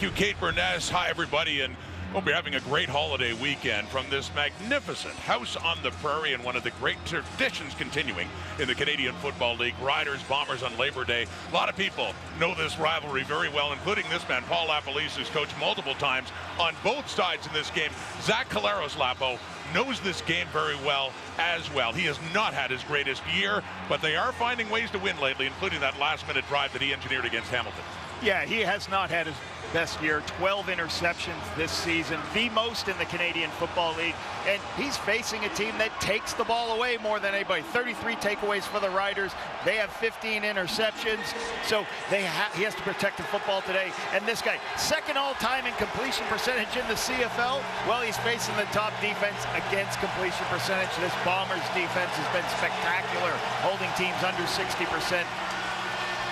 Thank you, Kate Burness. Hi, everybody, and hope you're having a great holiday weekend from this magnificent house on the prairie and one of the great traditions continuing in the Canadian Football League. Riders, Bombers on Labor Day. A lot of people know this rivalry very well, including this man, Paul Lapalisse, who's coached multiple times on both sides in this game. Zach Collaros, Lapo, knows this game very well as well. He has not had his greatest year, but they are finding ways to win lately, including that last-minute drive that he engineered against Hamilton. Yeah, he has not had his best year. 12 interceptions this season, the most in the Canadian Football League. And he's facing a team that takes the ball away more than anybody. 33 takeaways for the Riders. They have 15 interceptions. So he has to protect the football today. And this guy, second all-time in completion percentage in the CFL. Well, he's facing the top defense against completion percentage. This Bombers defense has been spectacular, holding teams under 60%.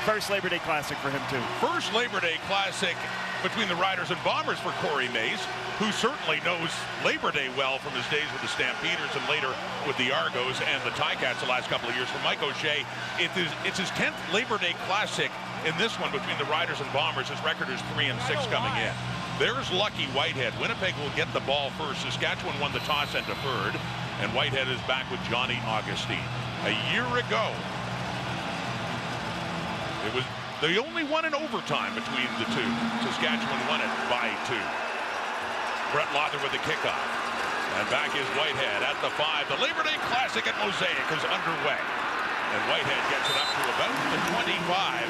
First Labor Day Classic for him, too. First Labor Day Classic between the Riders and Bombers for Corey Mays, who certainly knows Labor Day well from his days with the Stampeders and later with the Argos and the Ticats the last couple of years. For Mike O'Shea, it's his 10th Labor Day Classic in this one between the Riders and Bombers. His record is 3-6 coming in. There's Lucky Whitehead. Winnipeg will get the ball first. Saskatchewan won the toss and deferred, and Whitehead is back with Johnny Augustine. A year ago, it was the only one in overtime between the two. Saskatchewan won it by 2. Brett Lother with the kickoff. And back is Whitehead at the 5. The Labor Day Classic at Mosaic is underway. And Whitehead gets it up to about the 25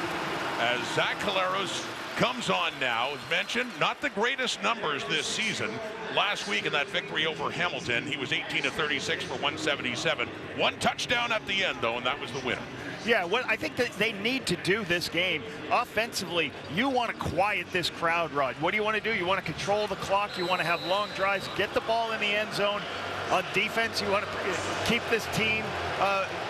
as Zach Collaros comes on now. As mentioned, not the greatest numbers this season. Last week in that victory over Hamilton, he was 18 of 36 for 177. One touchdown at the end, though, and that was the winner. Yeah, what I think that they need to do this game offensively, you want to quiet this crowd, Rod. What do you want to do? You want to control the clock. You want to have long drives, get the ball in the end zone. On defense, you want to keep this team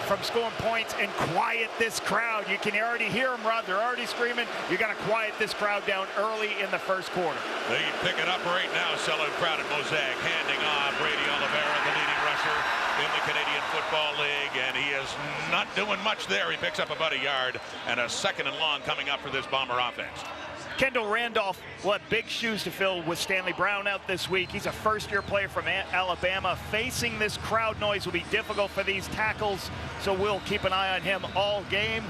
from scoring points and quiet this crowd. You can already hear them, Rod. They're already screaming. You got to quiet this crowd down early in the first quarter. They pick it up right now. Sellout crowd at Mosaic, handing off Brady Oliveira, the leading rusher in the Canadian Football League, and he is not doing much there. He picks up about a yard, and a 2nd and long coming up for this Bomber offense. Kendall Randolph will have big shoes to fill with Stanley Brown out this week. He's a first-year player from Alabama. Facing this crowd noise will be difficult for these tackles, so we'll keep an eye on him all game.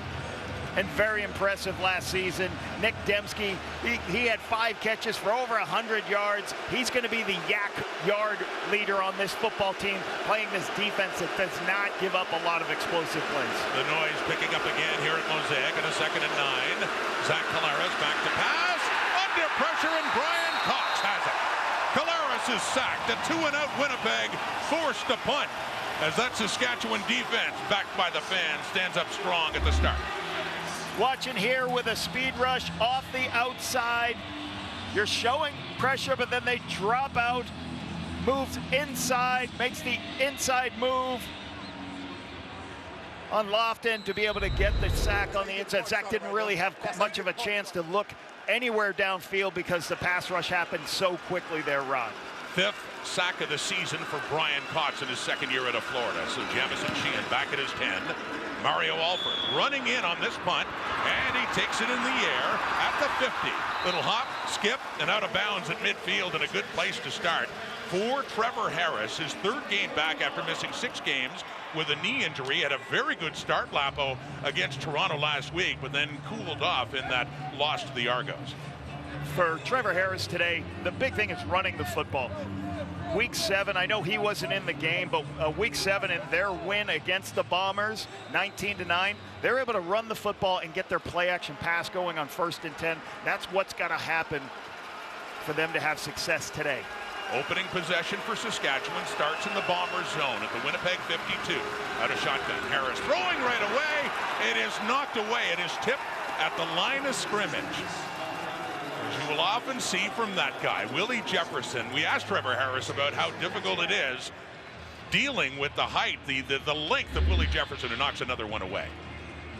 And very impressive last season. Nick Dembski, he had 5 catches for over 100 yards. He's going to be the yak yard leader on this football team, playing this defense that does not give up a lot of explosive plays. The noise picking up again here at Mosaic in a 2nd and 9. Zach Collaros back to pass. Under pressure, and Brian Cox has it. Collaros is sacked. A 2-and-out Winnipeg forced to punt as that Saskatchewan defense, backed by the fans, stands up strong at the start. Watching here with a speed rush off the outside. You're showing pressure, but then they drop out. Moves inside, makes the inside move on Lofton to be able to get the sack on the inside. Zach didn't really have much of a chance to look anywhere downfield because the pass rush happened so quickly there, Ron. 5th sack of the season for Brian Cox in his 2nd year out of Florida. So Jamison Sheehan back at his 10. Mario Alford running in on this punt, and he takes it in the air at the 50. Little hop, skip, and out of bounds at midfield, and a good place to start for Trevor Harris. His 3rd game back after missing 6 games with a knee injury. Had a very good start, Lapo, against Toronto last week, but then cooled off in that loss to the Argos. For Trevor Harris today, the big thing is running the football. Week 7, I know he wasn't in the game, but week 7 in their win against the Bombers, 19-9, they're able to run the football and get their play-action pass going on 1st and 10. That's what's got to happen for them to have success today. Opening possession for Saskatchewan starts in the Bombers zone at the Winnipeg 52. Out of shotgun, Harris throwing right away. It is knocked away. It is tipped at the line of scrimmage. As you will often see from that guy, Willie Jefferson. We asked Trevor Harris about how difficult it is dealing with the height, the length of Willie Jefferson, who knocks another one away.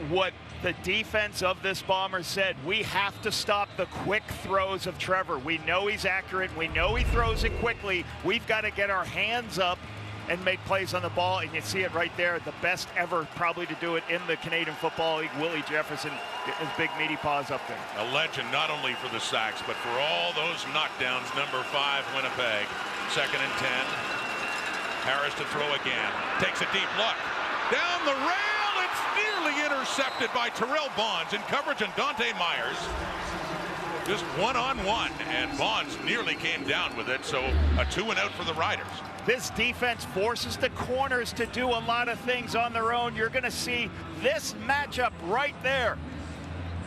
What the defense of this Bomber said, we have to stop the quick throws of Trevor. We know he's accurate. We know he throws it quickly. We've got to get our hands up and make plays on the ball, and you see it right there. The best ever probably to do it in the Canadian Football League, Willie Jefferson, his big meaty paws up there. A legend not only for the sacks, but for all those knockdowns. Number 5, Winnipeg. 2nd and 10. Harris to throw again. Takes a deep look. Down the rail. It's nearly intercepted by Terrell Bonds in coverage, and Dante Myers just one-on-one, and Bonds nearly came down with it, so a 2-and-out for the Riders. This defense forces the corners to do a lot of things on their own. You're going to see this matchup right there.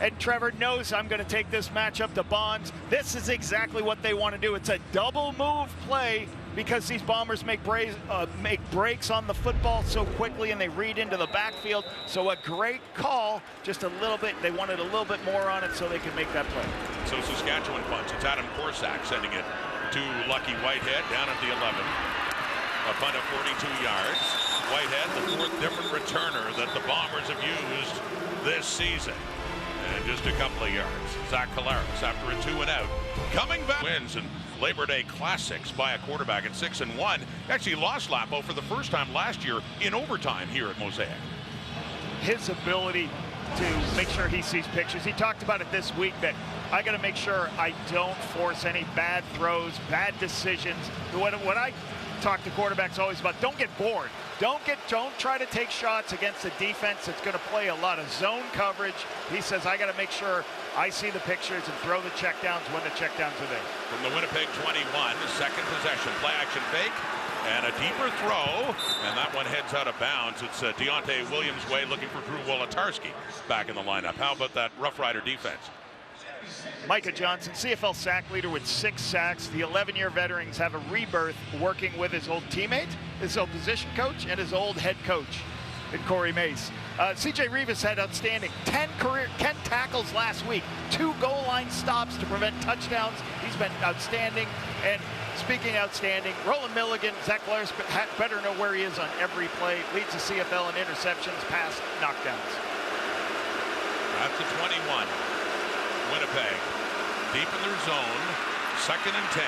And Trevor knows I'm going to take this matchup to Bonds. This is exactly what they want to do. It's a double move play because these Bombers make breaks on the football so quickly, and they read into the backfield. So a great call, just a little bit. They wanted a little bit more on it so they could make that play. So Saskatchewan punts. It's Adam Korsak sending it to Lucky Whitehead down at the 11. A punt of 42 yards. Whitehead, the 4th different returner that the Bombers have used this season. And just a couple of yards. Zach Collaros after a 2-and-out. Coming back. Wins and Labor Day Classics by a quarterback at 6-1. Actually lost Lapo for the first time last year in overtime here at Mosaic. His ability to make sure he sees pictures. He talked about it this week that I got to make sure I don't force any bad throws, bad decisions. What I talk to quarterbacks always about, don't get bored. Don't try to take shots against a defense that's going to play a lot of zone coverage. He says, I got to make sure I see the pictures and throw the checkdowns when the checkdowns are there. From the Winnipeg 21, 2nd possession, play action fake, and a deeper throw, and that one heads out of bounds. It's Deontay Williams' way, looking for Drew Wolotarski back in the lineup. How about that Rough Rider defense? Micah Johnson, CFL sack leader with 6 sacks. The 11-year veterans have a rebirth working with his old teammate, his old position coach, and his old head coach, Corey Mace. CJ Rivas had outstanding 10 tackles last week, 2 goal line stops to prevent touchdowns. He's been outstanding. And speaking outstanding, Roland Milligan, Zach Collaros better know where he is on every play. Leads the CFL in interceptions, pass, knockdowns. At the 21. Winnipeg deep in their zone. 2nd and 10.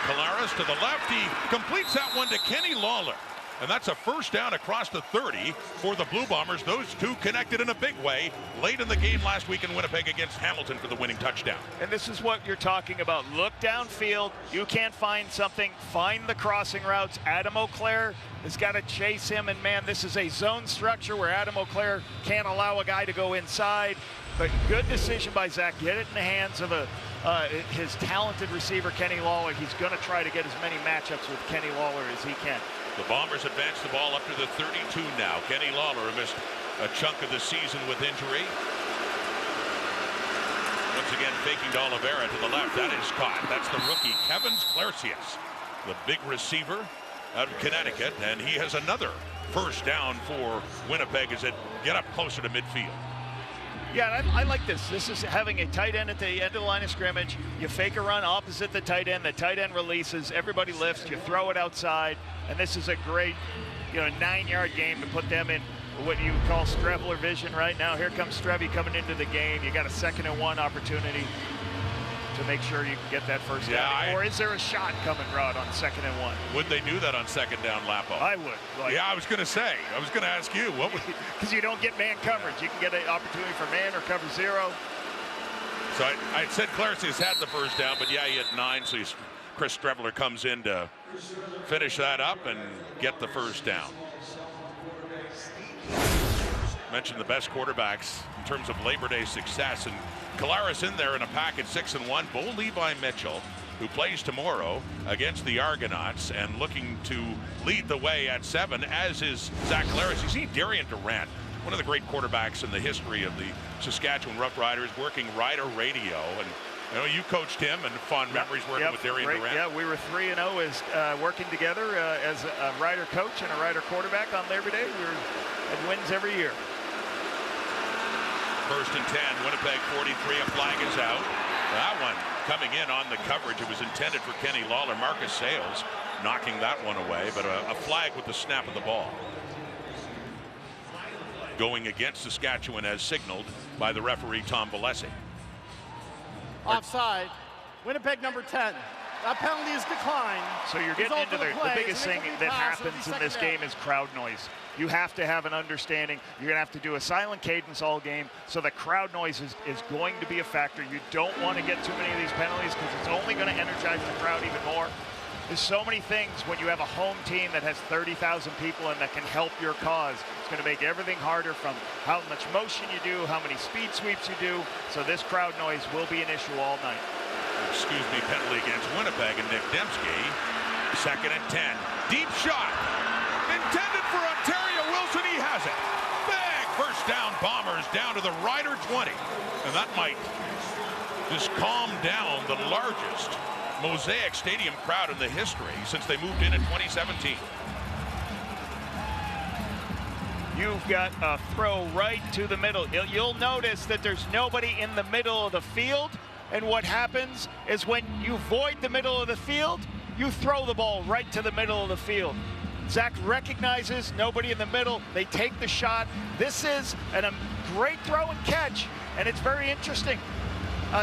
Collaros to the left. He completes that one to Kenny Lawler. And that's a first down across the 30 for the Blue Bombers. Those two connected in a big way late in the game last week in Winnipeg against Hamilton for the winning touchdown. And this is what you're talking about. Look downfield. You can't find something. Find the crossing routes. Adam Auclair has got to chase him. And, man, this is a zone structure where Adam Auclair can't allow a guy to go inside. But good decision by Zach. Get it in the hands of his talented receiver, Kenny Lawler. He's going to try to get as many matchups with Kenny Lawler as he can. The Bombers advance the ball up to the 32 now. Kenny Lawler missed a chunk of the season with injury. Once again, faking to Oliveira to the left. That is caught. That's the rookie, Kevin Sklercius, the big receiver out of Connecticut. And he has another first down for Winnipeg as it get up closer to midfield. Yeah, I like this. This is having a tight end at the end of the line of scrimmage. You fake a run opposite the tight end releases, everybody lifts, you throw it outside, and this is a great, 9-yard game to put them in what you call Strebler vision right now. Here comes Strebby coming into the game. You got a 2nd and 1 opportunity to make sure you can get that first down. Or is there a shot coming, Rod, on 2nd and 1? Would they do that on 2nd down, Lapo? I would. Yeah, I was going to ask you. What would? Because you don't get man coverage. You can get an opportunity for man or cover 0. So I said Claricius had the first down, but yeah, he had 9. So Chris Strebler comes in to finish that up and get the first down. Mentioned the best quarterbacks in terms of Labor Day success, and Collaros in there in a pack at 6-1. Bo Levi Mitchell, who plays tomorrow against the Argonauts and looking to lead the way at 7, as is Zach Collaros. You see Darian Durant, one of the great quarterbacks in the history of the Saskatchewan Roughriders, working Rider Radio. And you coached him, and fond memories working with Darian Durant. Yeah, we were 3-0 as working together as a Rider coach and a Rider quarterback on Labor Day. We had wins every year. 1st and 10, Winnipeg 43, a flag is out. That one coming in on the coverage. It was intended for Kenny Lawler. Marcus Sales knocking that one away, but a flag with the snap of the ball. Going against Saskatchewan as signaled by the referee, Tom Valesi. Offside. Winnipeg number 10. That penalty is declined. So you're getting into the biggest thing that happens in this game is crowd noise. You have to have an understanding. You're going to have to do a silent cadence all game, so the crowd noise is going to be a factor. You don't want to get too many of these penalties because it's only going to energize the crowd even more. There's so many things when you have a home team that has 30,000 people and that can help your cause. It's going to make everything harder, from how much motion you do, how many speed sweeps you do. So this crowd noise will be an issue all night. Excuse me, penalty against Winnipeg and Nick Dembski. 2nd and 10. Deep shot. Intended for Ontario Wilson. He has it. Big first down, Bombers down to the Rider 20. And that might just calm down the largest Mosaic Stadium crowd in the history since they moved in 2017. You've got a throw right to the middle. You'll notice that there's nobody in the middle of the field. And what happens is when you void the middle of the field, you throw the ball right to the middle of the field. Zach recognizes nobody in the middle. They take the shot. This is a great throw and catch, and it's very interesting.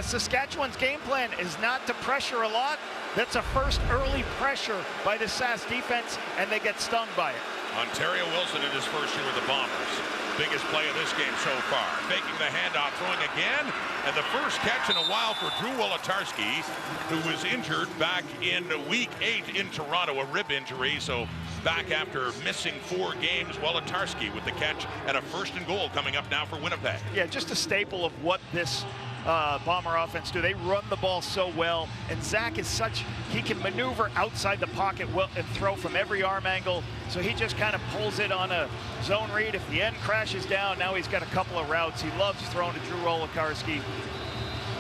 Saskatchewan's game plan is not to pressure a lot. That's a first early pressure by the Sask defense, and they get stung by it. Ontario Wilson in his first year with the Bombers. Biggest play of this game so far. Faking the handoff, throwing again, and the first catch in a while for Drew Wolotarski, who was injured back in week 8 in Toronto, a rib injury. So back after missing 4 games, Wolotarski with the catch and a 1st and goal coming up now for Winnipeg. Yeah, just a staple of what this Bomber offense do. They run the ball so well, and Zach is such, he can maneuver outside the pocket well and throw from every arm angle, so he just kind of pulls it on a zone read. If the end crashes down, now he's got a couple of routes. He loves throwing to Drew Wolotarski.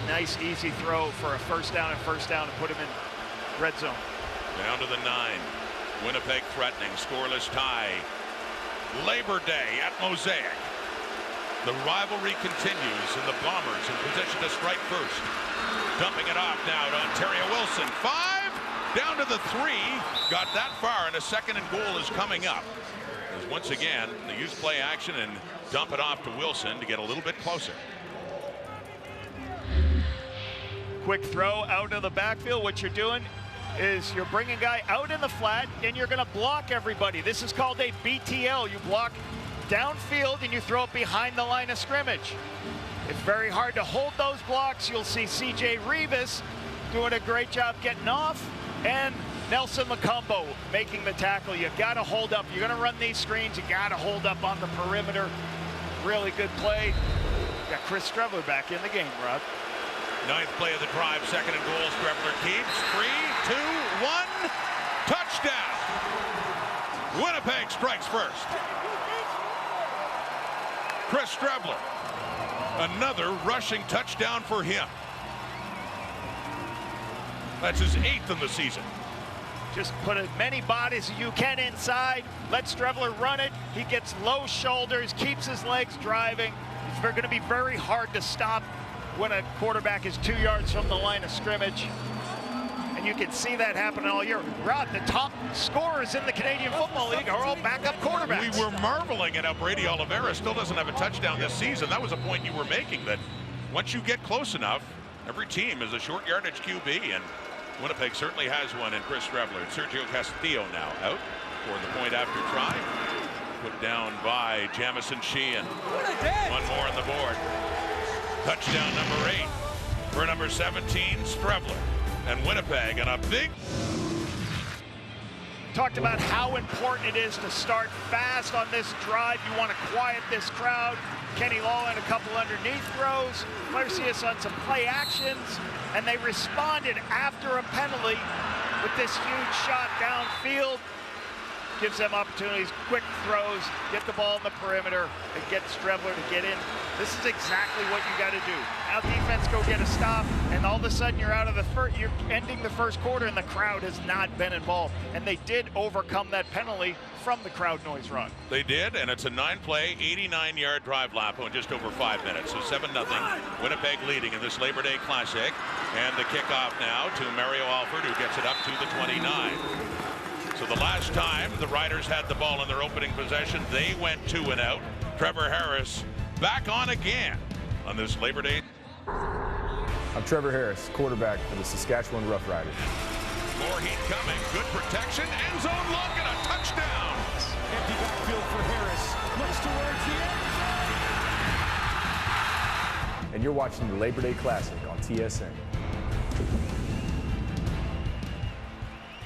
Nice easy throw for a first down and put him in red zone. Down to the 9. Winnipeg threatening, scoreless tie. Labor Day at Mosaic. The rivalry continues, and the Bombers in position to strike first. Dumping it off now to Ontario Wilson. 5, down to the 3. Got that far, and a 2nd and goal is coming up. As once again, they use play action and dump it off to Wilson to get a little bit closer. Quick throw out of the backfield. What you're doing is you're bringing a guy out in the flat, and you're going to block everybody. This is called a BTL. You block downfield and you throw it behind the line of scrimmage. It's very hard to hold those blocks. You'll see CJ Rivas doing a great job getting off, and Nelson Macombo making the tackle. You got to hold up. You're going to run these screens. You got to hold up on the perimeter. Really good play. Got Chris Strevler back in the game, Rod. 9th play of the drive, 2nd and goal. Strevler keeps. 3, 2, 1. Touchdown. Winnipeg strikes first. Chris Strevler, another rushing touchdown for him. That's his 8th in the season. Just put as many bodies as you can inside. Let Strevler run it. He gets low shoulders, keeps his legs driving. It's going to be very hard to stop when a quarterback is 2 yards from the line of scrimmage. And you can see that happening all year. Rod, the top scorers in the Canadian Football League are all backup quarterbacks. We were marveling at how Brady Oliveira still doesn't have a touchdown this season. That was a point you were making, that once you get close enough, every team is a short yardage QB, and Winnipeg certainly has one in Chris Strevler. Sergio Castillo now out for the point after try. Put down by Jamison Sheehan. One more on the board. Touchdown number 8 for number 17, Strevler. And Winnipeg on a big... Talked about how important it is to start fast on this drive. You want to quiet this crowd. Kenny Lawler a couple underneath throws. Marcius on some play actions. And they responded after a penalty with this huge shot downfield. Gives them opportunities, quick throws, get the ball in the perimeter, and get Strevler to get in. This is exactly what you got to do. Now defense go get a stop, and all of a sudden you're out of the first, you're ending the first quarter, and the crowd has not been involved. And they did overcome that penalty from the crowd noise run. They did, and it's a 9-play, 89-yard drive lap in just over 5 minutes. So 7-0, Winnipeg leading in this Labor Day Classic. And the kickoff now to Mario Alford, who gets it up to the 29. So the last time the Riders had the ball in their opening possession, they went 2 and out. Trevor Harris back on again on this Labor Day. I'm Trevor Harris, quarterback for the Saskatchewan Roughriders. More heat coming. Good protection. End zone look and a touchdown. Empty backfield for Harris. Looks towards the end zone. And you're watching the Labor Day Classic on TSN.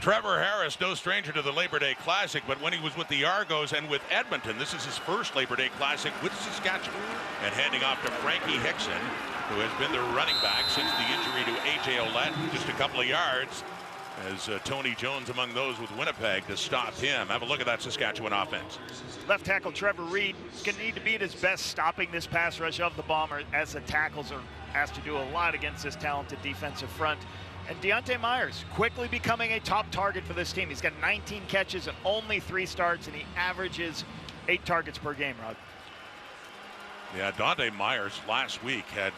Trevor Harris, no stranger to the Labor Day Classic, but when he was with the Argos and with Edmonton, this is his first Labor Day Classic with Saskatchewan. And handing off to Frankie Hickson, who has been their running back since the injury to A.J. Ouellette, just a couple of yards, as Tony Jones among those with Winnipeg to stop him. Have a look at that Saskatchewan offense. Left tackle Trevor Reed is going to need to be at his best stopping this pass rush of the Bombers, as the tackles are asked to do a lot against this talented defensive front. And Deontay Myers quickly becoming a top target for this team. He's got 19 catches and only 3 starts, and he averages 8 targets per game, Rod. Yeah, Deontay Myers last week had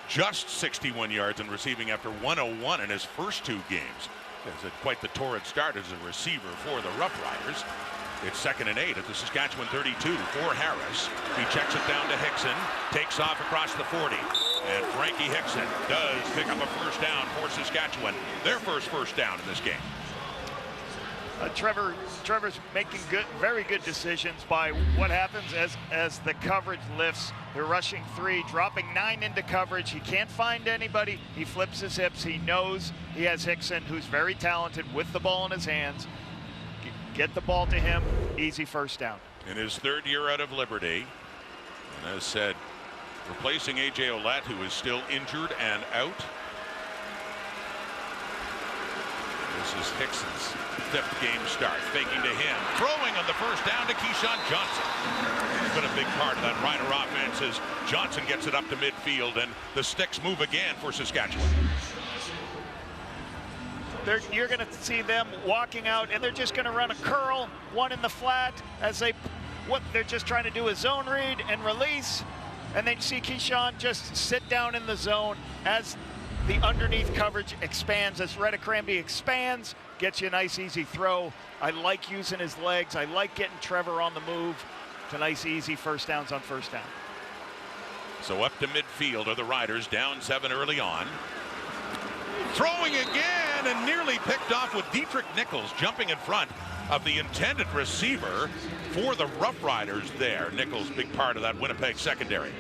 just 61 yards in receiving after 101 in his first 2 games. It's quite the torrid start as a receiver for the Roughriders. It's 2nd and 8 at the Saskatchewan 32 for Harris. He checks it down to Hickson, takes off across the 40. And Frankie Hickson does pick up a first down for Saskatchewan. Their first down in this game. Trevor's making very good decisions by what happens as the coverage lifts. They're rushing 3, dropping 9 into coverage. He can't find anybody. He flips his hips. He knows he has Hickson, who's very talented with the ball in his hands. Get the ball to him. Easy first down. In his 3rd year out of Liberty, and as said, replacing A.J. Ouellette, who is still injured and out. This is Hickson's 5th game start. Faking to him. Throwing on the first down to Keyshawn Johnson. He's been a big part of that Rider offense as Johnson gets it up to midfield, and the sticks move again for Saskatchewan. You're going to see them walking out, and they're just going to run a curl, one in the flat, as they're just trying to do a zone read and release. And then you see Keyshawn just sit down in the zone as the underneath coverage expands, as Reddick Cranby expands, gets you a nice easy throw. I like using his legs. I like getting Trevor on the move. It's a nice easy first downs on first down. So up to midfield are the Riders, down 7 early on. Throwing again and nearly picked off with Dietrich Nichols jumping in front of the intended receiver for the Roughriders there. Nichols, big part of that Winnipeg secondary.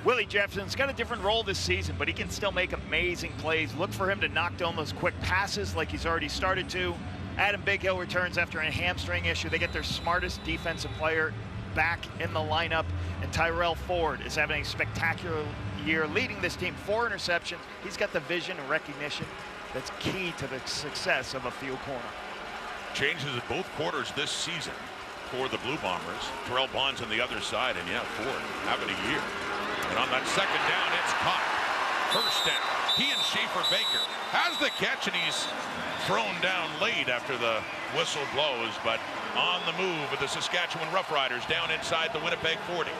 Willie Jefferson's got a different role this season, but he can still make amazing plays. Look for him to knock down those quick passes like he's already started to. Adam Bighill returns after a hamstring issue. They get their smartest defensive player back in the lineup, and Tyrell Ford is having a spectacular year leading this team. 4 interceptions. He's got the vision and recognition that's key to the success of a field corner. Changes at both quarters this season for the Blue Bombers. Terrell Bonds on the other side, and yeah, Ford having a year. And on that 2nd down, it's caught. First down. He and Schaefer Baker has the catch, and he's thrown down late after the whistle blows, but on the move with the Saskatchewan Roughriders down inside the Winnipeg 40.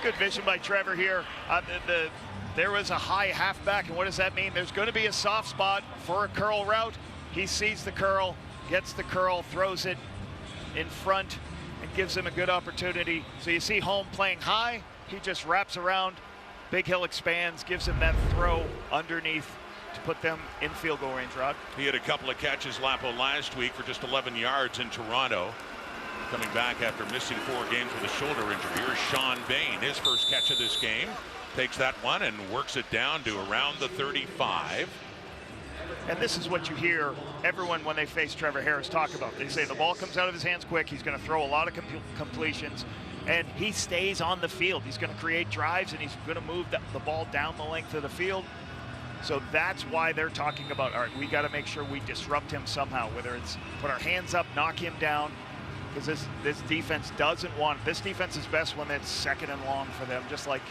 Good vision by Trevor here. There was a high halfback, and what does that mean? There's going to be a soft spot for a curl route. He sees the curl, gets the curl, throws it in front, and gives him a good opportunity. So you see Holm playing high. He just wraps around. Bighill expands, gives him that throw underneath to put them in field goal range, Rod. He had a couple of catches, Lapo, last week for just 11 yards in Toronto. Coming back after missing 4 games with a shoulder injury. Here's Sean Bain, his first catch of this game. Takes that one and works it down to around the 35. And this is what you hear everyone when they face Trevor Harris talk about. They say the ball comes out of his hands quick. He's going to throw a lot of completions, and he stays on the field. He's going to create drives, and he's going to move the ball down the length of the field. So that's why they're talking about, all right, we got to make sure we disrupt him somehow, whether it's put our hands up, knock him down, because this defense doesn't want, this defense is best when it's 2nd and long for them, just like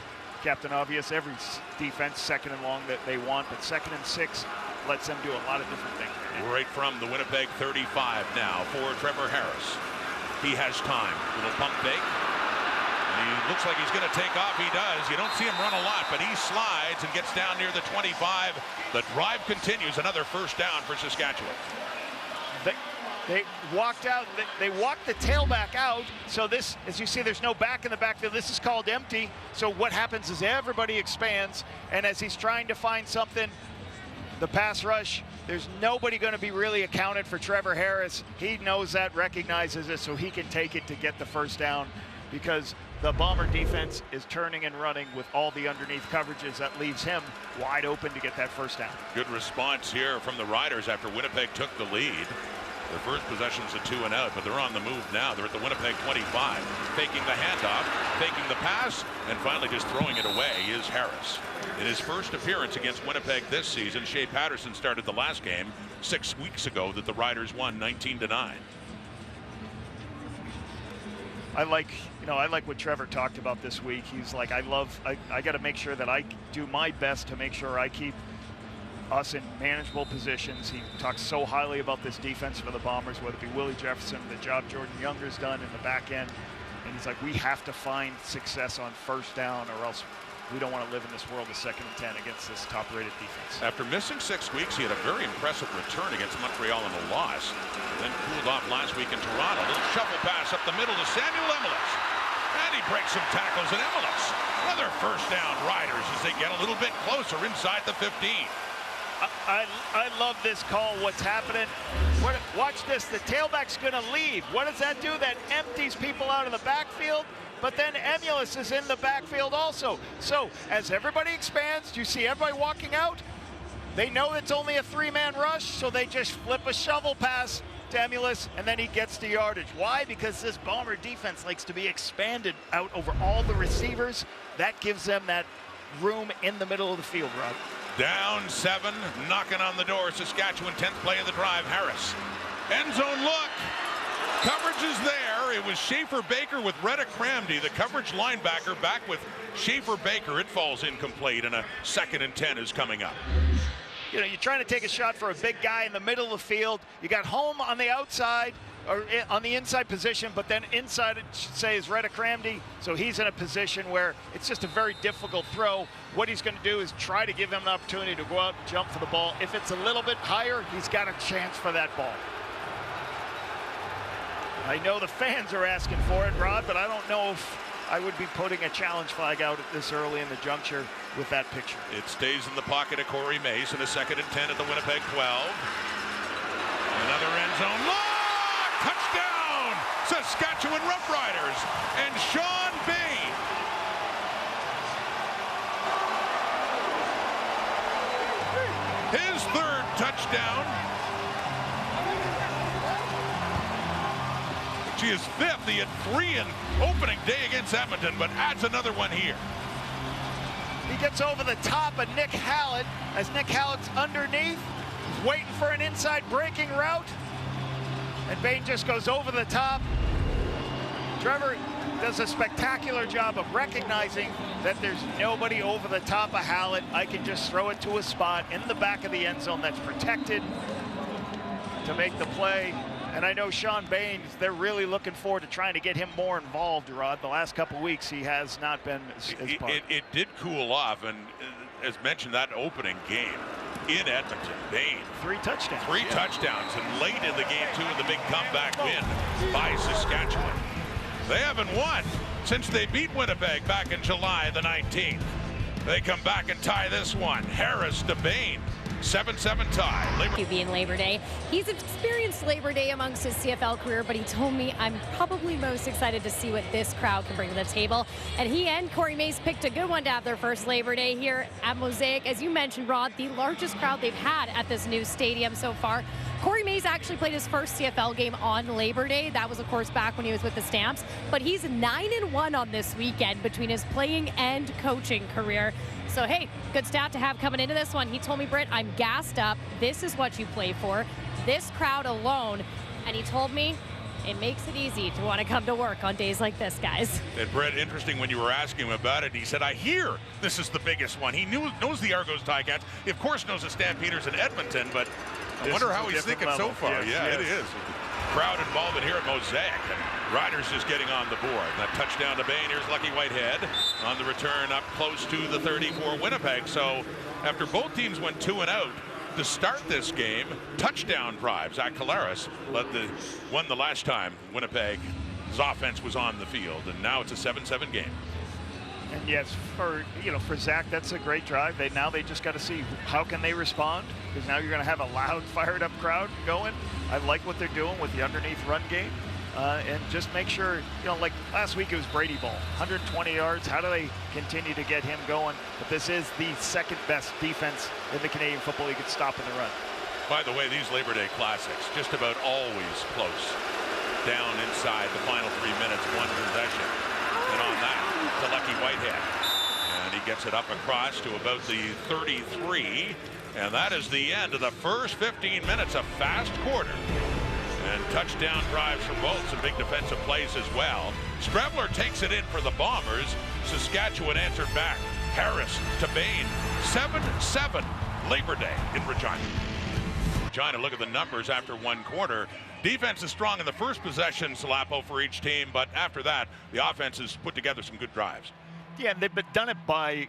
Captain Obvious, every defense 2nd and long that they want, but 2nd and 6 lets them do a lot of different things. Right from the Winnipeg 35 now for Trevor Harris. He has time. Little pump fake. And he looks like he's going to take off. He does. You don't see him run a lot, but he slides and gets down near the 25. The drive continues. Another first down for Saskatchewan. They walked out. They walked the tailback out. So this, as you see, there's no back in the backfield. This is called empty. So what happens is everybody expands, and as he's trying to find something, the pass rush There's nobody going to be really accounted for Trevor Harris. He knows that, recognizes it, so he can take it to get the first down, because the Bomber defense is turning and running with all the underneath coverages. That leaves him wide open to get that first down. Good response here from the Riders after Winnipeg took the lead. Their first possession's a 2-and-out, but they're on the move now. They're at the Winnipeg 25, faking the handoff, faking the pass, and finally just throwing it away is Harris. In his first appearance against Winnipeg this season, Shea Patterson started the last game 6 weeks ago that the Riders won 19-9. I like what Trevor talked about this week. He's like, I got to make sure that I do my best to make sure I keep us in manageable positions. He talks so highly about this defense for the Bombers, whether it be Willie Jefferson, the job Jordan Younger's done in the back end. And he's like, we have to find success on first down, or else we don't want to live in this world of 2nd and 10 against this top-rated defense. After missing 6 weeks, he had a very impressive return against Montreal in a loss. Then cooled off last week in Toronto. Little shuffle pass up the middle to Samuel Emelis. And he breaks some tackles in Emelis. Another first down Riders as they get a little bit closer inside the 15. I love this call. What's happening? Watch this. The tailback's going to leave. What does that do? That empties people out of the backfield. But then Emelis is in the backfield also. So as everybody expands, you see everybody walking out. They know it's only a 3-man rush, so they just flip a shovel pass to Emelis, and then he gets the yardage. Why? Because this Bomber defense likes to be expanded out over all the receivers. That gives them that room in the middle of the field, Rob. Down 7, knocking on the door. Saskatchewan, 10th play of the drive. Harris. End zone look. Coverage is there. It was Schaefer Baker with Retta Cramdy, the coverage linebacker, back with Schaefer Baker. It falls incomplete, and a 2nd and 10 is coming up. You know, you're trying to take a shot for a big guy in the middle of the field. You got Home on the outside, or on the inside position, but then inside it should say is Retta Cramdy, so he's in a position where it's just a very difficult throw. What he's going to do is try to give him an opportunity to go out and jump for the ball. If it's a little bit higher, he's got a chance for that ball. I know the fans are asking for it, Rod, but I don't know if I would be putting a challenge flag out at this early in the juncture with that picture. It stays in the pocket of Corey Mace, and a 2nd and 10 at the Winnipeg 12. Another end zone look! Touchdown! Saskatchewan Roughriders and Sean Bain. His 3rd touchdown. She is 5th. He had 3 in opening day against Edmonton, but adds another one here. He gets over the top of Nick Hallett as Nick Hallett's underneath. He's waiting for an inside breaking route. And Bain just goes over the top. Trevor does a spectacular job of recognizing that there's nobody over the top of Hallett. I can just throw it to a spot in the back of the end zone that's protected to make the play. And I know Sean Bain, they're really looking forward to trying to get him more involved, Rod. The last couple of weeks, he has not been as part. It did cool off, and as mentioned, that opening game in Edmonton, Bain. 3 touchdowns. 3 touchdowns, and late in the game, too, in the big comeback win by Saskatchewan. They haven't won since they beat Winnipeg back in July the 19th. They come back and tie this one. Harris to Bain. 7-7 tie. QB in Labor Day. He's experienced Labor Day amongst his CFL career, but he told me, I'm probably most excited to see what this crowd can bring to the table. And he and Corey Mace picked a good one to have their first Labor Day here at Mosaic. As you mentioned, Rod, the largest crowd they've had at this new stadium so far. Corey Mace actually played his first CFL game on Labor Day. That was, of course, back when he was with the Stamps. But he's 9-1 on this weekend between his playing and coaching career. So, hey, good stat to have coming into this one. He told me, Britt, I'm gassed up. This is what you play for. This crowd alone. And he told me it makes it easy to want to come to work on days like this, guys. And Brett, interesting when you were asking him about it, he said, I hear this is the biggest one. He knows the Argos Ticats. He, of course, knows the Stampeders in Edmonton, but I wonder how he's thinking level. So far. Yes, it is. Crowd involvement here at Mosaic. And Riders just getting on the board. That touchdown to Bain. Here's Lucky Whitehead on the return up close to the 30 for Winnipeg. So after both teams went 2-0 to start this game, touchdown drive. Zach Collaros won the last time Winnipeg's offense was on the field. And now it's a 7-7 game. And yes, for Zach, that's a great drive. Now they just got to see how can they respond, because now you're going to have a loud, fired up crowd going. I like what they're doing with the underneath run game, and just make sure, like last week it was Brady Ball, 120 yards. How do they continue to get him going? But this is the second best defense in the Canadian Football League at stopping the run. By the way, these Labor Day Classics, just about always close. Down inside the final 3 minutes, one possession. And on that, to Lucky Whitehead. And he gets it up across to about the 33. And that is the end of the first 15 minutes, a fast quarter. And touchdown drives from both, some big defensive plays as well. Strebler takes it in for the Bombers. Saskatchewan answered back. Harris to Bain. 7-7 Labor Day in Regina. Regina, look at the numbers after one quarter. Defense is strong in the first possession, Salapo, for each team, but after that, the offense has put together some good drives. Yeah, they've done it by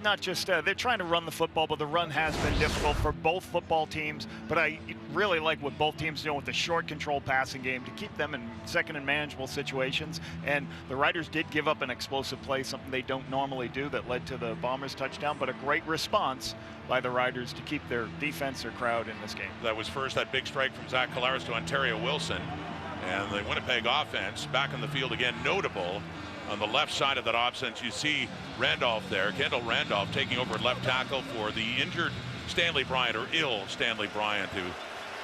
not just, they're trying to run the football, but the run has been difficult for both football teams. But I really like what both teams do with the short control passing game to keep them in second and manageable situations. And the Riders did give up an explosive play, something they don't normally do, that led to the Bombers touchdown, but a great response by the Riders to keep their defense, their crowd in this game. That was first, that big strike from Zach Collaros to Ontario Wilson. And the Winnipeg offense back on the field again, notable. On the left side of that offense, you see Randolph there, Kendall Randolph taking over at left tackle for the injured Stanley Bryant, or ill Stanley Bryant, who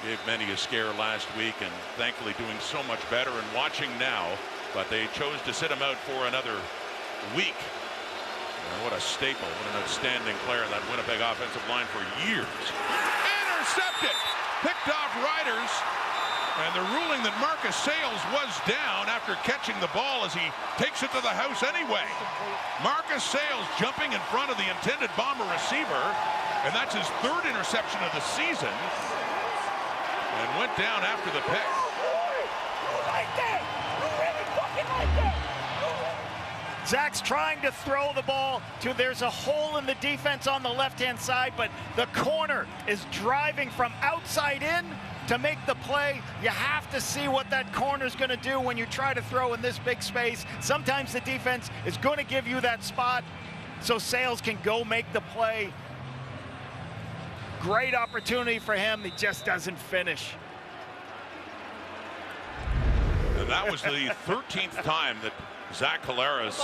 gave many a scare last week and thankfully doing so much better and watching now. But they chose to sit him out for another week. And what a staple, what an outstanding player in that Winnipeg offensive line for years. Intercepted, picked off Riders. And they're ruling that Marcus Sales was down after catching the ball as he takes it to the house anyway. Marcus Sales jumping in front of the intended Bomber receiver, and that's his third interception of the season, and went down after the pick. Zach's trying to throw the ball there's a hole in the defense on the left-hand side, but the corner is driving from outside in to make the play. You have to see what that corner's going to do when you try to throw in this big space. Sometimes the defense is going to give you that spot so Sales can go make the play. Great opportunity for him. He just doesn't finish. And that was the 13th time that Zach Collaros,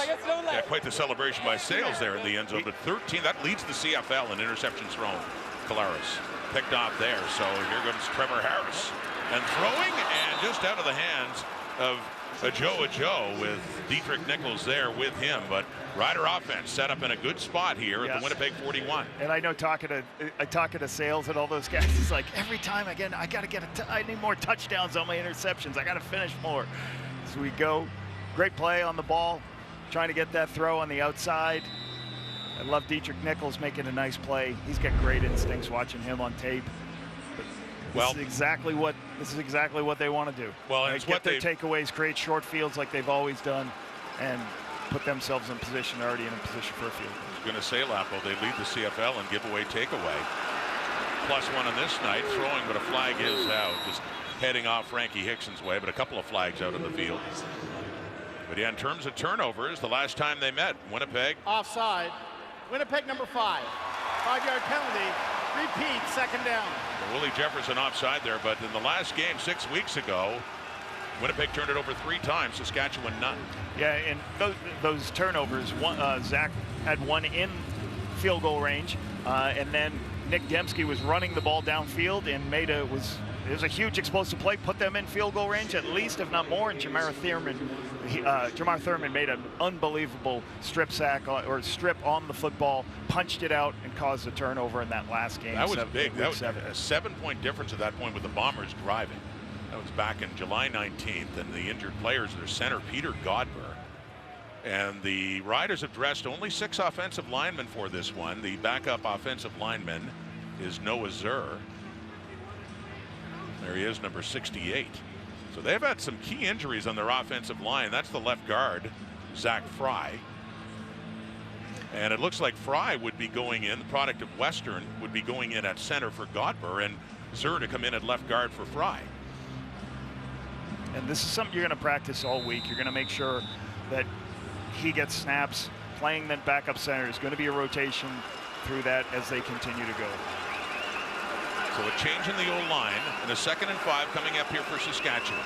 quite the celebration by Sales there in the end zone, but 13, that leads the CFL in interceptions thrown. Collaros picked off there, so here comes Trevor Harris. And throwing, and just out of the hands of Joe with Dietrich Nichols there with him. But Rider offense set up in a good spot here at the Winnipeg 41. And I know talking to Sales and all those guys, it's like every time again, I need more touchdowns on my interceptions. I got to finish more. So we go. Great play on the ball, trying to get that throw on the outside. I love Dietrich Nichols making a nice play. He's got great instincts watching him on tape. This is exactly what they want to do. Well, and get their takeaways, create short fields like they've always done, and put themselves in position, already in a position for a field. I was going to say, Lapo, they lead the CFL in giveaway takeaway. +1 on this night, throwing, but a flag is out. Just heading off Frankie Hickson's way, but a couple of flags out in the field. But yeah, in terms of turnovers, the last time they met, Winnipeg. Offside. Winnipeg number 5. 5-yard penalty. Repeat, second down. Well, Willie Jefferson offside there, but in the last game 6 weeks ago, Winnipeg turned it over 3 times, Saskatchewan none. Yeah, and those turnovers, Zach had one in field goal range, and then Nick Dembski was running the ball downfield and it was a huge explosive play, put them in field goal range at least, if not more, and Jamar Thurman made an unbelievable strip sack or strip on the football, punched it out, and caused a turnover in that last game. That was big. That was a 7-point difference at that point with the Bombers driving. That was back in July 19th, and the injured players, their center, Peter Godber. And the Riders have dressed only 6 offensive linemen for this one. The backup offensive lineman is Noah Zur. There he is, number 68. So they've had some key injuries on their offensive line. That's the left guard, Zach Fry. And it looks like Fry would be going in, the product of Western, would be going in at center for Godber, and Zur to come in at left guard for Fry. And this is something you're going to practice all week. You're going to make sure that he gets snaps playing the backup center. There's going to be a rotation through that as they continue to go. So a change in the O-line and a 2nd and 5 coming up here for Saskatchewan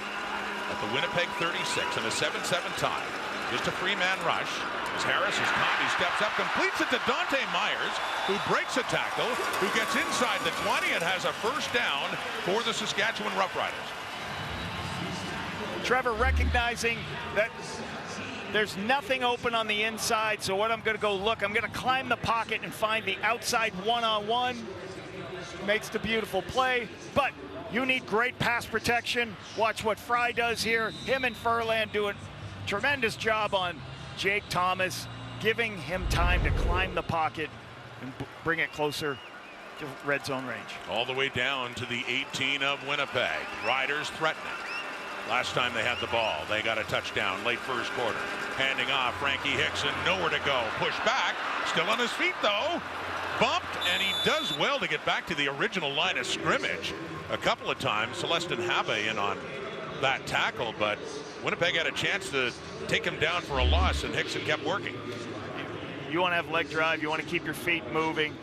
at the Winnipeg 36 and a 7-7 tie. Just a 3-man rush. As Harris is caught, he steps up, completes it to Dante Myers, who breaks a tackle, who gets inside the 20 and has a first down for the Saskatchewan Roughriders. Trevor recognizing that there's nothing open on the inside, so what I'm going to go look, I'm going to climb the pocket and find the outside one-on-one. Makes the beautiful play, but you need great pass protection. Watch what Fry does here. Him and Furlan do a tremendous job on Jake Thomas, giving him time to climb the pocket and bring it closer to red zone range. All the way down to the 18 of Winnipeg. Riders threatening. Last time they had the ball, they got a touchdown late first quarter. Handing off, Frankie Hickson, nowhere to go. Push back, still on his feet though. Bumped, and he does well to get back to the original line of scrimmage a couple of times. Celestin Habe in on that tackle, but Winnipeg had a chance to take him down for a loss, and Hickson kept working. You want to have leg drive, you want to keep your feet moving.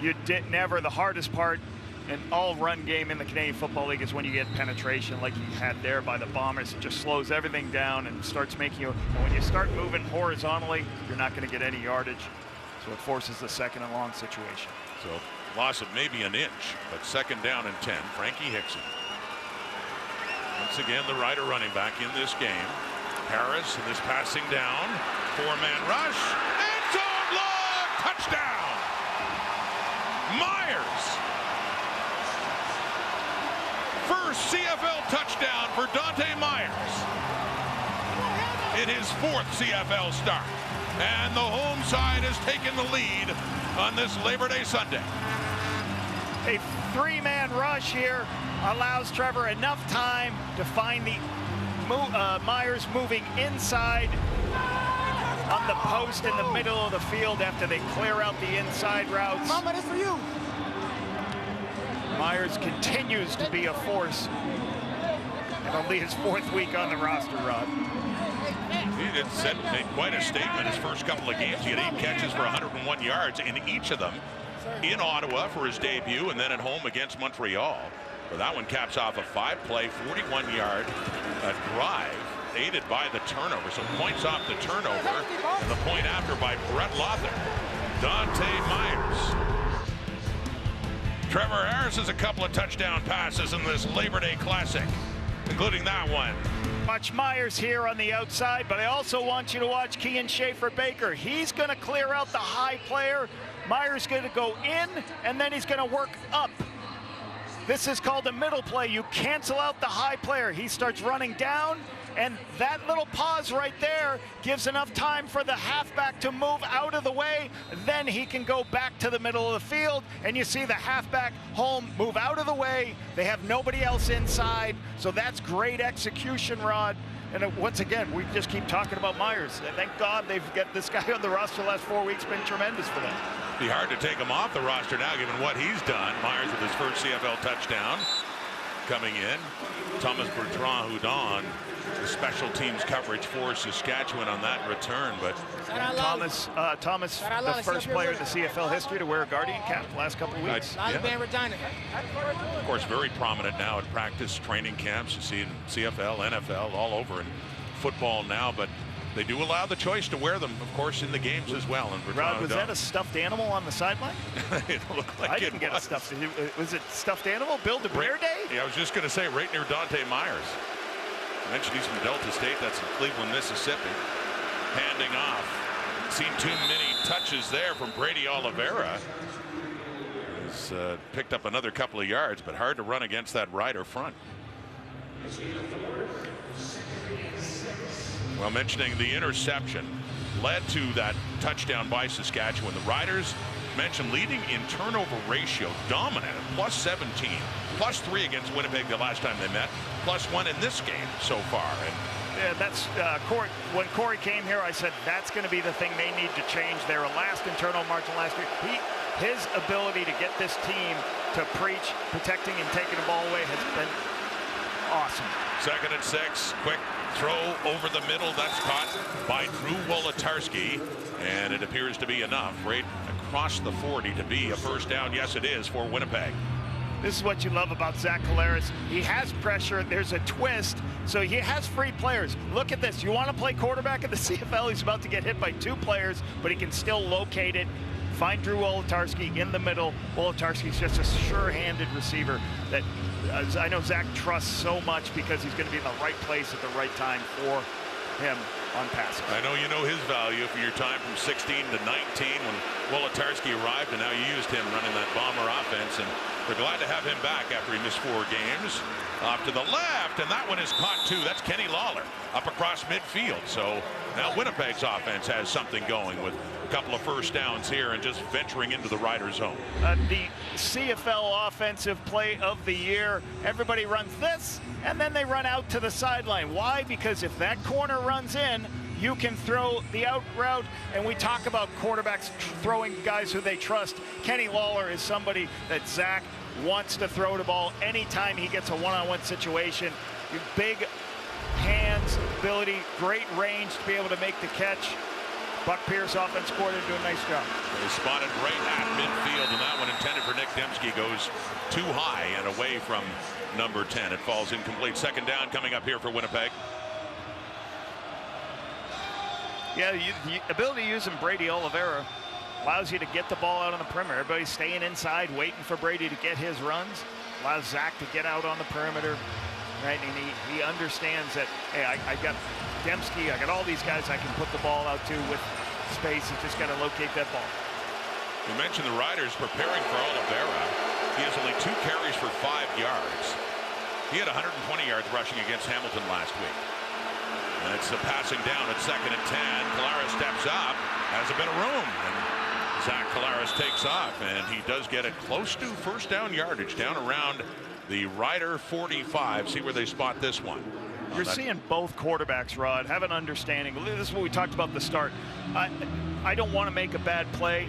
You did never, the hardest part in all run game in the Canadian Football League is when you get penetration like he had there by the Bombers. It just slows everything down and starts making you, and when you start moving horizontally, you're not going to get any yardage. So it forces the 2nd and long situation. So loss of maybe an inch, but 2nd down and 10. Frankie Hickson. Once again, the Rider running back in this game. Harris in this passing down. 4-man rush. End zone long. Touchdown. Myers. First CFL touchdown for Dante Myers in his 4th CFL start. And the home side has taken the lead on this Labor Day Sunday. A 3-man rush here allows Trevor enough time to find the Myers moving inside on the post in the middle of the field after they clear out the inside routes. Mama, this for you. Myers continues to be a force. And only his 4th week on the roster, Rod. He made quite a statement his first couple of games. He had 8 catches for 101 yards in each of them. In Ottawa for his debut, and then at home against Montreal. But that one caps off a 5-play, 41-yard drive, aided by the turnover. So points off the turnover, and the point after by Brett Lother. Dante Myers. Trevor Harris has a couple of touchdown passes in this Labor Day Classic, including that one. Watch Myers here on the outside, but I also want you to watch Kean Schaefer-Baker. He's going to clear out the high player. Myers going to go in, and then he's going to work up. This is called a middle play. You cancel out the high player. He starts running down, and that little pause right there gives enough time for the halfback to move out of the way. Then he can go back to the middle of the field, and you see the halfback home move out of the way. They have nobody else inside, so that's great execution, Rod. And once again, we just keep talking about Myers. Thank God they've got this guy on the roster the last 4 weeks. Been tremendous for them. Be hard to take him off the roster now, given what he's done. Myers with his first CFL touchdown coming in. Thomas Bertrand-Houdon, the special teams coverage for Saskatchewan on that return. But Thomas, the first player in the CFL history to wear a Guardian cap the last couple of weeks. Of course, very prominent now at practice, training camps. You see in CFL, NFL, all over in football now. But they do allow the choice to wear them, of course, in the games as well. And Rod, was that a stuffed animal on the sideline? It looked like I didn't get a stuffed. Was it stuffed animal? Bill DeBeer Day? Yeah, I was just going to say right near Dante Myers. I mentioned he's from Delta State. That's in Cleveland, Mississippi. Handing off. Seen too many touches there from Brady Oliveira. He's picked up another couple of yards, but hard to run against that Rider front. Well, mentioning the interception led to that touchdown by Saskatchewan. The Riders mentioned leading in turnover ratio, dominant at +17, +3 against Winnipeg the last time they met, +1 in this game so far. And yeah, that's when Corey came here, I said that's going to be the thing they need to change. They were last in turnover margin last year. His ability to get this team to preach protecting and taking the ball away has been awesome. 2nd and 6, quick Throw over the middle, that's caught by Drew Wolotarski, and it appears to be enough right across the 40 to be a first down. Yes, it is for Winnipeg. This is what you love about Zach Collaros. He has pressure. There's a twist, so he has free players. Look at this. You want to play quarterback in the CFL? He's about to get hit by 2 players, but he can still locate it. Find Drew Wolotarski in the middle. Wolotarski's just a sure-handed receiver that I know Zach trusts so much because he's going to be in the right place at the right time for him on passes. I know you know his value for your time from 16 to 19 when Wolotarski arrived, and now you used him running that Bomber offense, and we're glad to have him back after he missed 4 games. Off to the left, and that one is caught too. That's Kenny Lawler up across midfield. So now Winnipeg's offense has something going with a couple of first downs here and just venturing into the Rider zone. The CFL offensive play of the year. Everybody runs this, and then they run out to the sideline. Why? Because if that corner runs in, you can throw the out route, and we talk about quarterbacks throwing guys who they trust. Kenny Lawler is somebody that Zach wants to throw the ball anytime he gets a one-on-one situation. Big hands, ability, great range to be able to make the catch. Buck Pierce, offense coordinator, do a nice job. They spotted right at midfield, and that one intended for Nick Dembski goes too high and away from number 10. It falls incomplete. Second down coming up here for Winnipeg. Yeah, the ability to use him, Brady Oliveira, allows you to get the ball out on the perimeter. Everybody's staying inside, waiting for Brady to get his runs. Allows Zach to get out on the perimeter, right? And he understands that, hey, I got Dembski, I got all these guys I can put the ball out to with space. He's just got to locate that ball. You mentioned the Riders preparing for Oliveira. He has only 2 carries for 5 yards. He had 120 yards rushing against Hamilton last week. And it's a passing down at 2nd and 10. Collaros steps up, has a bit of room, and Zach Collaros takes off, and he does get it close to first down yardage, down around the Rider 45. See where they spot this one. You're seeing both quarterbacks, Rod, have an understanding. This is what we talked about at the start. I don't want to make a bad play.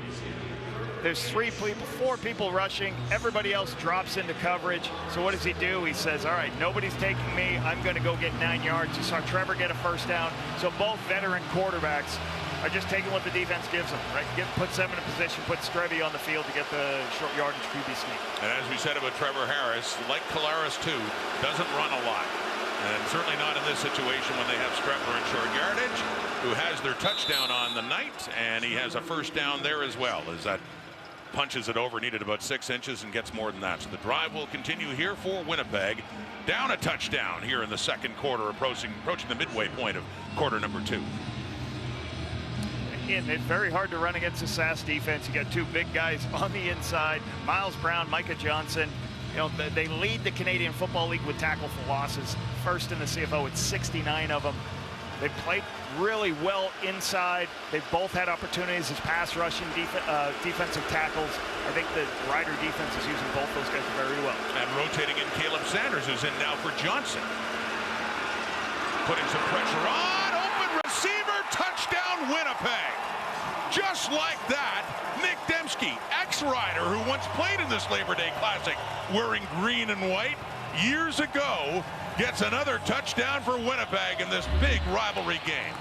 There's 4 people rushing. Everybody else drops into coverage. So what does he do? He says, all right, nobody's taking me. I'm going to go get 9 yards. You saw Trevor get a first down. So both veteran quarterbacks are just taking what the defense gives them, right? Puts them in a position, puts Strevy on the field to get the short yardage QB sneak. And as we said about Trevor Harris, like Collaros too, doesn't run a lot. And certainly not in this situation when they have Streveler in short yardage, who has their touchdown on the night, and he has a first down there as well, as that punches it over, needed about 6 inches and gets more than that. So the drive will continue here for Winnipeg. Down a touchdown here in the second quarter, approaching the midway point of quarter number 2. And it's very hard to run against the SAS defense. You got 2 big guys on the inside, Miles Brown, Micah Johnson. You know, they lead the Canadian Football League with tackle for losses. First in the CFO with 69 of them. They played really well inside. They both had opportunities as pass rushing defensive tackles. I think the Rider defense is using both those guys very well. And rotating in Caleb Sanders, who's in now for Johnson. Putting some pressure on. Open receiver. Touchdown Winnipeg. Just like that, Nick Dembski, ex-Rider who once played in this Labor Day Classic wearing green and white years ago, gets another touchdown for Winnipeg in this big rivalry game.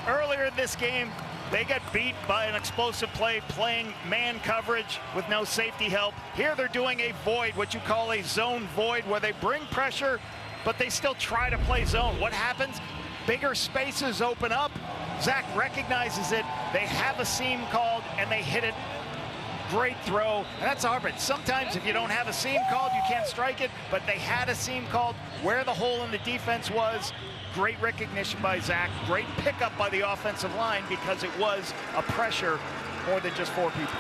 Earlier in this game, they got beat by an explosive play playing man coverage with no safety help. Here they're doing a void, what you call a zone void, where they bring pressure, but they still try to play zone. What happens? Bigger spaces open up. Zach recognizes it. They have a seam called, and they hit it. Great throw, and that's hard. But sometimes if you don't have a seam called, you can't strike it. But they had a seam called where the hole in the defense was. Great recognition by Zach. Great pickup by the offensive line because it was a pressure more than just 4 people.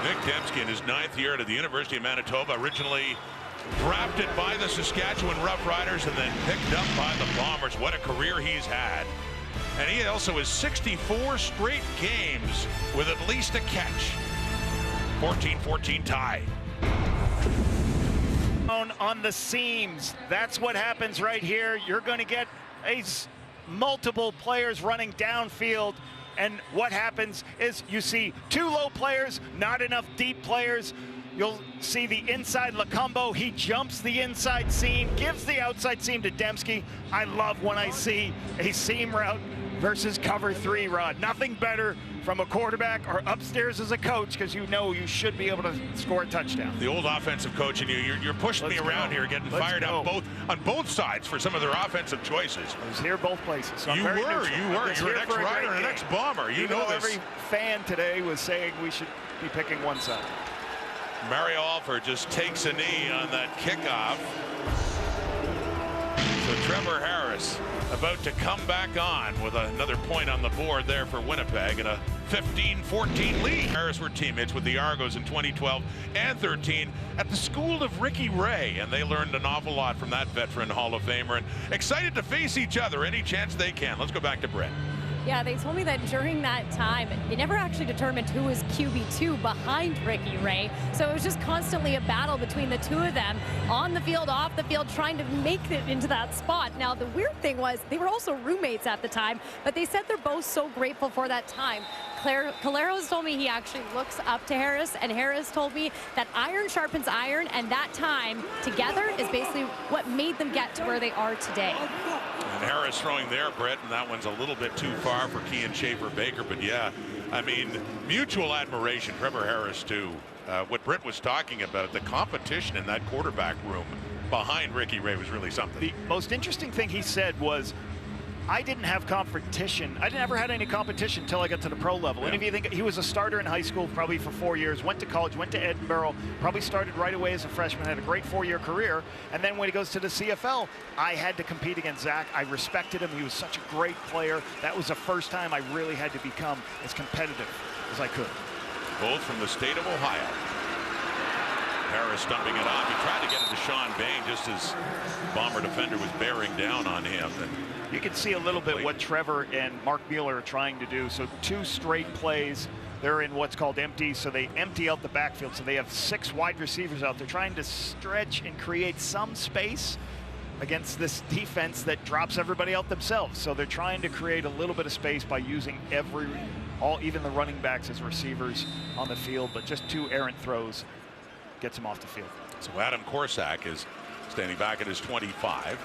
Nick Dembski in his 9th year at the University of Manitoba, originally drafted by the Saskatchewan Roughriders and then picked up by the Bombers. What a career he's had. And he also has 64 straight games with at least a catch. 14-14 tie. On the seams, that's what happens right here. You're going to get multiple players running downfield, and what happens is you see 2 low players, not enough deep players. You'll see the inside Lacombo. He jumps the inside seam, gives the outside seam to Dembski. I love when I see a seam route versus cover 3, Rod. Nothing better from a quarterback or upstairs as a coach, because you know you should be able to score a touchdown. The old offensive coach in you, you're pushing me around here, getting fired up on both sides for some of their offensive choices. I was here both places. So you were an ex-Rider and an ex-Bomber. You know this. Every fan today was saying we should be picking one side. Mario Alford just takes a knee on that kickoff. So Trevor Harris about to come back on with another point on the board there for Winnipeg and a 15-14 lead. Harris were teammates with the Argos in 2012 and 13 at the school of Ricky Ray, and they learned an awful lot from that veteran Hall of Famer, and excited to face each other any chance they can. Let's go back to Brett. Yeah, they told me that during that time, they never actually determined who was QB2 behind Ricky Ray. So it was just constantly a battle between the two of them on the field, off the field, trying to make it into that spot. Now, the weird thing was they were also roommates at the time, but they said they're both so grateful for that time. Caleros told me he actually looks up to Harris, and Harris told me that iron sharpens iron, and that time together is basically what made them get to where they are today. And Harris throwing there, Brett, and that one's a little bit too far for Kean Schaefer-Baker, but yeah, I mean, mutual admiration. Trevor Harris, too. What Brett was talking about, the competition in that quarterback room behind Ricky Ray was really something. The most interesting thing he said was, I didn't have competition. I never had any competition until I got to the pro level. Yeah. And if you think, he was a starter in high school probably for 4 years, went to college, went to Edinburgh, probably started right away as a freshman, had a great 4-year career. And then when he goes to the CFL, I had to compete against Zach. I respected him. He was such a great player. That was the first time I really had to become as competitive as I could. Both from the state of Ohio. Harris stumping it off. He tried to get it to Sean Bain just as Bomber defender was bearing down on him. And you can see a little bit what Trevor and Mark Mueller are trying to do. So 2 straight plays. They're in what's called empty, so they empty out the backfield. So they have 6 wide receivers out there trying to stretch and create some space against this defense that drops everybody out themselves. So they're trying to create a little bit of space by using even the running backs as receivers on the field, but just 2 errant throws gets him off the field. So Adam Korsak is standing back at his 25.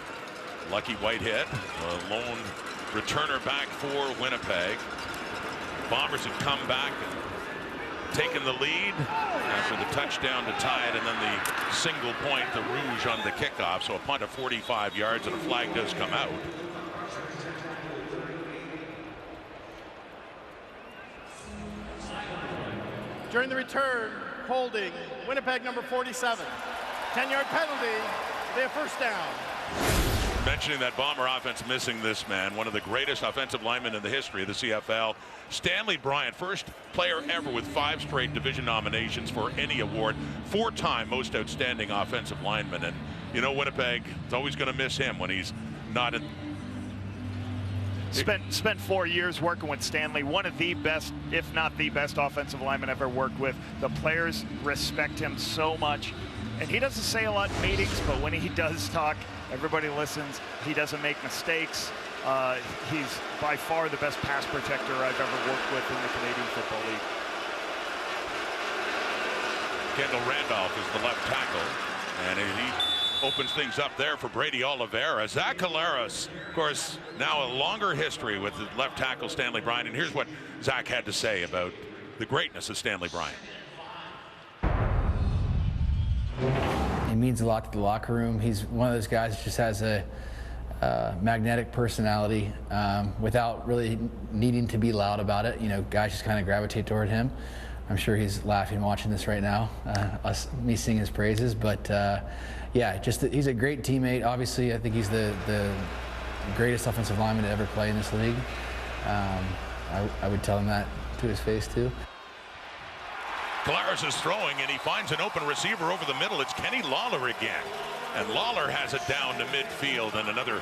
Lucky Whitehead, a lone returner back for Winnipeg. Bombers have come back and taken the lead after the touchdown to tie it, and then the single point, the rouge on the kickoff. So a punt of 45 yards, and a flag does come out. During the return, holding Winnipeg number 47. 10-yard penalty. They have first down. Mentioning that Bomber offense missing this man, one of the greatest offensive linemen in the history of the CFL, Stanley Bryant, first player ever with 5 straight division nominations for any award, 4-time most outstanding offensive lineman. And you know, Winnipeg is always going to miss him when he's not in. Spent 4 years working with Stanley, one of the best, if not the best offensive lineman I've ever worked with. The players respect him so much. And he doesn't say a lot in meetings, but when he does talk, everybody listens. He doesn't make mistakes. He's by far the best pass protector I've ever worked with in the Canadian Football League. Kendall Randolph is the left tackle, and he opens things up there for Brady Oliveira. Zach Caleros, of course, now a longer history with the left tackle Stanley Bryant, and here's what Zach had to say about the greatness of Stanley Bryant. He means a lot to the locker room. He's one of those guys that just has a magnetic personality without really needing to be loud about it. You know, guys just kind of gravitate toward him. I'm sure he's laughing watching this right now, me singing his praises. But yeah, he's a great teammate. Obviously, I think he's the greatest offensive lineman to ever play in this league. I would tell him that to his face too. Caleros is throwing, and he finds an open receiver over the middle. It's Kenny Lawler again. And Lawler has it down to midfield, and another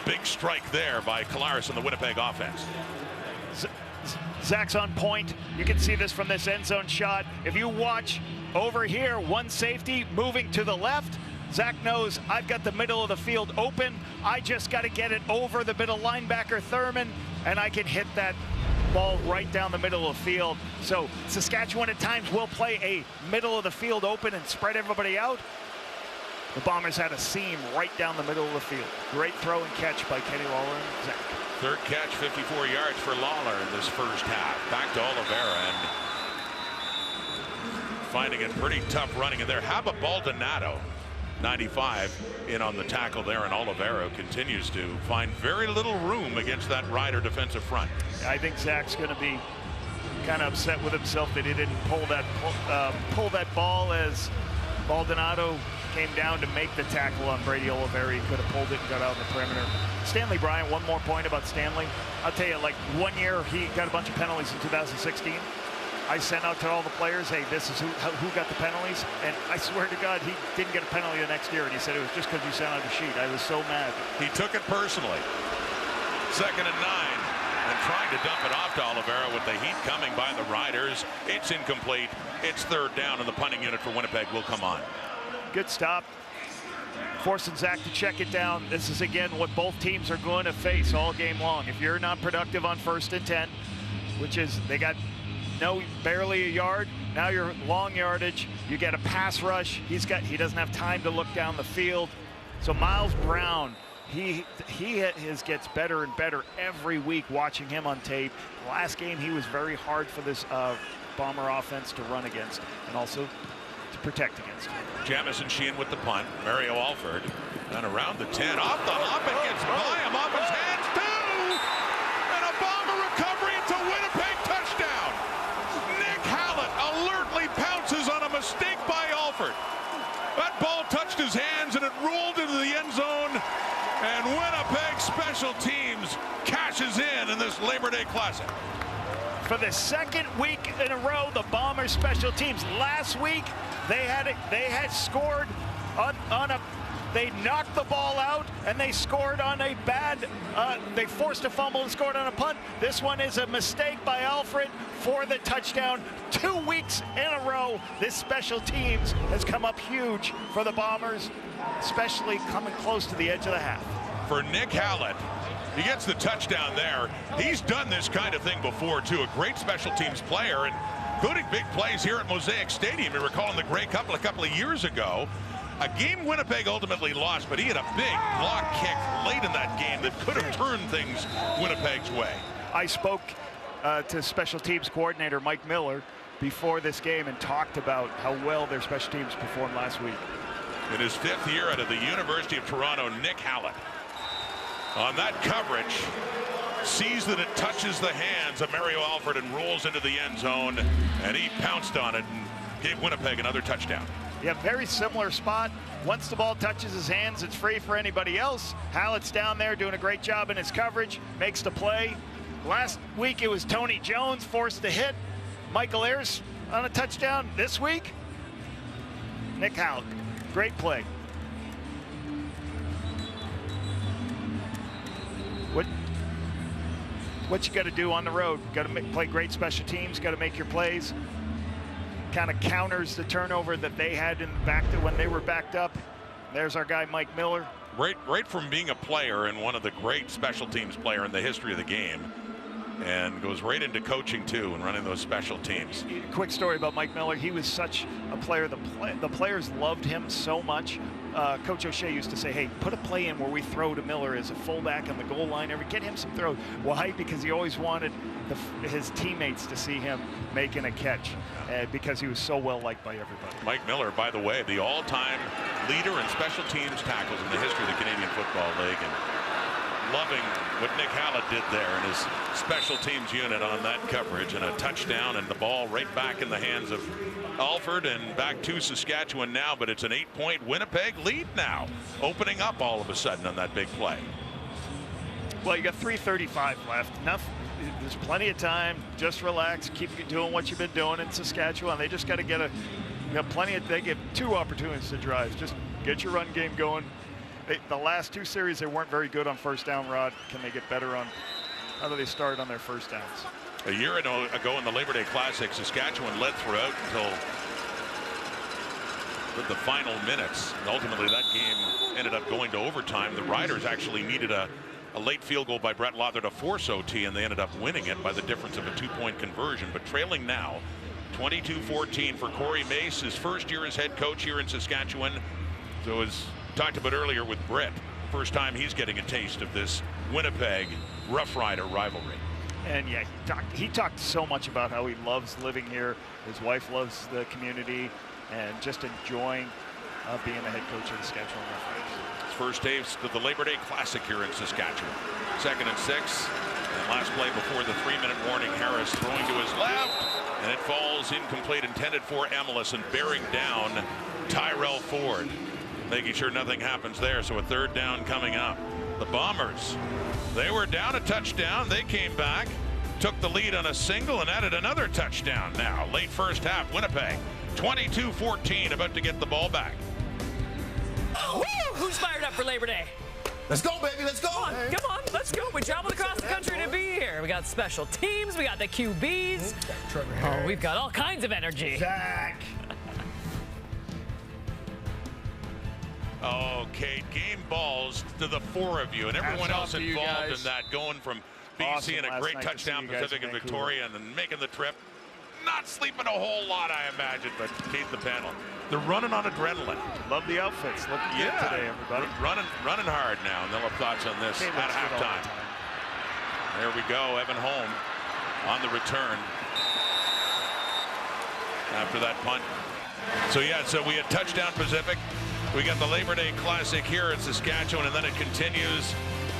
big strike there by Caleros in the Winnipeg offense. Zach's on point. You can see this from this end zone shot. If you watch over here, one safety moving to the left. Zach knows I've got the middle of the field open. I just got to get it over the middle linebacker Thurman, and I can hit that ball right down the middle of the field. So Saskatchewan at times will play a middle of the field open and spread everybody out. The Bombers had a seam right down the middle of the field. Great throw and catch by Kenny Lawler and Zach. Third catch, 54 yards for Lawler in this first half. Back to Oliveira and finding it pretty tough running in there. Haba Baldonado, 95, in on the tackle there, and Oliveira continues to find very little room against that Rider defensive front. I think Zach's going to be kind of upset with himself that he didn't pull that ball as Baldonado came down to make the tackle on Brady Oliveira. He could have pulled it and got out in the perimeter. Stanley Bryant, one more point about Stanley. I'll tell you, like 1 year, he got a bunch of penalties in 2016. I sent out to all the players, hey, this is who got the penalties. And I swear to God, he didn't get a penalty the next year. And he said it was just because you sent out a sheet. I was so mad. He took it personally. 2nd and 9. And trying to dump it off to Oliveira with the heat coming by the Riders. It's incomplete. It's 3rd down, and the punting unit for Winnipeg will come on. Good stop. Forcing Zach to check it down. This is, again, what both teams are going to face all game long. If you're not productive on 1st and 10, which is they got barely a yard, now you're long yardage. You get a pass rush. He doesn't have time to look down the field. So Miles Brown, he gets better and better every week watching him on tape. Last game, he was very hard for this Bomber offense to run against and also to protect against. Jamison Sheehan with the punt. Mario Alford and around the 10. Off the hop and gets by him off his hands too. And a Bomber recovery. It's a Winnipeg touchdown. Nick Hallett alertly pounces on a mistake by Alford. That ball touched his hands and it rolled into the end zone. And Winnipeg special teams cashes in this Labor Day Classic. For the 2nd week in a row, the Bombers special teams. Last week, they had scored they knocked the ball out and they scored on a bad, they forced a fumble and scored on a punt. This one is a mistake by Alfred for the touchdown. 2 weeks in a row, this special teams has come up huge for the Bombers, especially coming close to the edge of the half. For Nick Hallett, he gets the touchdown there. He's done this kind of thing before, too. A great special teams player, and including big plays here at Mosaic Stadium. You recall in the Grey Cup a couple of years ago. A game Winnipeg ultimately lost, but he had a big block kick late in that game that could have turned things Winnipeg's way. I spoke to special teams coordinator Mike Miller before this game and talked about how well their special teams performed last week. In his 5th year out of the University of Toronto, Nick Hallett on that coverage sees that it touches the hands of Mario Alford and rolls into the end zone, and he pounced on it and gave Winnipeg another touchdown. Yeah, very similar spot. Once the ball touches his hands, it's free for anybody else. Hallett's down there doing a great job in his coverage, makes the play. Last week it was Tony Jones forced the hit. Michael Ayers on a touchdown. This week, Nick Hallett. Great play. What you got to do on the road? Got to play great special teams. Got to make your plays. Kind of counters the turnover that they had in when they were backed up. There's our guy Mike Miller. Right from being a player and one of the great special teams player in the history of the game, and goes right into coaching too and running those special teams. Quick story about Mike Miller. He was such a player. The players loved him so much. Coach O'Shea used to say, hey, put a play in where we throw to Miller as a fullback on the goal line. Get him some throws. Why? Because he always wanted his teammates to see him making a catch because he was so well liked by everybody. Mike Miller, by the way, the all-time leader in special teams tackles in the history of the Canadian Football League. And loving what Nick Hallett did there in his special teams unit on that coverage, and a touchdown and the ball right back in the hands of Alford and back to Saskatchewan now, but it's an 8-point Winnipeg lead now, opening up all of a sudden on that big play. Well, you got 3:35 left. There's plenty of time. Just relax. Keep doing what you've been doing in Saskatchewan. They just got to get they get 2 opportunities to drive. Just get your run game going. The last 2 series, they weren't very good on first down, Rod. Can they get better on how do they start on their first downs? A year ago in the Labor Day Classic, Saskatchewan led throughout until the final minutes. And ultimately, that game ended up going to overtime. The Riders actually needed a a late field goal by Brett Lother to force OT, and they ended up winning it by the difference of a 2-point conversion. But trailing now 22-14 for Corey Mace, his first year as head coach here in Saskatchewan. So as talked about earlier with Brett, first time he's getting a taste of this Winnipeg Roughrider rivalry. And yeah, he talked so much about how he loves living here. His wife loves the community and just enjoying being the head coach of the Saskatchewan Roughriders. His first taste of the Labor Day Classic here in Saskatchewan. 2nd and 6. And last play before the 3-minute warning, Harris throwing to his left, and it falls incomplete, intended for Emilus, and bearing down Tyrell Ford, making sure nothing happens there. So a 3rd down coming up. The Bombers, they were down a touchdown. They came back, took the lead on a single, and added another touchdown now. Late first half, Winnipeg 22-14, about to get the ball back. Woo! Who's fired up for Labor Day? Let's go, baby, let's go. Come on, let's go. We traveled across the country to be here. We got special teams, we got the QBs. Oh, we've got all kinds of energy. Zach. Okay, game balls to the 4 of you and everyone else involved in that, going from BC and a great touchdown Pacific and Victoria, and then making the trip. Not sleeping a whole lot, I imagine, but Kate the panel. They're running on adrenaline. Love the outfits. Looking good today, everybody. Running hard now, and they'll have thoughts on this at halftime. There we go, Evan Holm on the return after that punt. So yeah, so we had touchdown Pacific. We got the Labor Day Classic here in Saskatchewan, and then it continues.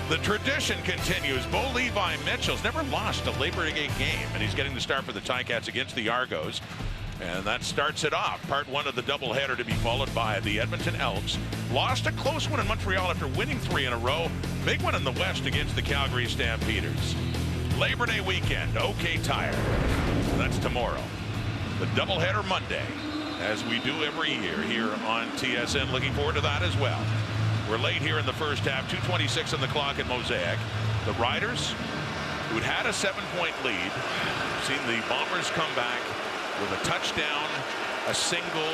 The tradition continues. Bo Levi Mitchell's never lost a Labor Day game, and he's getting the start for the Ticats against the Argos. And that starts it off. Part 1 of the doubleheader to be followed by the Edmonton Elks. Lost a close one in Montreal after winning 3 in a row. Big one in the West against the Calgary Stampeders. Labor Day weekend, OK Tire. That's tomorrow. The doubleheader Monday, as we do every year here on TSN. Looking forward to that as well. We're late here in the first half, 2:26 on the clock at Mosaic. The Riders, who'd had a 7-point lead, seen the Bombers come back with a touchdown, a single,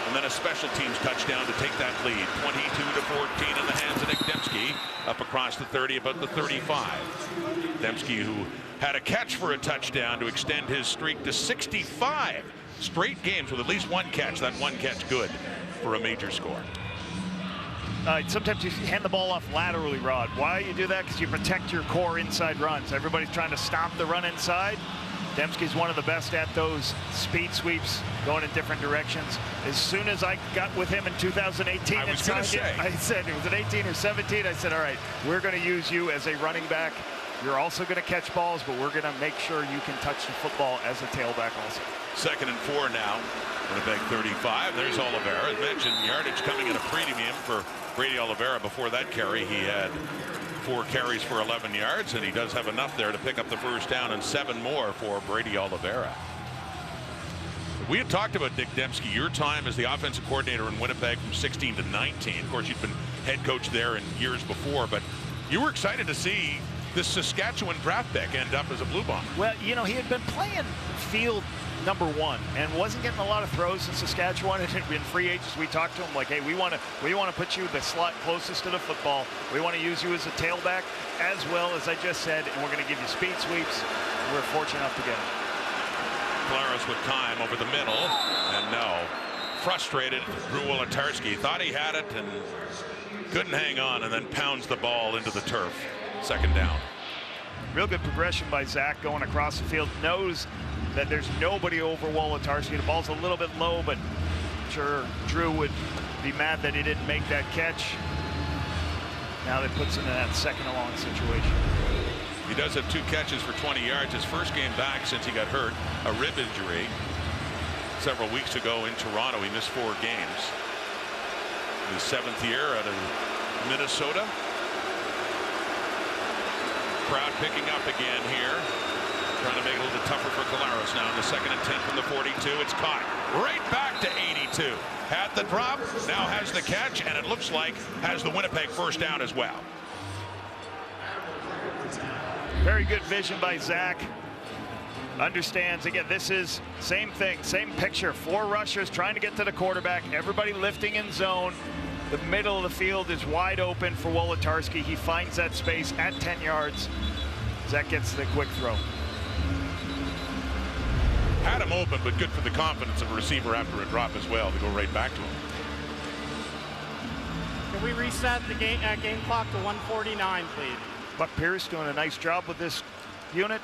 and then a special teams touchdown to take that lead. 22-14 in the hands of Nick Dembski, up across the 30, about the 35. Dembski, who had a catch for a touchdown to extend his streak to 65 straight games with at least 1 catch. That 1 catch good for a major score. Sometimes you hand the ball off laterally, Rod. Why you do that? Because you protect your core inside runs. Everybody's trying to stop the run inside. Dembski's one of the best at those speed sweeps, going in different directions. As soon as I got with him in 2018, I said it was an 18 or 17. I said, all right, we're going to use you as a running back. You're also going to catch balls, but we're going to make sure you can touch the football as a tailback also. 2nd and 4 now. Winnipeg 35. There's Oliveira. As mentioned, yardage coming at a premium for Brady Oliveira. Before that carry, he had 4 carries for 11 yards, and he does have enough there to pick up the first down, and 7 more for Brady Oliveira. We had talked about Nick Dembski, your time as the offensive coordinator in Winnipeg from 16 to 19. Of course, you'd been head coach there in years before, but you were excited to see this Saskatchewan draft pick end up as a Blue Bomber. Well, you know, he had been playing field number 1 and wasn't getting a lot of throws in Saskatchewan. And in free agents, we talked to him like, hey, we want to put you the slot closest to the football. We want to use you as a tailback as well, as I just said, and we're going to give you speed sweeps. We're fortunate enough to get him. Claris with time over the middle, and no. Frustrated, Drew Wolatarski thought he had it and couldn't hang on, and then pounds the ball into the turf. 2nd down. Real good progression by Zach going across the field. Knows that there's nobody over Wolatarski. The ball's a little bit low, but I'm sure Drew would be mad that he didn't make that catch. Now that puts him in that 2nd and long situation. He does have 2 catches for 20 yards. His first game back since he got hurt, a rib injury several weeks ago in Toronto. He missed 4 games. His 7th year out of Minnesota. Crowd picking up again here. Trying to make it a little bit tougher for Claris now in the 2nd and 10 from the 42. It's caught right back to 82. Had the drop, now has the catch, and it looks like has the Winnipeg first down as well. Very good vision by Zach. Understands, again, this is same thing, same picture. 4 rushers trying to get to the quarterback. Everybody lifting in zone. The middle of the field is wide open for Wolotarski. He finds that space at 10 yards. Zach gets the quick throw. Had him open, but good for the confidence of a receiver after a drop as well to go right back to him. Can we reset the game clock to 1:49, please? Buck Pierce doing a nice job with this unit.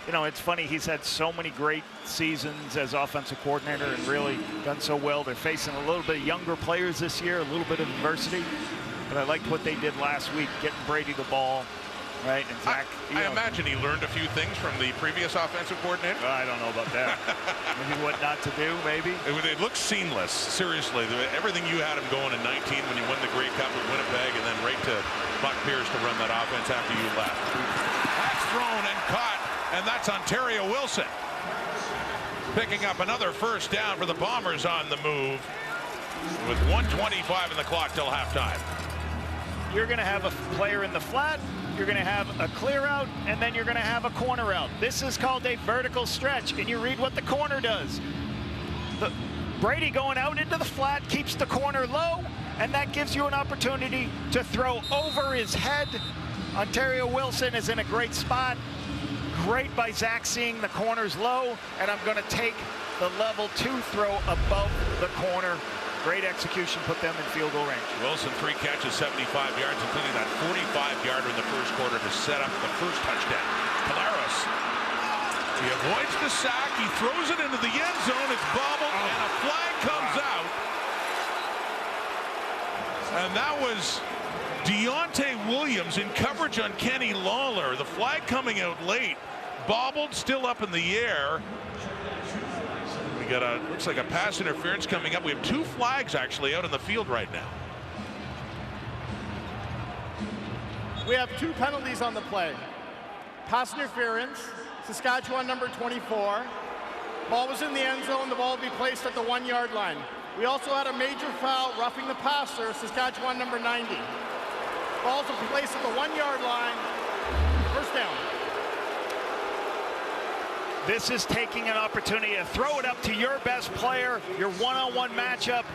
You know, it's funny, he's had so many great seasons as offensive coordinator and really done so well. They're facing a little bit of younger players this year, a little bit of adversity. But I liked what they did last week, getting Brady the ball, right? And Zach, I imagine he learned a few things from the previous offensive coordinator. I don't know about that. Maybe what not to do, maybe. It looks seamless, seriously. Everything you had him going in 19 when you won the Grey Cup with Winnipeg, and then right to Buck Pierce to run that offense after you left. That's thrown and caught, and that's Ontario Wilson. Picking up another first down for the Bombers on the move with 1:25 in the clock till halftime. You're going to have a player in the flat, you're going to have a clear out, and then you're going to have a corner out. This is called a vertical stretch, and you read what the corner does. Brady going out into the flat keeps the corner low, and that gives you an opportunity to throw over his head. Ontario Wilson is in a great spot. Great by Zach seeing the corners low, and I'm going to take the level 2 throw above the corner. Great execution, put them in field goal range. Wilson 3 catches, 75 yards, including that 45-yarder in the first quarter to set up the first touchdown. Caleros, he avoids the sack, he throws it into the end zone, it's bobbled, and a flag comes out. And that was Deontay Williams in coverage on Kenny Lawler. The flag coming out late, bobbled, still up in the air. We got looks like a pass interference coming up. We have 2 flags actually out in the field right now. We have 2 penalties on the play. Pass interference, Saskatchewan number 24. Ball was in the end zone. The ball will be placed at the 1-yard line. We also had a major foul, roughing the passer, Saskatchewan number 90. Balls will be placed at the 1-yard line. First down. This is taking an opportunity to throw it up to your best player, your one-on-one matchup.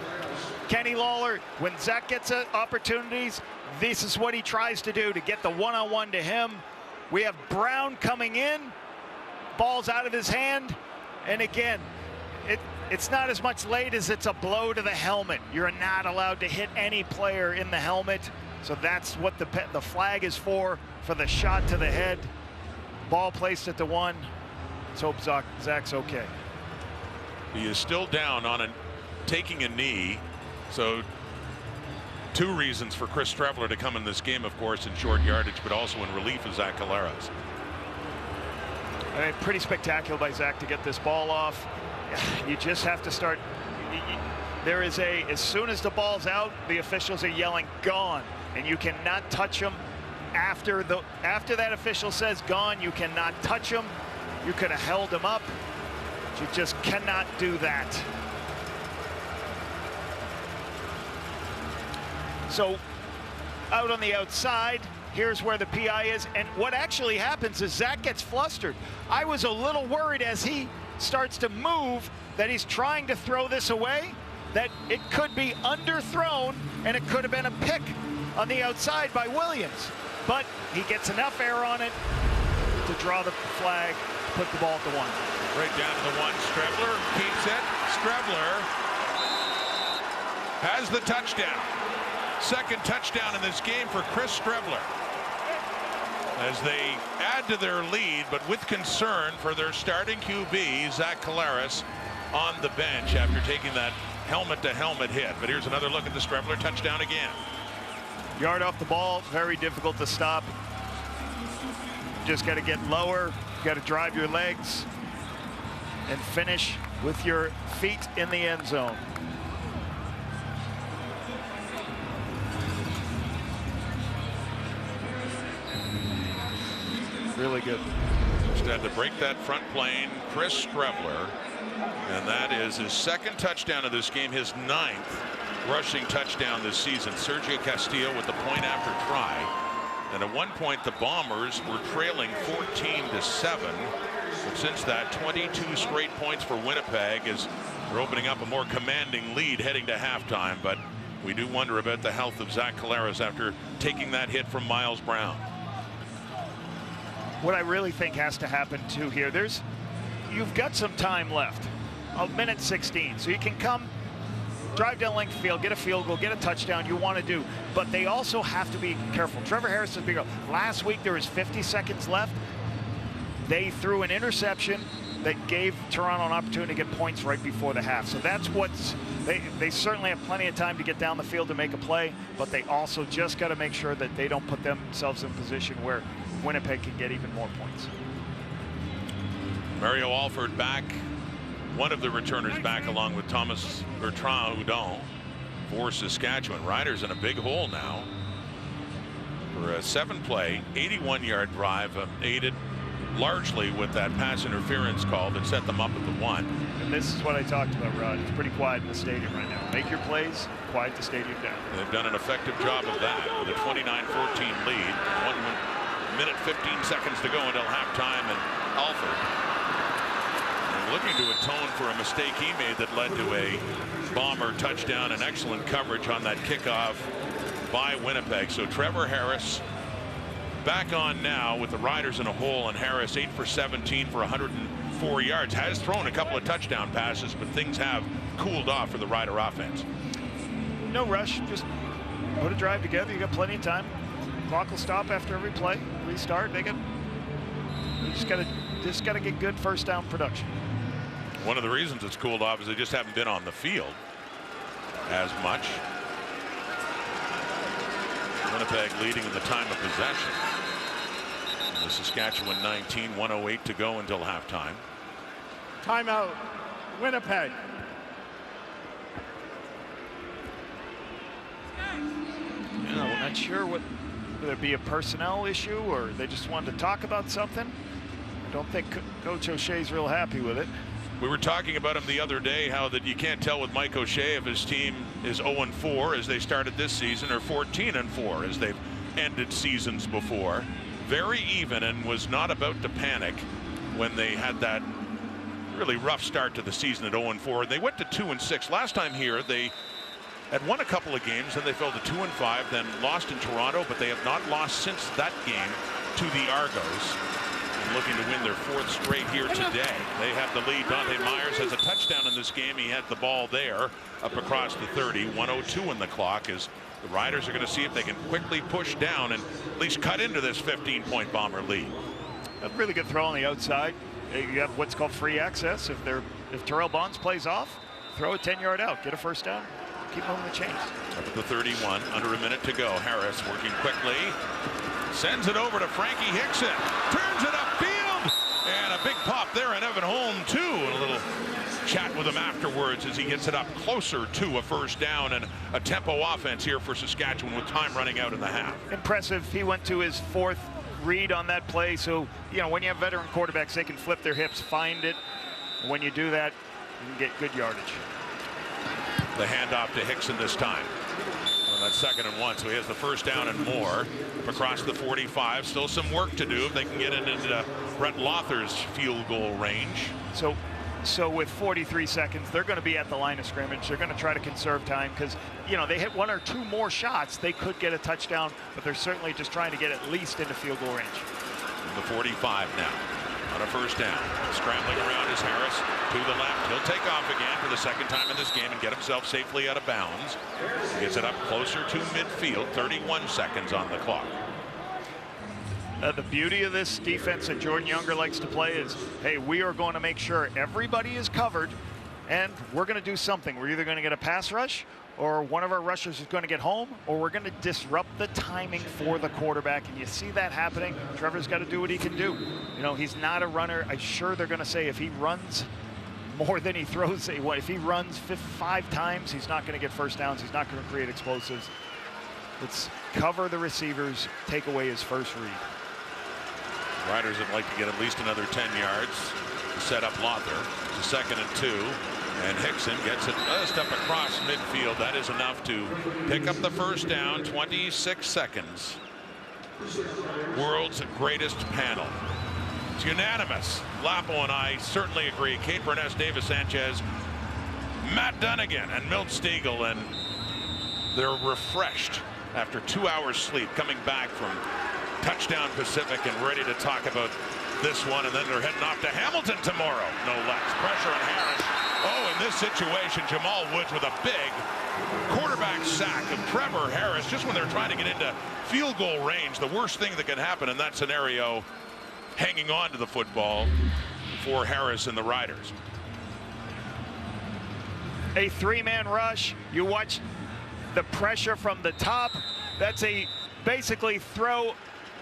Kenny Lawler, when Zach gets opportunities, this is what he tries to do, to get the one-on-one to him. We have Brown coming in, ball's out of his hand, and again, it's not as much late as it's a blow to the helmet. You're not allowed to hit any player in the helmet, so that's what the flag is for the shot to the head. Ball placed at the 1. Let's hope Zach's okay. He is still down on taking a knee. So 2 reasons for Chris Streveler to come in this game, of course, in short yardage, but also in relief of Zach Caleros. I mean, pretty spectacular by Zach to get this ball off. You just have to start. There is as soon as the ball's out, the officials are yelling gone, and you cannot touch him. After that official says gone, you cannot touch him. You could have held him up. You just cannot do that. So out on the outside, here's where the PI is. And what actually happens is Zach gets flustered. I was a little worried as he starts to move that he's trying to throw this away, that it could be underthrown and it could have been a pick on the outside by Williams. But he gets enough air on it to draw the flag, put the ball at the 1. Right down to the 1. Streveler keeps it. Streveler has the touchdown. Second touchdown in this game for Chris Streveler. As they add to their lead, but with concern for their starting QB, Zach Caleros, on the bench after taking that helmet-to-helmet hit. But here's another look at the Streveler touchdown again. Yard off the ball, very difficult to stop. Just got to get lower, got to drive your legs and finish with your feet in the end zone. Really good. Just had to break that front plane, Chris Streveler, and that is his 2nd touchdown of this game, his 9th rushing touchdown this season. Sergio Castillo with the point after try. And at one point, the Bombers were trailing 14-7. But since that, 22 straight points for Winnipeg as they're opening up a more commanding lead heading to halftime. But We do wonder about the health of Zach Collaros after taking that hit from Miles Brown. What I really think has to happen too here, you've got some time left, a minute 16, so you can come, drive down length field, get a field goal, get a touchdown, you want to do, but they also have to be careful. Trevor Harris is big. Last week there was 50 seconds left. They threw an interception that gave Toronto an opportunity to get points right before the half. So that's what's, they certainly have plenty of time to get down the field to make a play, but they also just got to make sure that they don't put themselves in a position where Winnipeg can get even more points. Mario Alford back, one of the returners back, along with Thomas Bertrand-Houdon for Saskatchewan. Riders in a big hole now for a 7-play, 81-yard drive, aided largely with that pass interference call that set them up at the 1. And this is what I talked about, Rod. It's pretty quiet in the stadium right now. Make your plays, quiet the stadium down. They've done an effective job of that with a 29-14 lead. 1 minute 15 seconds to go until halftime, and Alford looking to atone for a mistake he made that led to a Bomber touchdown and excellent coverage on that kickoff by Winnipeg. So Trevor Harris back on now with the Riders in a hole, and Harris 8 for 17 for 104 yards. Has thrown a couple of touchdown passes, but things have cooled off for the Rider offense. No rush, just put a drive together. You got plenty of time. Clock will stop after every play. Restart. You just got to get good first down production. One of the reasons it's cooled off is they just haven't been on the field as much. Winnipeg leading in the time of possession. The Saskatchewan 19, 1:08 to go until halftime. Timeout, Winnipeg. I'm not sure whether it be a personnel issue or they just wanted to talk about something. I don't think Coach O'Shea's real happy with it. We were talking about him the other day, how that you can't tell with Mike O'Shea if his team is 0-4 as they started this season or 14-4 as they've ended seasons before. Very even, and was not about to panic when they had that really rough start to the season at 0-4. They went to 2-6 last time here. They had won a couple of games, then they fell to 2-5, then lost in Toronto, but they have not lost since that game to the Argos. And looking to win their 4th straight here today. They have the lead. Dante Myers has a touchdown in this game. He had the ball there up across the 30. 1:02 in the clock as the Riders are going to see if they can quickly push down and at least cut into this 15-point Bomber lead. A really good throw on the outside. You have what's called free access. If Terrell Bonds plays off, throw a 10-yard out, get a first down, keep moving the chains. Up at the 31, under a minute to go. Harris working quickly, sends it over to Frankie Hickson, turns it upfield, and a big pop there, and Evan Holm too. And a little chat with him afterwards as he gets it up closer to a first down, and a tempo offense here for Saskatchewan with time running out in the half. Impressive. He went to his 4th read on that play. So, you know, when you have veteran quarterbacks, they can flip their hips, find it. When you do that, you can get good yardage. The handoff to Hickson this time. On that 2nd and 1, so he has the first down and more. Across the 45, still some work to do if they can get it into Brett Lother's field goal range. So with 43 seconds, they're going to be at the line of scrimmage. They're going to try to conserve time because, you know, they hit 1 or 2 more shots, they could get a touchdown, but they're certainly just trying to get at least into field goal range. The 45 now on a first down. Scrambling around is Harris to the left. He'll take off again for the 2nd time in this game and get himself safely out of bounds. Gets it up closer to midfield. 31 seconds on the clock. The beauty of this defense that Jordan Younger likes to play is, hey, we are going to make sure everybody is covered, and we're going to do something. We're either going to get a pass rush, or one of our rushers is going to get home, or we're going to disrupt the timing for the quarterback. And you see that happening. Trevor's got to do what he can do. You know, he's not a runner. I'm sure they're going to say if he runs more than he throws, if he runs 5 times, he's not going to get first downs. He's not going to create explosives. Let's cover the receivers, take away his first read. Riders would like to get at least another 10 yards to set up Lother. It's a 2nd and 2. And Hickson gets it just up across midfield. That is enough to pick up the first down. 26 seconds. World's greatest panel. It's unanimous. Lapo and I certainly agree. Kate Burness, Davis Sanchez, Matt Dunnigan, and Milt Stegall. And They're refreshed after 2 hours sleep, coming back from Touchdown Pacific and ready to talk about this one. And then they're heading off to Hamilton tomorrow, no less. Pressure on Harris. Oh, in this situation, Jamal Woods with a big quarterback sack of Trevor Harris just when they're trying to get into field goal range. The worst thing that can happen in that scenario, hanging on to the football for Harris and the Riders. A three-man rush. You watch the pressure from the top. That's a basically throw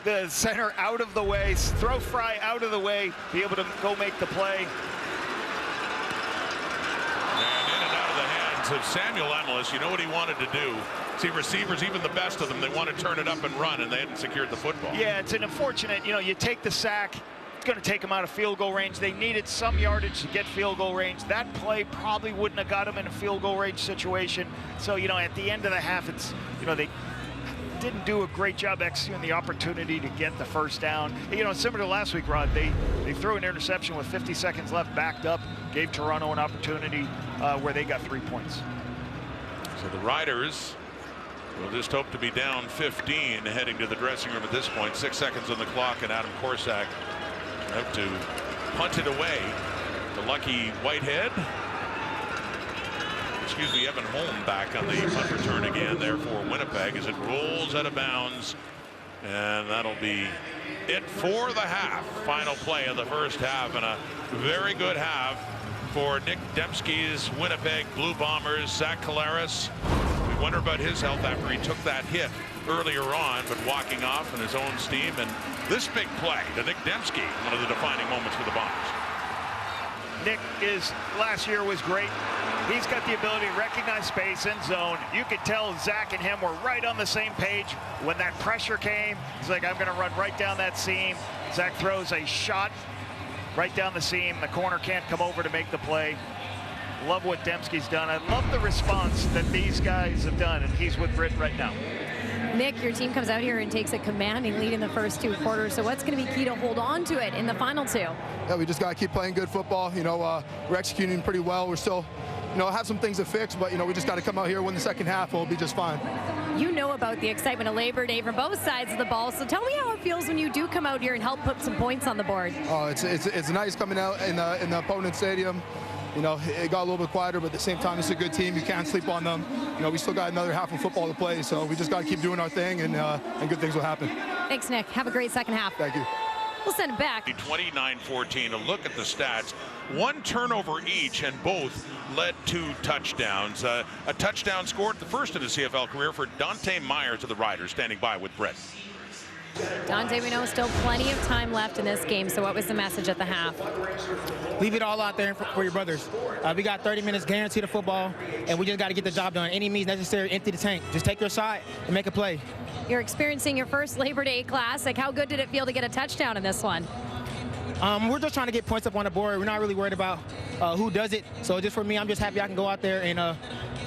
the center out of the way, throw Fry out of the way, be able to go make the play. And in and out of the hands of Samuel Emilus. You know what he wanted to do. See, receivers, even the best of them, they want to turn it up and run, and they hadn't secured the football. Yeah, it's an unfortunate, you take the sack, it's going to take them out of field goal range. They needed some yardage to get field goal range. That play probably wouldn't have got them in a field goal range situation. So, at the end of the half, it's, they didn't do a great job executing the opportunity to get the first down. Similar to last week, Rod, they threw an interception with 50 seconds left, backed up, gave Toronto an opportunity where they got 3 points. So the Riders will just hope to be down 15 heading to the dressing room at this point. 6 seconds on the clock, and Adam Korsak out to punt it away. The lucky Whitehead. Excuse me, Evan Holm back on the punt return again there for Winnipeg as it rolls out of bounds. And that'll be it for the half. Final play of the first half, and a very good half for Nick Dembski's Winnipeg Blue Bombers. Zach Collaros, we wonder about his health after he took that hit earlier on, but walking off in his own steam. And this big play to Nick Dembski, one of the defining moments for the Bombers. Nick last year was great. He's got the ability to recognize space in zone. You could tell Zach and him were right on the same page. When that pressure came, he's like, I'm going to run right down that seam. Zach throws a shot right down the seam. The corner can't come over to make the play. Love what Dembski's done. I love the response that these guys have done, and he's with Britt right now. Nick, your team comes out here and takes a commanding lead in the first 2 quarters. So what's going to be key to hold on to it in the final 2? Yeah, we just got to keep playing good football. We're executing pretty well. We're still, have some things to fix, but, we just got to come out here, win the second half, and we'll be just fine. You know about the excitement of Labor Day from both sides of the ball. So tell me how it feels when you do come out here and help put some points on the board. Oh, it's nice coming out in the opponent's stadium. It got a little bit quieter, but at the same time, it's a good team. You can't sleep on them. We still got another half of football to play, so we just got to keep doing our thing, and good things will happen. Thanks, Nick. Have a great second half. Thank you. We'll send it back. 29-14. A look at the stats. 1 turnover each, and both led to touchdowns. A touchdown scored, the first in his CFL career, for Dante Myers of the Riders, standing by with Brett. Dante, we know still plenty of time left in this game, so what was the message at the half? Leave it all out there for your brothers. We got 30 minutes guaranteed of football, and we just got to get the job done. Any means necessary, empty the tank. Just take your shot and make a play. You're experiencing your first Labor Day Classic. How good did it feel to get a touchdown in this one? We're just trying to get points up on the board. We're not really worried about who does it. So just for me, I'm just happy I can go out there and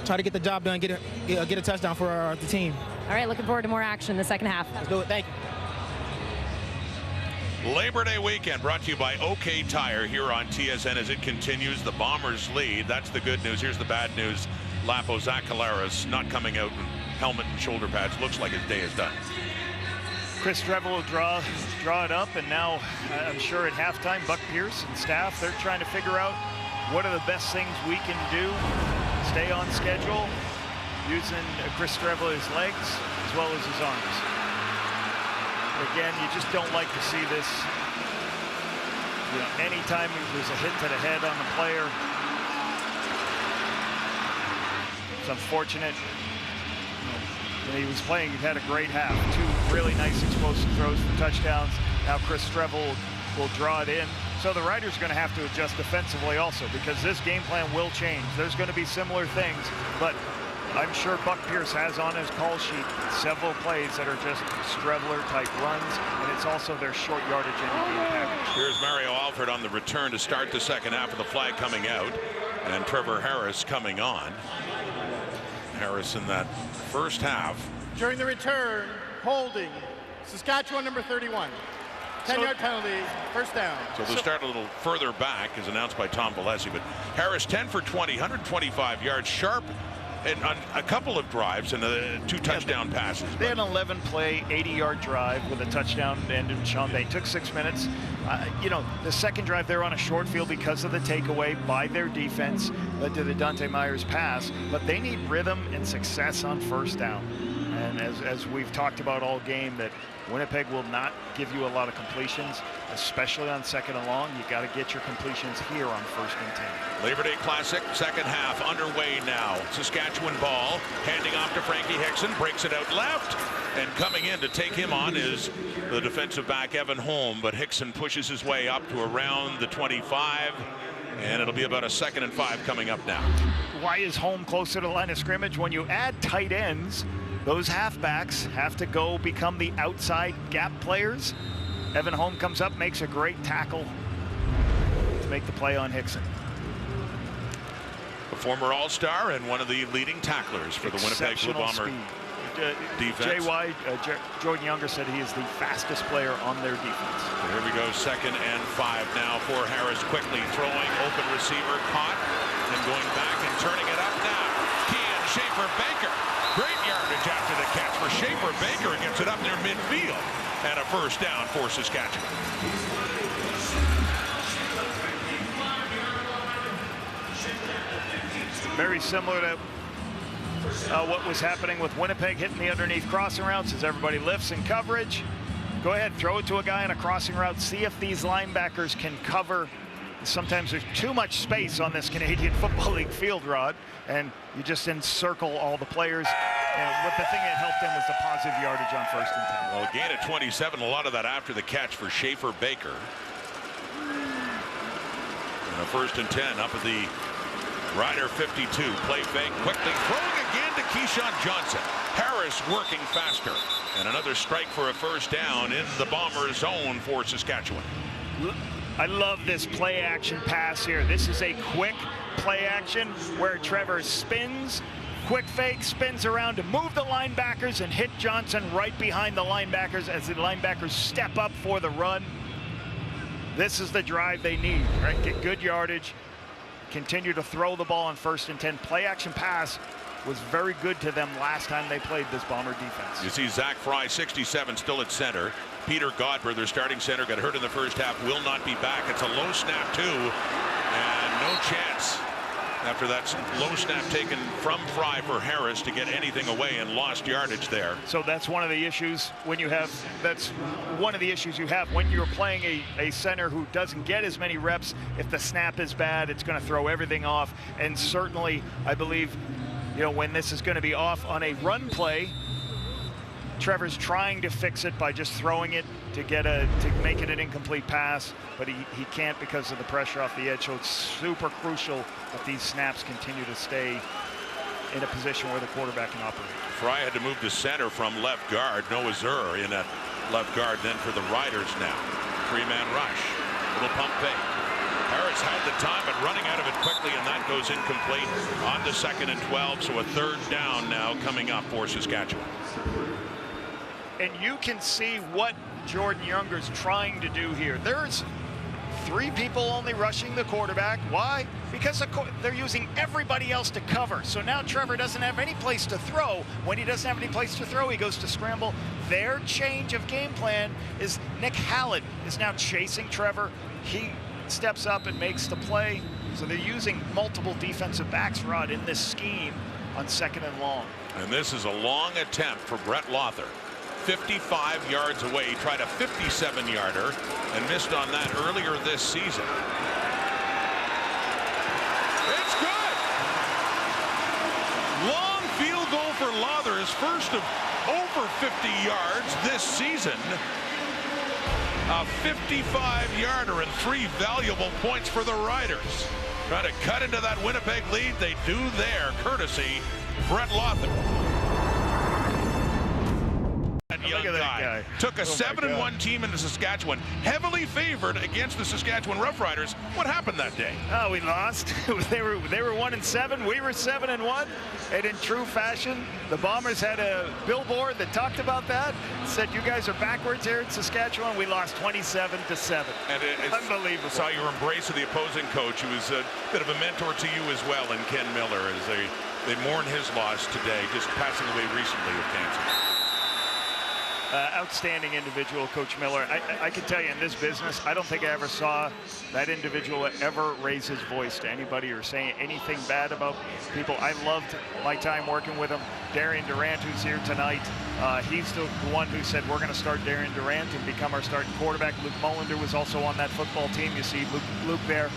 try to get the job done, get a touchdown for the team. All right, looking forward to more action in the second half. Let's do it. Thank you. Labor Day weekend brought to you by OK Tire here on TSN as it continues. The Bombers lead. That's the good news. Here's the bad news. Lapo Zach Collaros not coming out in helmet and shoulder pads. Looks like his day is done. Chris Trevor will draw it up, and now I'm sure at halftime, Buck Pierce and staff, they're trying to figure out what are the best things we can do. Stay on schedule, using Chris Trevor's legs as well as his arms. Again, you just don't like to see this. Anytime there's a hit to the head on the player, it's unfortunate. He was playing, he had a great half. 2 really nice explosive throws for touchdowns. Now Chris Trevor will draw it in. So the Riders are going to have to adjust defensively also, because this game plan will change. There's going to be similar things, but I'm sure Buck Pierce has on his call sheet several plays that are just Streveler-type runs, and it's also their short yardage in the game package. Here's Mario Alford on the return to start the second half, of the flag coming out, and Trevor Harris coming on. Harris in that first half. During the return, holding, Saskatchewan number 31. 10-yard penalty, first down. So we'll start a little further back, as announced by Tom Valesi. But Harris 10 for 20, 125 yards, sharp on a couple of drives and 2 touchdown passes. They had an 11-play, 80-yard drive with a touchdown to end in Sean Bay. Took 6 minutes. You know, the second drive, they're on a short field because of the takeaway by their defense, led to the Dante Myers pass. But they need rhythm and success on first down. And as we've talked about all game, that Winnipeg will not give you a lot of completions, especially on second and long. You got to get your completions here on 1st and 10. Labor Day Classic, second half underway now. Saskatchewan ball, handing off to Frankie Hickson, breaks it out left, and coming in to take him on is the defensive back Evan Holm, but Hickson pushes his way up to around the 25, and it'll be about a 2nd and 5 coming up now. Why is Holm closer to the line of scrimmage? When you add tight ends, those halfbacks have to go become the outside gap players. Evan Holm comes up, makes a great tackle to make the play on Hickson. A former All-Star and one of the leading tacklers for the Winnipeg Blue Bomber defense. Jordan Younger said he is the fastest player on their defense. So here we go, 2nd and 5 now for Harris, quickly throwing, open receiver, caught, and going back and turning it up now. Kean Schaefer-Baker. Great yardage after the catch for Schaefer-Baker, gets it up near midfield, and a 1st down for Saskatchewan. Very similar to what was happening with Winnipeg hitting the underneath crossing routes as everybody lifts in coverage. Go ahead, throw it to a guy on a crossing route, see if these linebackers can cover. Sometimes there's too much space on this Canadian Football League field, Rod, and you just encircle all the players. And what the thing that helped them was the positive yardage on 1st and 10. Well, gain of 27, a lot of that after the catch for Schaefer-Baker. And a 1st and 10 up at the Rider 52. Play fake, quickly throwing again to Keyshawn Johnson. Harris working faster. And another strike for a 1st down in the Bomber zone for Saskatchewan. I love this play action pass here. This is a quick play action where Trevor spins, quick fake, spins around to move the linebackers and hit Johnson right behind the linebackers as the linebackers step up for the run. This is the drive they need, right? Get good yardage, continue to throw the ball on 1st and 10. Play action pass was very good to them last time they played this Bomber defense. You see Zach Fry, 67, still at center. Peter Godber, their starting center, got hurt in the 1st half, will not be back. It's a low snap too, and no chance after that low snap taken from Fry for Harris to get anything away, and lost yardage there. So that's one of the issues when you have, that's one of the issues you have when you're playing a center who doesn't get as many reps. If the snap is bad, it's going to throw everything off. And certainly, I believe, you know, when this is going to be off on a run play, Trevor's trying to fix it by just throwing it to make it an incomplete pass, but he can't because of the pressure off the edge. So it's super crucial that these snaps continue to stay in a position where the quarterback can operate. Fry had to move to center from left guard. Noah Zur in at left guard then for the Riders now. 3-man rush, little pump fake. Harris had the time, but running out of it quickly, and that goes incomplete on the 2nd and 12. So a 3rd down now coming up for Saskatchewan. And you can see what Jordan Younger's trying to do here. There's 3 people only rushing the quarterback. Why? Because they're using everybody else to cover. So now Trevor doesn't have any place to throw. When he doesn't have any place to throw, he goes to scramble. Their change of game plan is Nick Hallett is now chasing Trevor. He steps up and makes the play. So they're using multiple defensive backs, Rod, in this scheme on 2nd and long. And this is a long attempt for Brett Lother. 55 yards away. He tried a 57-yarder and missed on that earlier this season. It's good. Long field goal for Lother, his first of over 50 yards this season. A 55-yarder and 3 valuable points for the Riders. Trying to cut into that Winnipeg lead. They do there, courtesy Brett Lother. Young guy took a 7-1 team into Saskatchewan, heavily favored against the Saskatchewan Roughriders. What happened that day? Oh, we lost. they were 1-7. We were 7-1. And in true fashion, the Bombers had a billboard that talked about that. Said, "You guys are backwards here in Saskatchewan." We lost 27-7. And it's unbelievable. Saw your embrace of the opposing coach, who was a bit of a mentor to you as well, and Ken Miller, as they They mourn his loss today, just passing away recently of cancer. Outstanding individual, Coach Miller. I can tell you in this business, I don't think I ever saw that individual ever raise his voice to anybody or say anything bad about people. I loved my time working with him. Darian Durant, who's here tonight, he's the one who said we're going to start Darian Durant and become our starting quarterback. Luke Mullender was also on that football team. You see Luke there.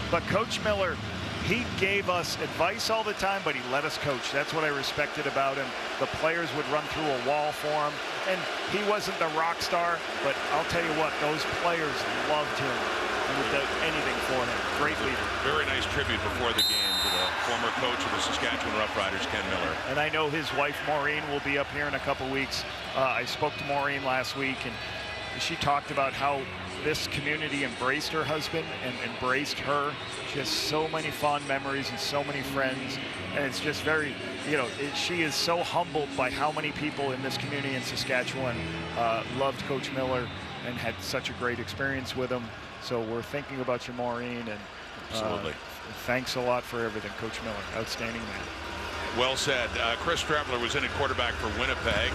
But Coach Miller, he gave us advice all the time, but he let us coach. That's what I respected about him. The players would run through a wall for him, and he wasn't the rock star, but I'll tell you what, those players loved him and would do anything for him. Great leader. Very nice tribute before the game to the former coach of the Saskatchewan Roughriders, Ken Miller. And I know his wife, Maureen, will be up here in a couple weeks. I spoke to Maureen last week, and she talked about how this community embraced her husband and embraced her. She has so many fond memories and so many friends, and it's just very, she is so humbled by how many people in this community in Saskatchewan loved Coach Miller and had such a great experience with him. So we're thinking about you, Maureen, and absolutely. Thanks a lot for everything, Coach Miller. Outstanding man. Well said. Chris Trevler was in at quarterback for Winnipeg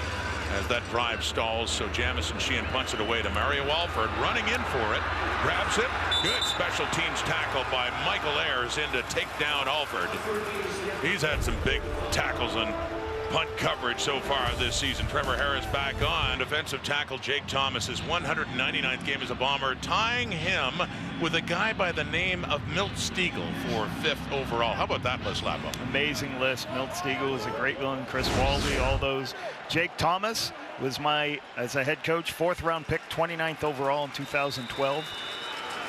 as that drive stalls, so Jamison Sheehan punts it away to Mario Alford, running in for it, grabs it. Good special teams tackle by Michael Ayers in to take down Alford. He's had some big tackles and punt coverage so far this season. Trevor Harris back on. Defensive tackle Jake Thomas, his 199th game as a Bomber, tying him with a guy by the name of Milt Stiegel for 5th overall. How about that list, Lapo? Amazing list. Milt Stiegel is a great one. Chris Walsey, all those. Jake Thomas was as a head coach, 4th round pick, 29th overall in 2012.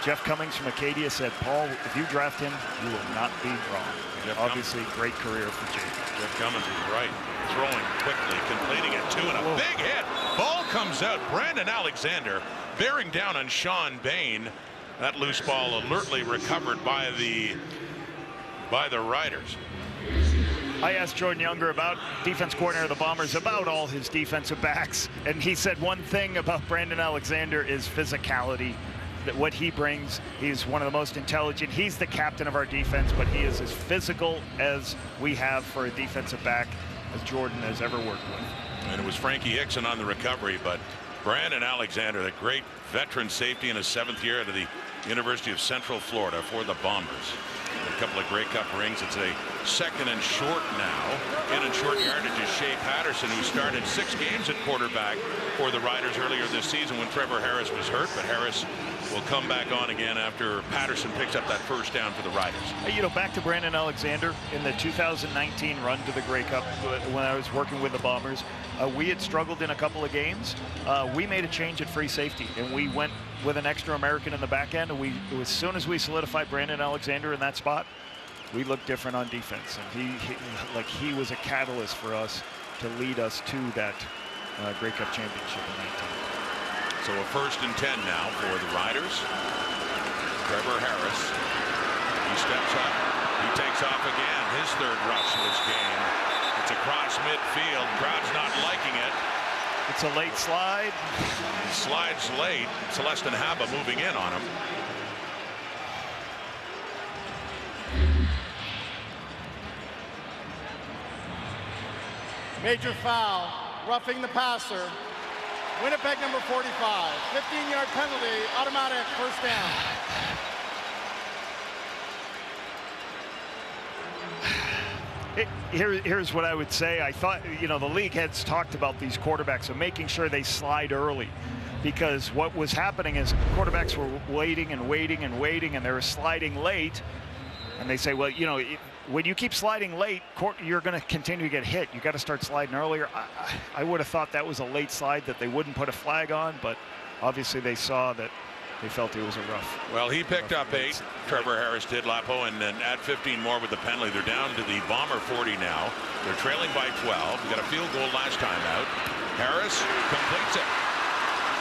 Jeff Cummings from Acadia said, Paul, if you draft him, you will not be wrong. Obviously, great career for Jake. Jeff Cummings is right. Throwing quickly, completing it, 2 and a big hit. Ball comes out. Brandon Alexander bearing down on Sean Bain. That loose ball alertly recovered by the Riders. I asked Jordan Younger, about defense coordinator of the Bombers, about all his defensive backs, and he said one thing about Brandon Alexander is physicality. That what he brings, he's one of the most intelligent. He's the captain of our defense, but he is as physical as we have for a defensive back as Jordan has ever worked with. And it was Frankie Hickson on the recovery, but Brandon Alexander, the great veteran safety in his 7th year out of the University of Central Florida for the Bombers. A couple of Grey Cup rings. It's a 2nd and short now. In short yardage is Shea Patterson, who started 6 games at quarterback for the Riders earlier this season when Trevor Harris was hurt, but Harris will come back on again after Patterson picks up that 1st down for the Riders. Back to Brandon Alexander in the 2019 run to the Grey Cup when I was working with the Bombers. We had struggled in a couple of games. We made a change at free safety, and we went with an extra American in the back end. And as soon as we solidified Brandon Alexander in that spot, we looked different on defense. And he was a catalyst for us to lead us to that Grey Cup championship in 19. So a 1st and 10 now for the Riders. Trevor Harris, he steps up, he takes off again. His 3rd rush this game. It's across midfield. Crowd's not liking it. It's a late slide. He slides late. Celestin Haba moving in on him. Major foul, roughing the passer. Winnipeg number 45, 15-yard penalty, automatic 1st down. Here's what I would say. I thought, the league heads talked about these quarterbacks and making sure they slide early, because what was happening is quarterbacks were waiting and waiting and waiting, and they were sliding late. And they say, well, when you keep sliding late, you're going to continue to get hit. You got to start sliding earlier. I would have thought that was a late slide that they wouldn't put a flag on, but obviously they saw that they felt it was a rough. Well, he picked up 8. Trevor Harris did, Lapo, and then add 15 more with the penalty. They're down to the Bomber 40 now. They're trailing by 12. We got a field goal last time out. Harris completes it.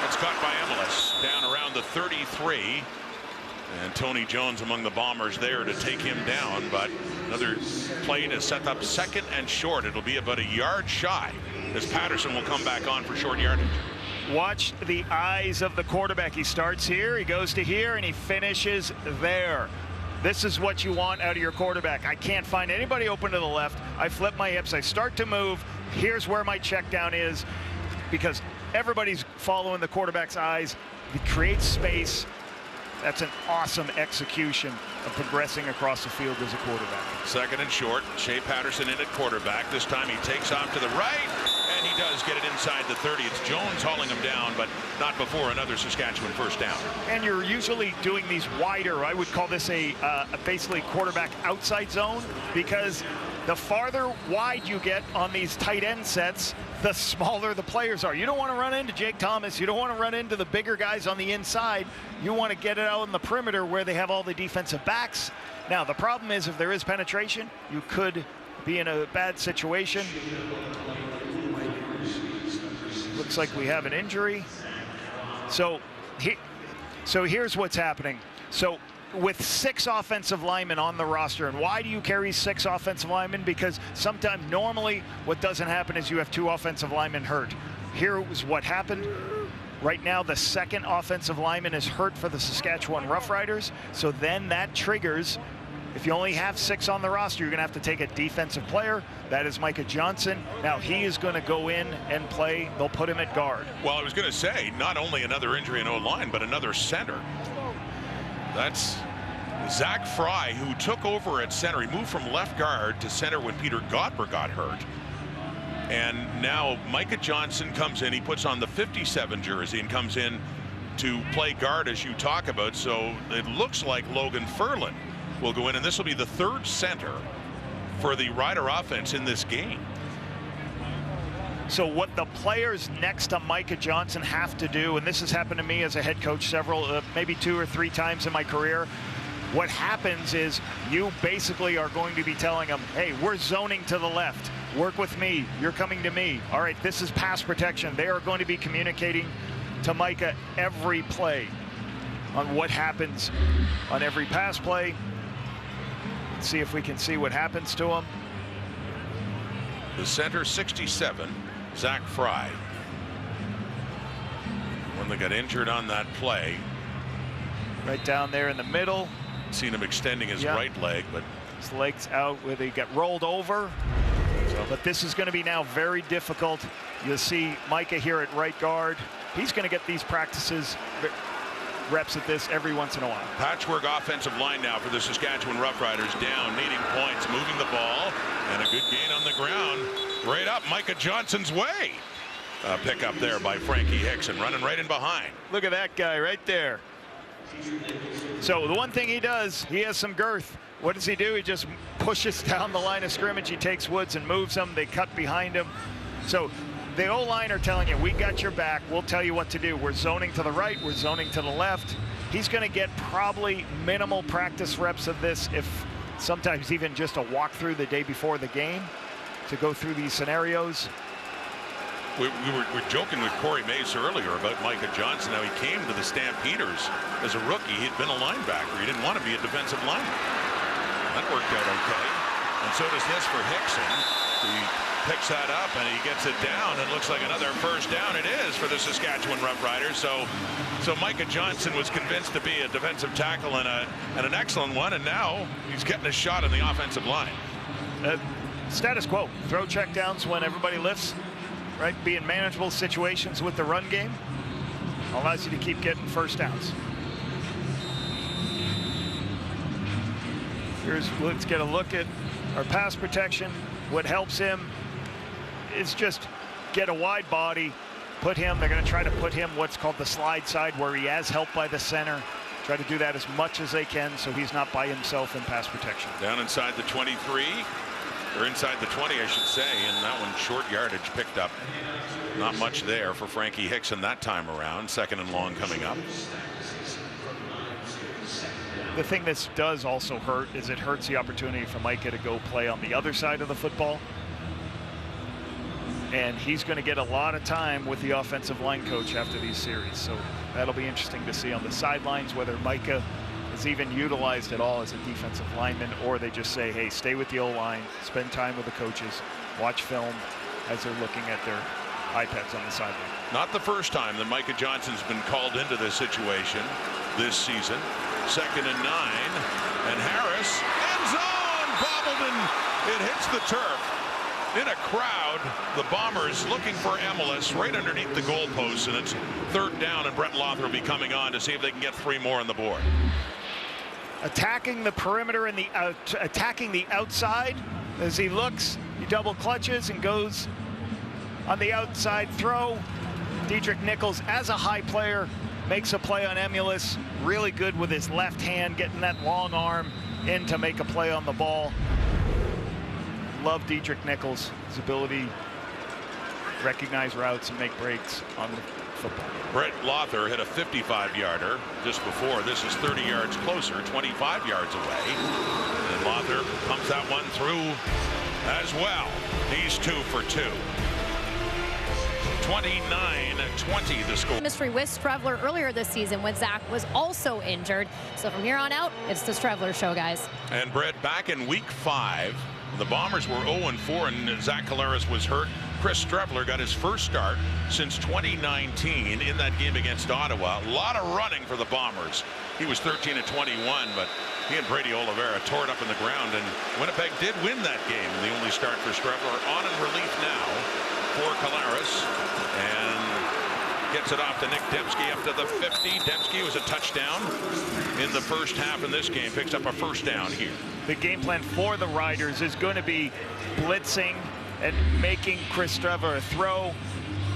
It's caught by Emelis down around the 33. And Tony Jones among the Bombers there to take him down, but another play to set up 2nd and short. It'll be about a yard shy as Patterson will come back on for short yardage. Watch the eyes of the quarterback. He starts here, he goes to here, and he finishes there. This is what you want out of your quarterback. I can't find anybody open to the left. I flip my hips. I start to move. Here's where my check down is, because everybody's following the quarterback's eyes. It creates space. That's an awesome execution of progressing across the field as a quarterback. Second and short. Shea Patterson in at quarterback. This time he takes off to the right, and he does get it inside the 30. It's Jones hauling him down, but not before another Saskatchewan first down. And you're usually doing these wider. I would call this a basically quarterback outside zone, because the farther wide you get on these tight end sets, the smaller the players are. You don't want to run into Jake Thomas. You don't want to run into the bigger guys on the inside. You want to get it out on the perimeter where they have all the defensive backs. Now, the problem is, if there is penetration, you could be in a bad situation. Looks like we have an injury. So here's what's happening. So with 6 offensive linemen on the roster, and why do you carry 6 offensive linemen? Because sometimes, normally, what doesn't happen is you have 2 offensive linemen hurt. Here was what happened. Right now, the second offensive lineman is hurt for the Saskatchewan Roughriders. So then that triggers, if you only have 6 on the roster, you're going to have to take a defensive player. That is Micah Johnson. Now he is going to go in and play. They'll put him at guard. Well, I was going to say, not only another injury in O-line, but another center. That's Zach Fry, who took over at center. He moved from left guard to center when Peter Godber got hurt. And now Micah Johnson comes in. He puts on the 57 jersey and comes in to play guard, as you talk about. So it looks like Logan Ferlin will go in, and this will be the 3rd center for the Rider offense in this game. So what the players next to Micah Johnson have to do, and this has happened to me as a head coach several, maybe 2 or 3 times in my career, what happens is you basically are going to be telling them, hey, we're zoning to the left. Work with me. You're coming to me. All right, this is pass protection. They are going to be communicating to Micah every play on what happens on every pass play. Let's see if we can see what happens to him. The center, 67, Zach Fry. When they got injured on that play. Right down there in the middle. Seen him extending his right leg, but his leg's out where they got rolled over. But this is going to be now very difficult. You'll see Micah here at right guard. He's going to get these practices, reps at this every once in a while. Patchwork offensive line now for the Saskatchewan Roughriders, down, needing points, moving the ball, and a good gain on the ground. Right up Micah Johnson's way. Pick up there by Frankie Hickson, running right in behind. Look at that guy right there. So the one thing he does, he has some girth. What does he do? He just pushes down the line of scrimmage. He takes Woods and moves them. They cut behind him. So the O-line are telling you, we got your back. We'll tell you what to do. We're zoning to the right. We're zoning to the left. He's going to get probably minimal practice reps of this, if sometimes even just a walkthrough the day before the game to go through these scenarios. We were joking with Corey Mace earlier about Micah Johnson. Now he came to the Stampeders as a rookie. He'd been a linebacker. He didn't want to be a defensive lineman. That worked out okay. And so does this for Hickson. He picks that up and he gets it down, and looks like another first down. It is for the Saskatchewan Roughriders. So Micah Johnson was convinced to be a defensive tackle and an excellent one, and now he's getting a shot on the offensive line. Status quo. Throw checkdowns when everybody lifts. Right, be in manageable situations with the run game allows you to keep getting first downs. Let's get a look at our pass protection. What helps him is just get a wide body, put him, they're going to try to put him what's called the slide side, where he has help by the center. Try to do that as much as they can so he's not by himself in pass protection. Down inside the 23. Or inside the 20, I should say, and that one short yardage picked up. Not much there for Frankie Hickson that time around. 2nd and long coming up. The thing this does also hurt is it hurts the opportunity for Micah to go play on the other side of the football. And he's going to get a lot of time with the offensive line coach after these series. So that'll be interesting to see on the sidelines whether Micah is even utilized at all as a defensive lineman, or they just say, hey, stay with the O-line, spend time with the coaches, watch film as they're looking at their iPads on the sideline. Not the first time that Micah Johnson's been called into this situation this season. 2nd and 9. And Harris, end zone, bobbled, and it hits the turf. In a crowd, the Bombers looking for Emelis right underneath the goalpost, and it's 3rd down, and Brett Lother will be coming on to see if they can get 3 more on the board. Attacking the perimeter and attacking the outside. As he looks, he double clutches and goes on the outside throw. Dietrich Nichols, as a high player, makes a play on Emelis. Really good with his left hand, getting that long arm in to make a play on the ball. Love Dietrich Nichols, his ability to recognize routes and make breaks on the football. Brett Lother hit a 55-yarder just before. This is 30 yards closer, 25 yards away. And Lother pumps that one through as well. He's 2 for 2. 29-20 the score. Mystery with Strevler earlier this season when Zach was also injured. So from here on out, it's the Strevler show, guys. And Brett, back in week 5, the Bombers were 0-4 and Zach Collaros was hurt. Chris Strevler got his first start since 2019 in that game against Ottawa. A lot of running for the Bombers. He was 13 of 21, but he and Brady Oliveira tore it up in the ground, and Winnipeg did win that game. The only start for Strevler. On in relief now for Collaros, and gets it off to Nick Dembski up to the 50. Dembski was a touchdown in the first half in this game. Picks up a first down here. The game plan for the Riders is going to be blitzing and making Chris Strevler a throw.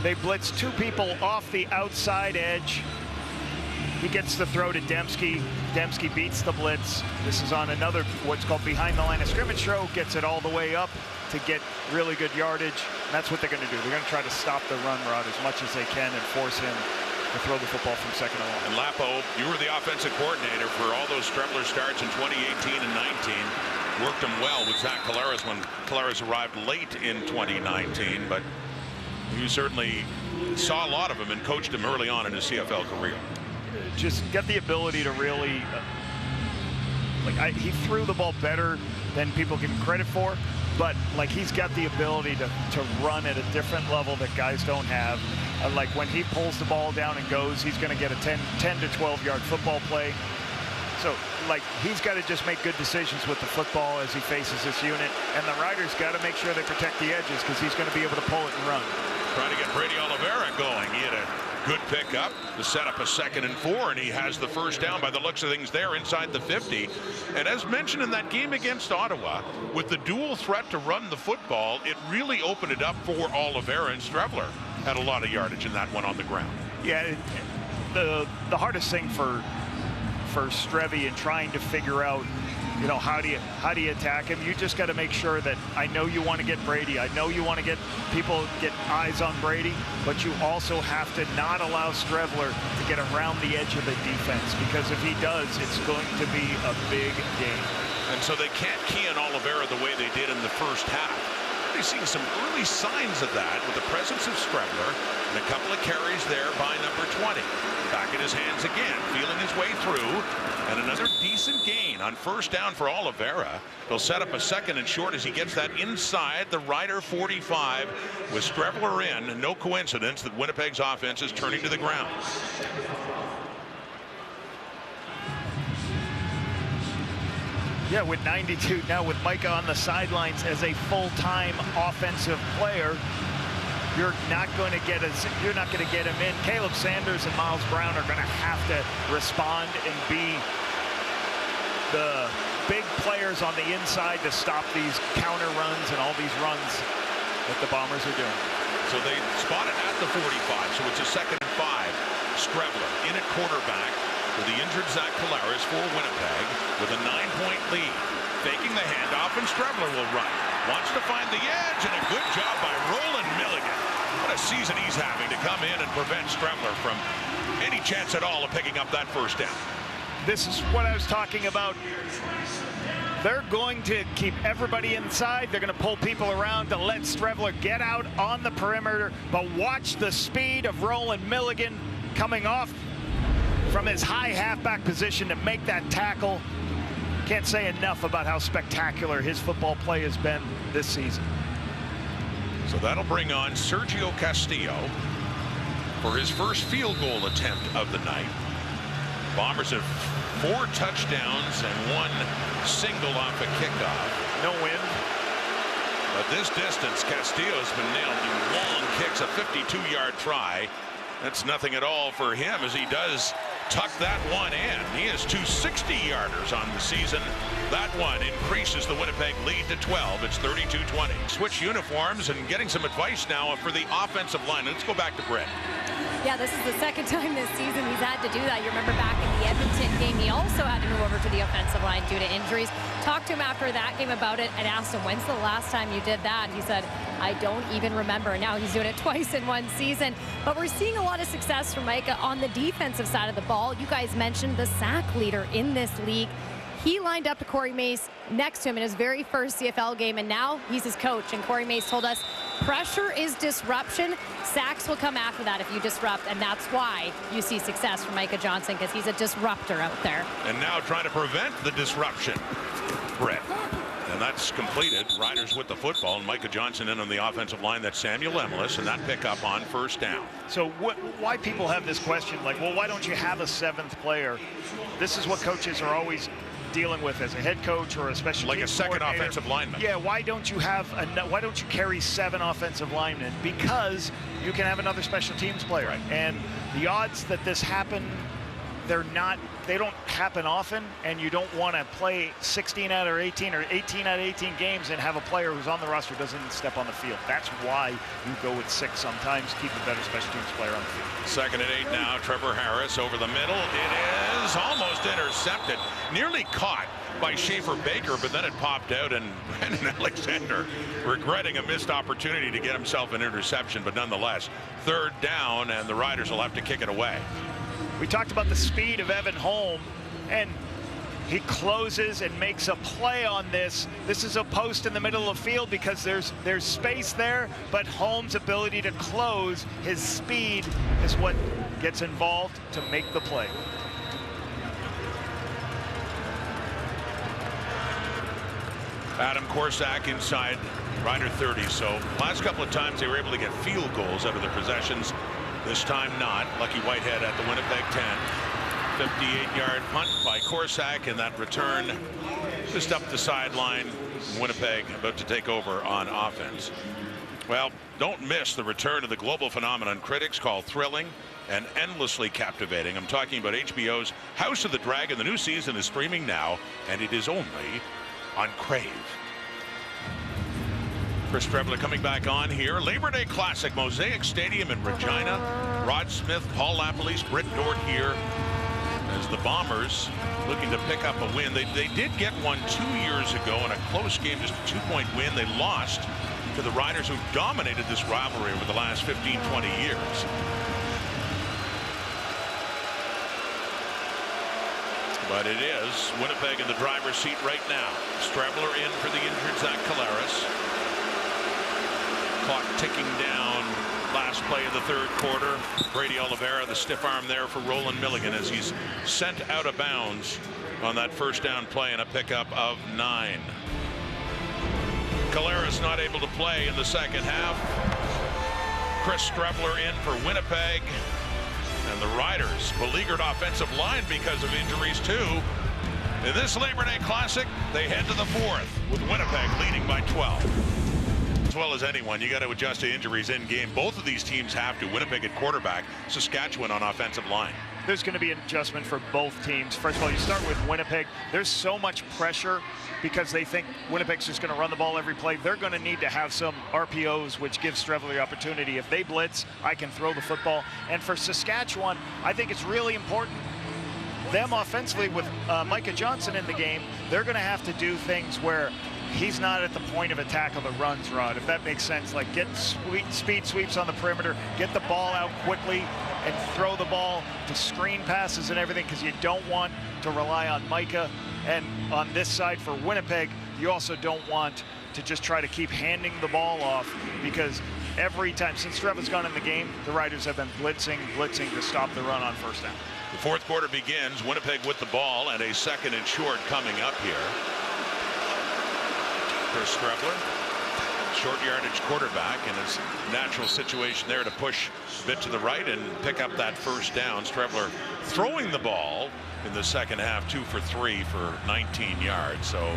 They blitz 2 people off the outside edge. He gets the throw to Dembski. Dembski beats the blitz. This is on another what's called behind the line of scrimmage throw. Gets it all the way up to get really good yardage. And that's what they're going to do. They're going to try to stop the run route as much as they can and force him to throw the football from second and long. And Lapo, you were the offensive coordinator for all those Strevler starts in 2018 and 19. Worked him well with Zach Collaros when Collaros arrived late in 2019, but you certainly saw a lot of him and coached him early on in his CFL career. Just got the ability to really, he threw the ball better than people give him credit for, but he's got the ability to run at a different level that guys don't have. Like when he pulls the ball down and goes, he's going to get a 10 to 12 yard football play. So he's got to just make good decisions with the football as he faces this unit, and the Riders got to make sure they protect the edges because he's going to be able to pull it and run. Trying to get Brady Oliveira going. He had a good pickup to set up a 2nd and 4, and he has the first down by the looks of things there inside the 50. And as mentioned in that game against Ottawa, with the dual threat to run the football, it really opened it up for Oliveira, and Strevler had a lot of yardage in that one on the ground. Yeah, the hardest thing for Strevy and trying to figure out, how do you attack him? You just got to make sure that I know you want to get Brady. I know you want to get eyes on Brady, but you also have to not allow Strevler to get around the edge of the defense, because if he does, it's going to be a big game. And so they can't key on Oliveira the way they did in the first half. They're seeing some early signs of that with the presence of Strevler and a couple of carries there by number 20. Back in his hands again, feeling his way through, and another decent gain on first down for Oliveira. They'll set up a 2nd and short as he gets that inside the Rider 45 with Strevler in. No coincidence that Winnipeg's offense is turning to the ground. Yeah, with 92 now, with Micah on the sidelines as a full-time offensive player, you're not going to get him in. Caleb Sanders and Miles Brown are going to have to respond and be the big players on the inside to stop these counter runs and all these runs that the Bombers are doing. So they spot it at the 45, so it's a 2nd and 5. Strevler in at quarterback with the injured Zach Collaros for Winnipeg with a 9-point lead. Faking the handoff, and Strevler will run. Wants to find the edge, and a good job by Roland Milligan. What a season he's having to come in and prevent Strevler from any chance at all of picking up that first down. This is what I was talking about. They're going to keep everybody inside. They're going to pull people around to let Strevler get out on the perimeter. But watch the speed of Roland Milligan coming off from his high halfback position to make that tackle. Can't say enough about how spectacular his football play has been this season. So that'll bring on Sergio Castillo for his first field goal attempt of the night. Bombers have 4 touchdowns and 1 single off a kickoff. No wind. But this distance, Castillo's been nailed to long kicks, a 52-yard try. That's nothing at all for him as he does tuck that one in. He has 2 60-yarders on the season. That one increases the Winnipeg lead to 12. It's 32-20. Switch uniforms and getting some advice now for the offensive line. Let's go back to Brett. Yeah, this is the second time this season he's had to do that. You remember back in the Edmonton game, he also had to move over to the offensive line due to injuries. Talked to him after that game about it and asked him, when's the last time you did that? He said, I don't even remember. Now he's doing it twice in one season. But we're seeing a lot of success from Micah on the defensive side of the ball. You guys mentioned the sack leader in this league. He lined up to Corey Mace next to him in his very first CFL game, and now he's his coach. And Corey Mace told us pressure is disruption. Sacks will come after that if you disrupt, and that's why you see success from Micah Johnson, because he's a disruptor out there. And now trying to prevent the disruption, Brett. And that's completed. Riders with the football, and Micah Johnson in on the offensive line. That's Samuel Emilus, and that pickup on first down. So why people have this question, like, well, why don't you have a 7th player? This is what coaches are always dealing with as a head coach or a special like teams a second coordinator. offensive lineman. Yeah, why don't you carry 7 offensive linemen? Because you can have another special teams player. Right. And the odds that this happen, they don't happen often, and you don't want to play 16 out of 18 or 18 out of 18 games and have a player who's on the roster doesn't step on the field. That's why you go with 6 sometimes, keep a better special teams player on the field. 2nd and 8 now. Trevor Harris over the middle. It is almost intercepted, nearly caught by Schaefer Baker, but then it popped out, and Brandon Alexander regretting a missed opportunity to get himself an interception, but nonetheless 3rd down, and the Riders will have to kick it away. We talked about the speed of Evan Holm, and he closes and makes a play on this. This is a post in the middle of the field because there's space there, but Holm's ability to close, his speed, is what gets involved to make the play. Adam Korsak inside Rider 30. So last couple of times they were able to get field goals out of their possessions. This time not. Lucky Whitehead at the Winnipeg 10. 58-yard punt by Korsak, and that return just up the sideline. Winnipeg about to take over on offense. Well, don't miss the return of the global phenomenon critics call thrilling and endlessly captivating. I'm talking about HBO's House of the Dragon. The new season is streaming now, and it is only on Crave. Chris Trebler coming back on here. Labor Day Classic, Mosaic Stadium in Regina. Rod Smith, Paul LaPolice, Britt Dort here as the Bombers looking to pick up a win. They did get one 2 years ago in a close game, just a 2-point win. They lost to the Riders, who dominated this rivalry over the last 15, 20 years. But it is Winnipeg in the driver's seat right now. Strebler in for the injured Zach Collaros. Clock ticking down. Last play of the 3rd quarter. Brady Oliveira, the stiff arm there for Roland Milligan as he's sent out of bounds on that first down play and a pickup of 9. Collaros not able to play in the second half. Chris Strebler in for Winnipeg. And the Riders beleaguered offensive line because of injuries too. In this Labor Day Classic, they head to the 4th with Winnipeg leading by 12. As well as anyone, you got to adjust to injuries in game. Both of these teams have to. Winnipeg at quarterback, Saskatchewan on offensive line. There's going to be an adjustment for both teams. First of all, you start with Winnipeg. There's so much pressure because they think Winnipeg's just going to run the ball every play. They're going to need to have some RPOs, which gives Strebler the opportunity. If they blitz, I can throw the football. And for Saskatchewan, I think it's really important. Them offensively with Micah Johnson in the game, they're going to have to do things where he's not at the point of attack of the runs, Rod, if that makes sense. Like get speed sweeps on the perimeter, get the ball out quickly, and throw the ball to screen passes and everything, because you don't want to rely on Micah. And on this side for Winnipeg, you also don't want to just try to keep handing the ball off, because every time since Trevor's gone in the game, the Riders have been blitzing to stop the run on first down. The 4th quarter begins. Winnipeg with the ball and a 2nd and short coming up here. Chris Strebler short yardage quarterback, and his natural situation there to push a bit to the right and pick up that first down. Streveler throwing the ball in the second half, 2 for 3 for 19 yards. So,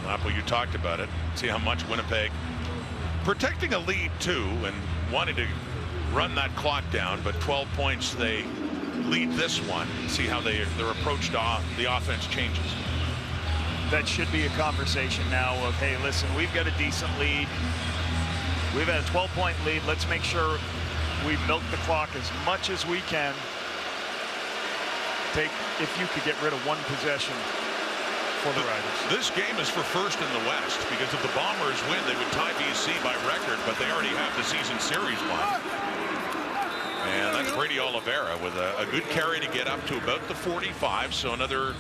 Lapo, you talked about it. See how much Winnipeg protecting a lead too and wanting to run that clock down, but 12 points they lead this one. See how their approach to the offense changes. That should be a conversation now of, hey, listen, we've got a decent lead. We've had a 12-point lead. Let's make sure we milk the clock as much as we can. If you could get rid of one possession for the Riders. This game is for first in the West, because if the Bombers win, they would tie BC by record, but they already have the season series won. And that's Brady Oliveira with a good carry to get up to about the 45. So another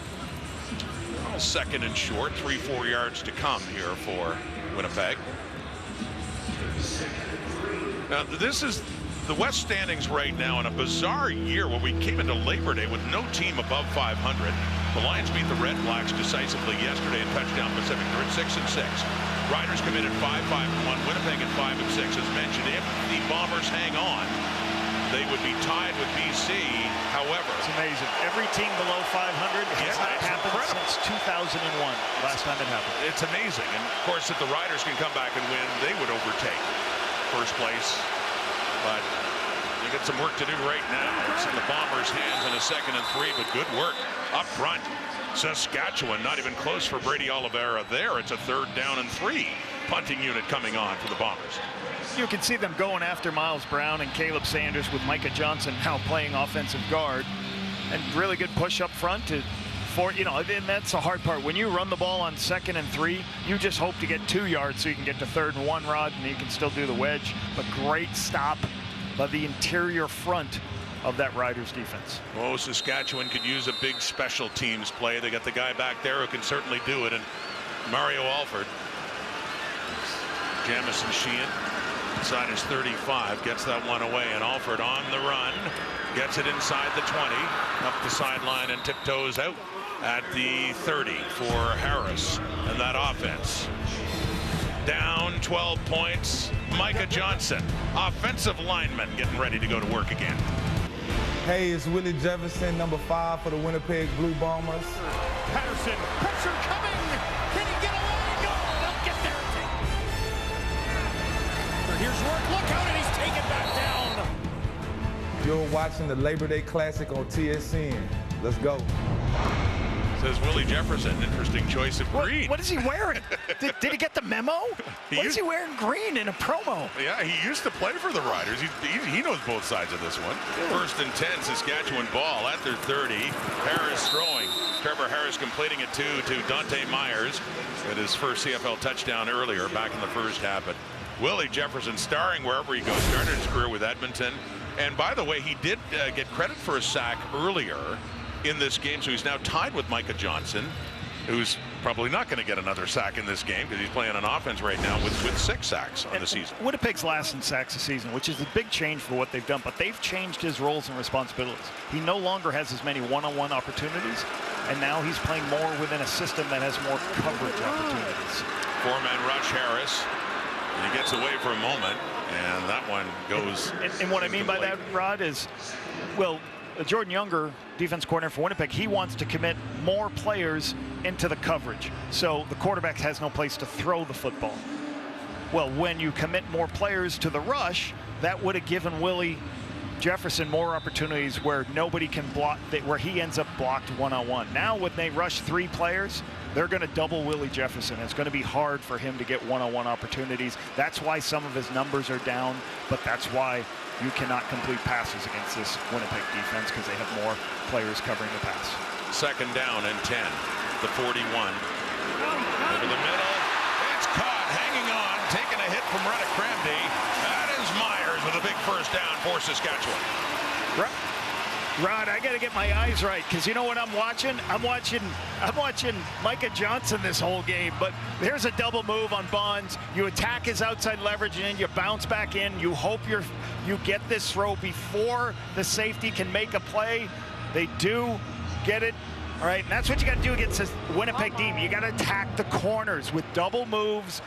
second and short, 3-4 yards to come here for Winnipeg. Now this is the West standings right now in a bizarre year where we came into Labor Day with no team above 500. The Lions beat the Red Blacks decisively yesterday in Touchdown Pacific. They're at 6-6. Riders committed 5-5-1. Winnipeg at 5-6. As mentioned, if the Bombers hang on, they would be tied with BC. However, it's amazing. Every team below 500 has not happened since 2001. Last time it happened. It's amazing. And of course, if the Riders can come back and win, they would overtake first place. But they got some work to do right now. It's in the Bombers' hands in a 2nd and 3, but good work up front. Saskatchewan not even close for Brady Oliveira there. It's a 3rd down and 3 punting unit coming on for the Bombers. You can see them going after Miles Brown and Caleb Sanders with Micah Johnson now playing offensive guard, and really good push up front and that's the hard part. When you run the ball on 2nd and 3, you just hope to get 2 yards so you can get to 3rd and 1, Rod, and you can still do the wedge. But great stop by the interior front of that Riders defense. Oh, Saskatchewan could use a big special teams play. They got the guy back there who can certainly do it, and Mario Alford. Jamison Sheehan inside his 35 gets that one away, and Alford on the run gets it inside the 20, up the sideline and tiptoes out at the 30 for Harris and that offense. Down 12 points. Micah Johnson, offensive lineman, getting ready to go to work again. Hey, it's Willie Jefferson, number 5 for the Winnipeg Blue Bombers. Patterson, pressure coming. Can he get away? No, they'll get there. Here's Rourke, look out, and he's taken back down. You're watching the Labor Day Classic on TSN. Let's go. Says Willie Jefferson. Interesting choice of green. What is he wearing? did he get the memo? What is he wearing green in a promo? Yeah, he used to play for the Riders. He knows both sides of this one. 1st and 10, Saskatchewan ball at their 30. Harris throwing. Trevor Harris completing it to Dante Myers. At his first CFL touchdown earlier back in the first half. But Willie Jefferson starring wherever he goes. Started his career with Edmonton. And by the way, he did get credit for a sack earlier in this game, so he's now tied with Micah Johnson, who's probably not going to get another sack in this game because he's playing on offense right now with 6 sacks on the season. Winnipeg's last in sacks this season, which is a big change for what they've done, but they've changed his roles and responsibilities. He no longer has as many one-on-one opportunities, and now he's playing more within a system that has more coverage opportunities. 4-man rush Harris, and he gets away for a moment, and that one goes. And what I mean by that, Rod, is, well, Jordan Younger, defense coordinator for Winnipeg, he wants to commit more players into the coverage. So the quarterback has no place to throw the football. Well, when you commit more players to the rush, that would have given Willie Jefferson more opportunities where nobody can block, where he ends up blocked one-on-one. Now when they rush 3 players, they're going to double Willie Jefferson. It's going to be hard for him to get one-on-one opportunities. That's why some of his numbers are down, but that's why you cannot complete passes against this Winnipeg defense because they have more players covering the pass. 2nd down and 10. The 41. Over the middle. It's caught, hanging on, taking a hit from Reddick Cramdy. That is Myers with a big first down for Saskatchewan. Rod, I got to get my eyes right because you know what I'm watching? I'm watching Micah Johnson this whole game. But there's a double move on Bonds. You attack his outside leverage and then you bounce back in. You hope you get this throw before the safety can make a play. They do get it. All right, and that's what you got to do against this Winnipeg team. You got to attack the corners with double moves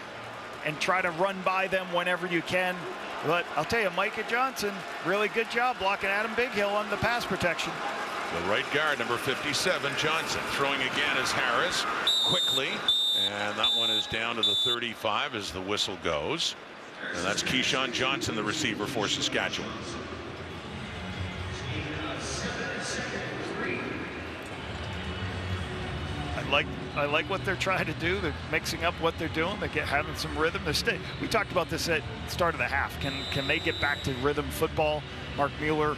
and try to run by them whenever you can. But I'll tell you, Micah Johnson, really good job blocking Adam Bighill on the pass protection. The right guard, number 57, Johnson, throwing again as Harris quickly, and that one is down to the 35 as the whistle goes. And that's Keyshawn Johnson, the receiver for Saskatchewan. I like what they're trying to do. They're mixing up what they're doing. They're having some rhythm. We talked about this at the start of the half. Can they get back to rhythm football? Mark Mueller,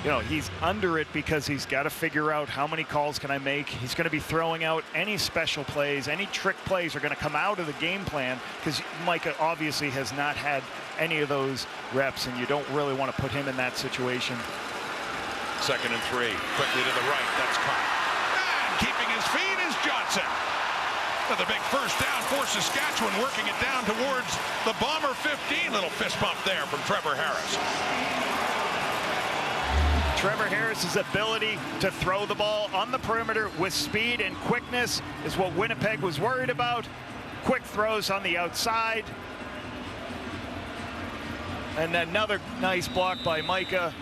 you know, he's under it because he's got to figure out how many calls can I make. He's going to be throwing out any special plays, any trick plays are going to come out of the game plan because Micah obviously has not had any of those reps, and you don't really want to put him in that situation. 2nd and 3, quickly to the right. That's caught. Keeping his feet is Johnson. With a big first down for Saskatchewan, working it down towards the Bomber 15. Little fist bump there from Trevor Harris. Trevor Harris's ability to throw the ball on the perimeter with speed and quickness is what Winnipeg was worried about. Quick throws on the outside. And another nice block by Micah.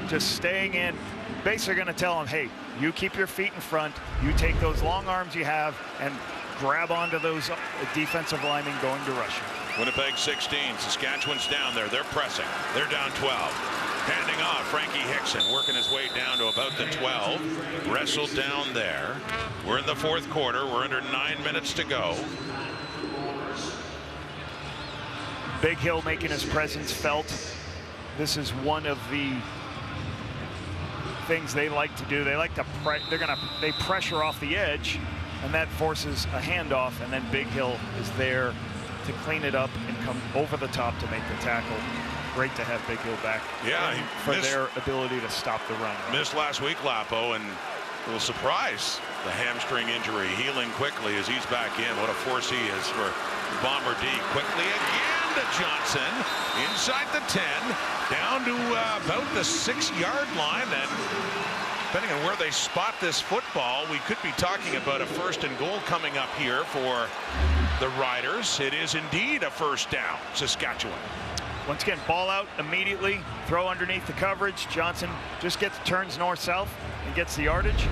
Just staying in. Basically going to tell him, hey, you keep your feet in front, you take those long arms you have and grab onto those defensive linemen going to rush you. Winnipeg 16, Saskatchewan's down there. They're pressing. They're down 12. Handing off, Frankie Hickson working his way down to about the 12. Wrestled down there. We're in the 4th quarter. We're under 9 minutes to go. Bighill making his presence felt. This is one of the things they like to do. They like to they pressure off the edge, and that forces a handoff, and then Bighill is there to clean it up and come over the top to make the tackle. Great to have Bighill back. Yeah, for their ability to stop the run. Missed last week, Lapo, and a little surprise. The hamstring injury healing quickly as he's back in. What a force he is for Bomber D. Quickly again to Johnson inside the 10, down to about the 6-yard line. And depending on where they spot this football, we could be talking about a 1st and goal coming up here for the Riders. It is indeed a first down, Saskatchewan. Once again, ball out immediately, throw underneath the coverage. Johnson just turns north-south and gets the yardage.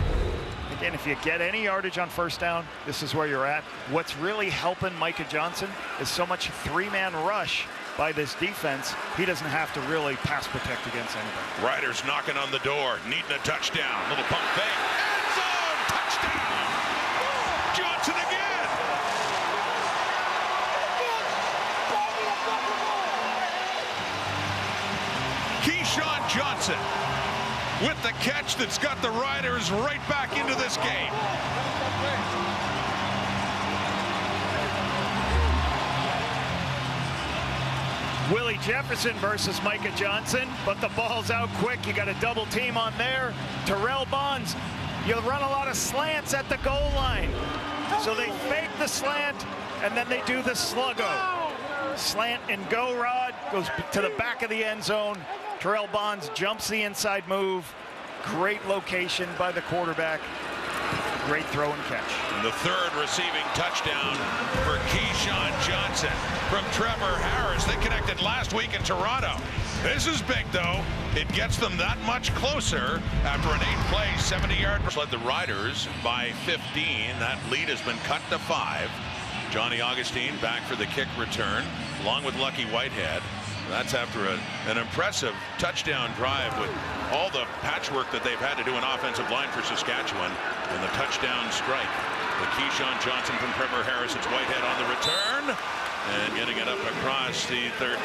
Again, if you get any yardage on first down, this is where you're at. What's really helping Micah Johnson is so much 3-man rush by this defense. He doesn't have to really pass protect against anybody. Riders knocking on the door, needing a touchdown. Little pump fake. End zone, touchdown. Johnson again. Keyshawn Johnson with the catch that's got the Riders right back into this game. Willie Jefferson versus Micah Johnson, but the ball's out quick. You got a double team on there. Terrell Bonds, you run a lot of slants at the goal line. So they fake the slant, and then they do the sluggo. Slant and go, Rod, goes to the back of the end zone. Terrell Bonds jumps the inside move. Great location by the quarterback. Great throw and catch. And the 3rd receiving touchdown for Keyshawn Johnson from Trevor Harris. They connected last week in Toronto. This is big, though. It gets them that much closer after an 8-play, 70-yard. Led the Riders by 15. That lead has been cut to 5. Johnny Augustine back for the kick return, along with Lucky Whitehead. That's after an impressive touchdown drive with all the patchwork that they've had to do in offensive line for Saskatchewan, and the touchdown strike. The Keyshawn Johnson from Trevor Harris. It's Whitehead on the return and getting it up across the 13.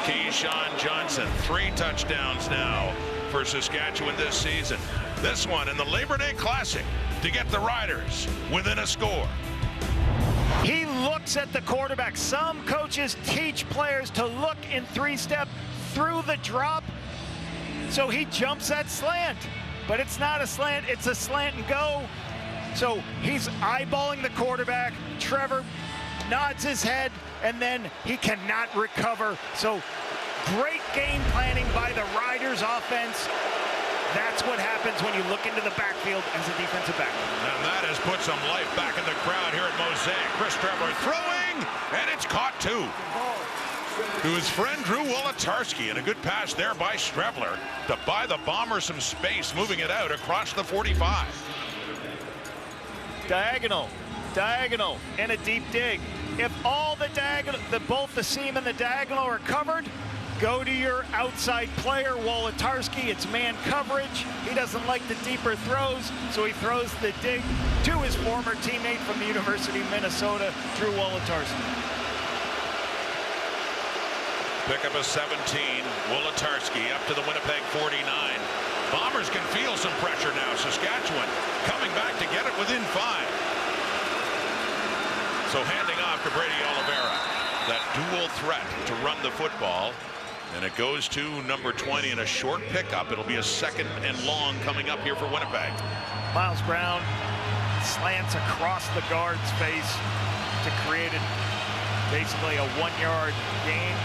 Keyshawn Johnson, 3 touchdowns now for Saskatchewan this season. This one in the Labor Day Classic to get the Riders within a score. He looks at the quarterback. Some coaches teach players to look in 3-step through the drop. So he jumps that slant, but it's not a slant, it's a slant and go. So he's eyeballing the quarterback. Trevor nods his head, and then he cannot recover. So great game planning by the Riders offense. That's what happens when you look into the backfield as a defensive back. And that has put some life back in the crowd here at Mosaic. Chris Trebler throwing, and it's caught too. To his friend Drew Wolotarski, and a good pass there by Strebler to buy the Bombers some space, moving it out across the 45. Diagonal, and a deep dig. If all the diagonal, both the seam and the diagonal are covered, go to your outside player, Wolotarski. It's man coverage. He doesn't like the deeper throws, so he throws the dig to his former teammate from the University of Minnesota, Drew Wolotarski. Pick up a 17, Wolotarski up to the Winnipeg 49. Bombers can feel some pressure now. Saskatchewan coming back to get it within 5. So handing off to Brady Oliveira. That dual threat to run the football. And it goes to number 20 in a short pickup. It'll be a 2nd and long coming up here for Winnipeg. Miles Brown slants across the guard's face to create basically a 1-yard gain.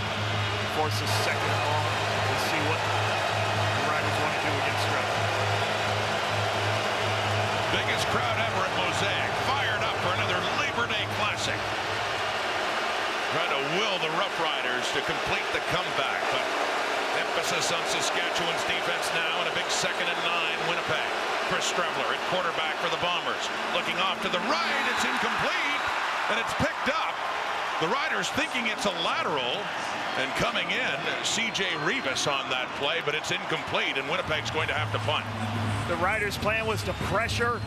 Forces 2nd and long. We'll see what the Riders want to do against Strebler. Biggest crowd ever at Mosaic. Fired up for another Labor Day Classic. Trying to will the Roughriders to complete the comeback, but emphasis on Saskatchewan's defense now, and a big 2nd and 9 Winnipeg. Chris Strebler at quarterback for the Bombers. Looking off to the right, it's incomplete, and it's picked up. The Riders thinking it's a lateral, and coming in, C.J. Rivas on that play, but it's incomplete, and Winnipeg's going to have to punt. The Riders' plan was to pressure,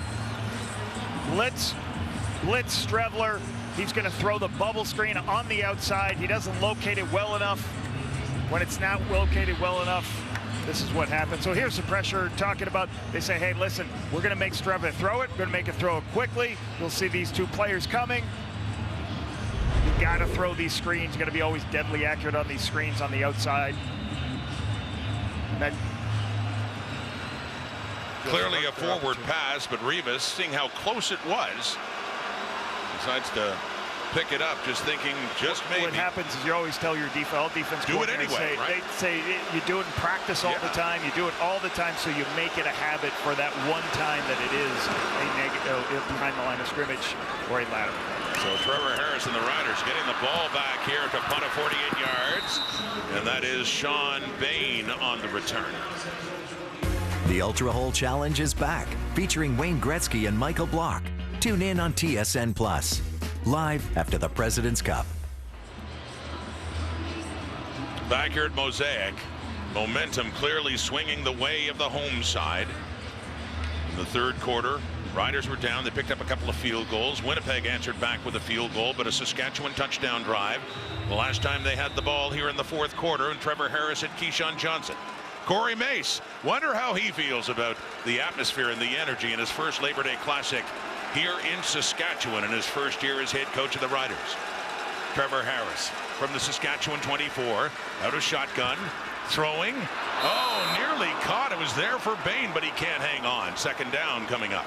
blitz Strebler. He's going to throw the bubble screen on the outside. He doesn't locate it well enough. When it's not located well enough, this is what happens. So here's the pressure talking about. They say, hey, listen, we're going to make Strebler throw it. We're going to make it throw it quickly. You'll see these 2 players coming. You got to throw these screens. You got to be always deadly accurate on these screens on the outside. And that clearly a forward pass, but Rivas, seeing how close it was, decides to pick it up, just thinking, just maybe. What happens is you always tell your all defense do it anyway, right? They say you do it in practice all the time. You do it all the time, so you make it a habit for that one time that it is a negative behind the line of scrimmage or a lateral. So Trevor Harris and the Riders getting the ball back here to punt of 48 yards, and that is Sean Bain on the return. The Ultra Hole Challenge is back, featuring Wayne Gretzky and Michael Block. Tune in on TSN Plus, live after the President's Cup. Back here at Mosaic, momentum clearly swinging the way of the home side. In the 3rd quarter, Riders were down. They picked up a couple of field goals. Winnipeg answered back with a field goal, but a Saskatchewan touchdown drive. The last time they had the ball here in the 4th quarter, and Trevor Harris and Keyshawn Johnson. Corey Mace, wonder how he feels about the atmosphere and the energy in his first Labor Day Classic here in Saskatchewan in his first year as head coach of the Riders. Trevor Harris from the Saskatchewan 24, out of shotgun, throwing. Oh, nearly caught. It was there for Bain, but he can't hang on. 2nd down coming up.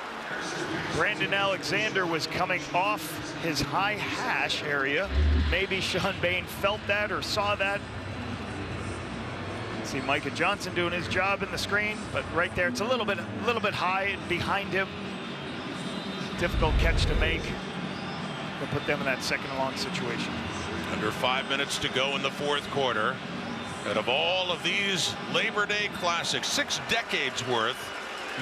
Brandon Alexander was coming off his high hash area. Maybe Sean Bain felt that or saw that. See Micah Johnson doing his job in the screen, but right there it's a little bit high behind him. Difficult catch to make. We'll put them in that 2nd and long situation. Under 5 minutes to go in the 4th quarter. And of all of these Labor Day Classics, 6 decades worth,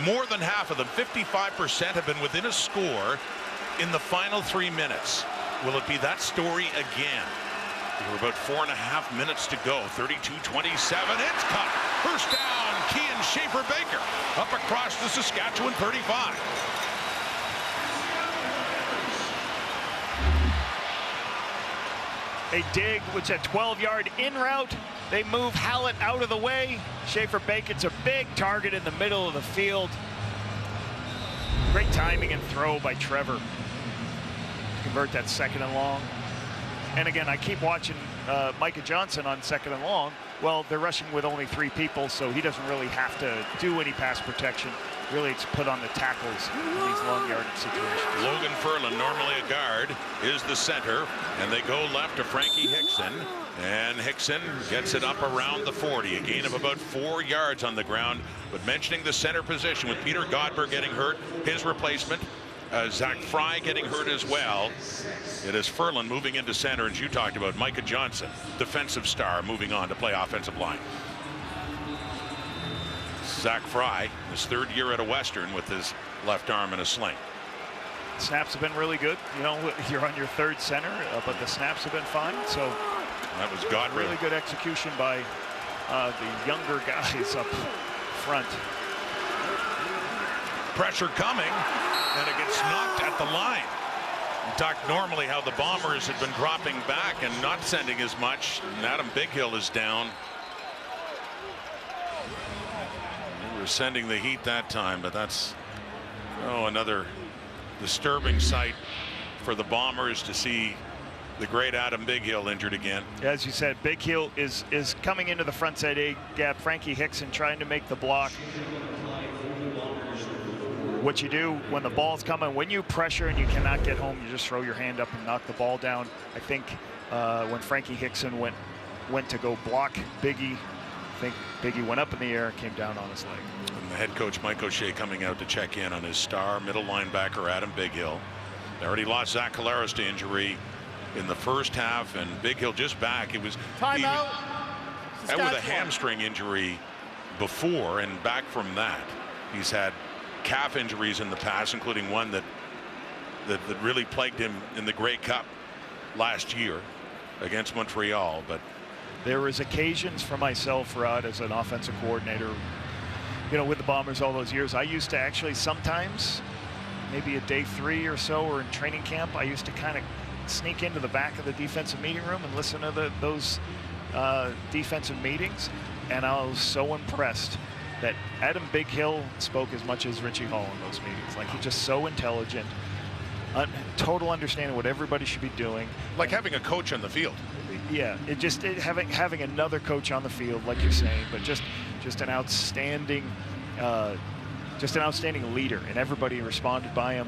more than half of them, 55%, have been within a score in the final 3 minutes. Will it be that story again? We're about 4.5 minutes to go. 32-27. It's caught. First down. Kean Schaefer-Baker up across the Saskatchewan 35. A dig, which a 12-yard in route. They move Hallett out of the way. Schaefer-Bacon's a big target in the middle of the field. Great timing and throw by Trevor to convert that 2nd and long. And again, I keep watching Micah Johnson on 2nd and long. Well, they're rushing with only 3 people, so he doesn't really have to do any pass protection. really it's put on the tackles in these long yardage situations. Logan Furlan, normally a guard, is the center, and they go left to Frankie Hickson, and Hickson gets it up around the 40, a gain of about 4 yards on the ground. But mentioning the center position, with Peter Godber getting hurt, his replacement, Zach Fry getting hurt as well, it is Furlan moving into center, as you talked about. Micah Johnson, defensive star, moving on to play offensive line. Zach Fry, his 3rd year at a Western, with his left arm in a sling. Snaps have been really good. You know, you're on your 3rd center, but the snaps have been fine. So that was Godber. Really good execution by the younger guys up front. Pressure coming, and it gets knocked at the line. We talked normally how the Bombers had been dropping back and not sending as much, and Adam Bighill is down. We were sending the heat that time, but that's another disturbing sight for the Bombers to see the great Adam Bighill injured again. As you said, Bighill is coming into the front side A gap. Frankie Hickson trying to make the block. What you do when the ball's coming, when you pressure and you cannot get home, you just throw your hand up and knock the ball down. I think when Frankie Hickson went to go block Biggie, I think Biggie went up in the air and came down on his leg. And the head coach Mike O'Shea coming out to check in on his star middle linebacker Adam Bighill. They already lost Zach Collaros to injury in the first half, and Bighill just back. It was timeout. With a hamstring injury before, and back from that, he's had calf injuries in the past, including one that really plagued him in the Grey Cup last year against Montreal. But there was occasions for myself, Rod, as an offensive coordinator, you know, with the Bombers all those years, I used to actually sometimes, maybe a day 3 or so, or in training camp, I used to kind of sneak into the back of the defensive meeting room and listen to those defensive meetings, and I was so impressed that Adam Bighill spoke as much as Richie Hall in those meetings. Like, he's just so intelligent, total understanding what everybody should be doing. Like having a coach on the field. Yeah, having another coach on the field, like you're saying, but just an outstanding leader, and everybody responded by him.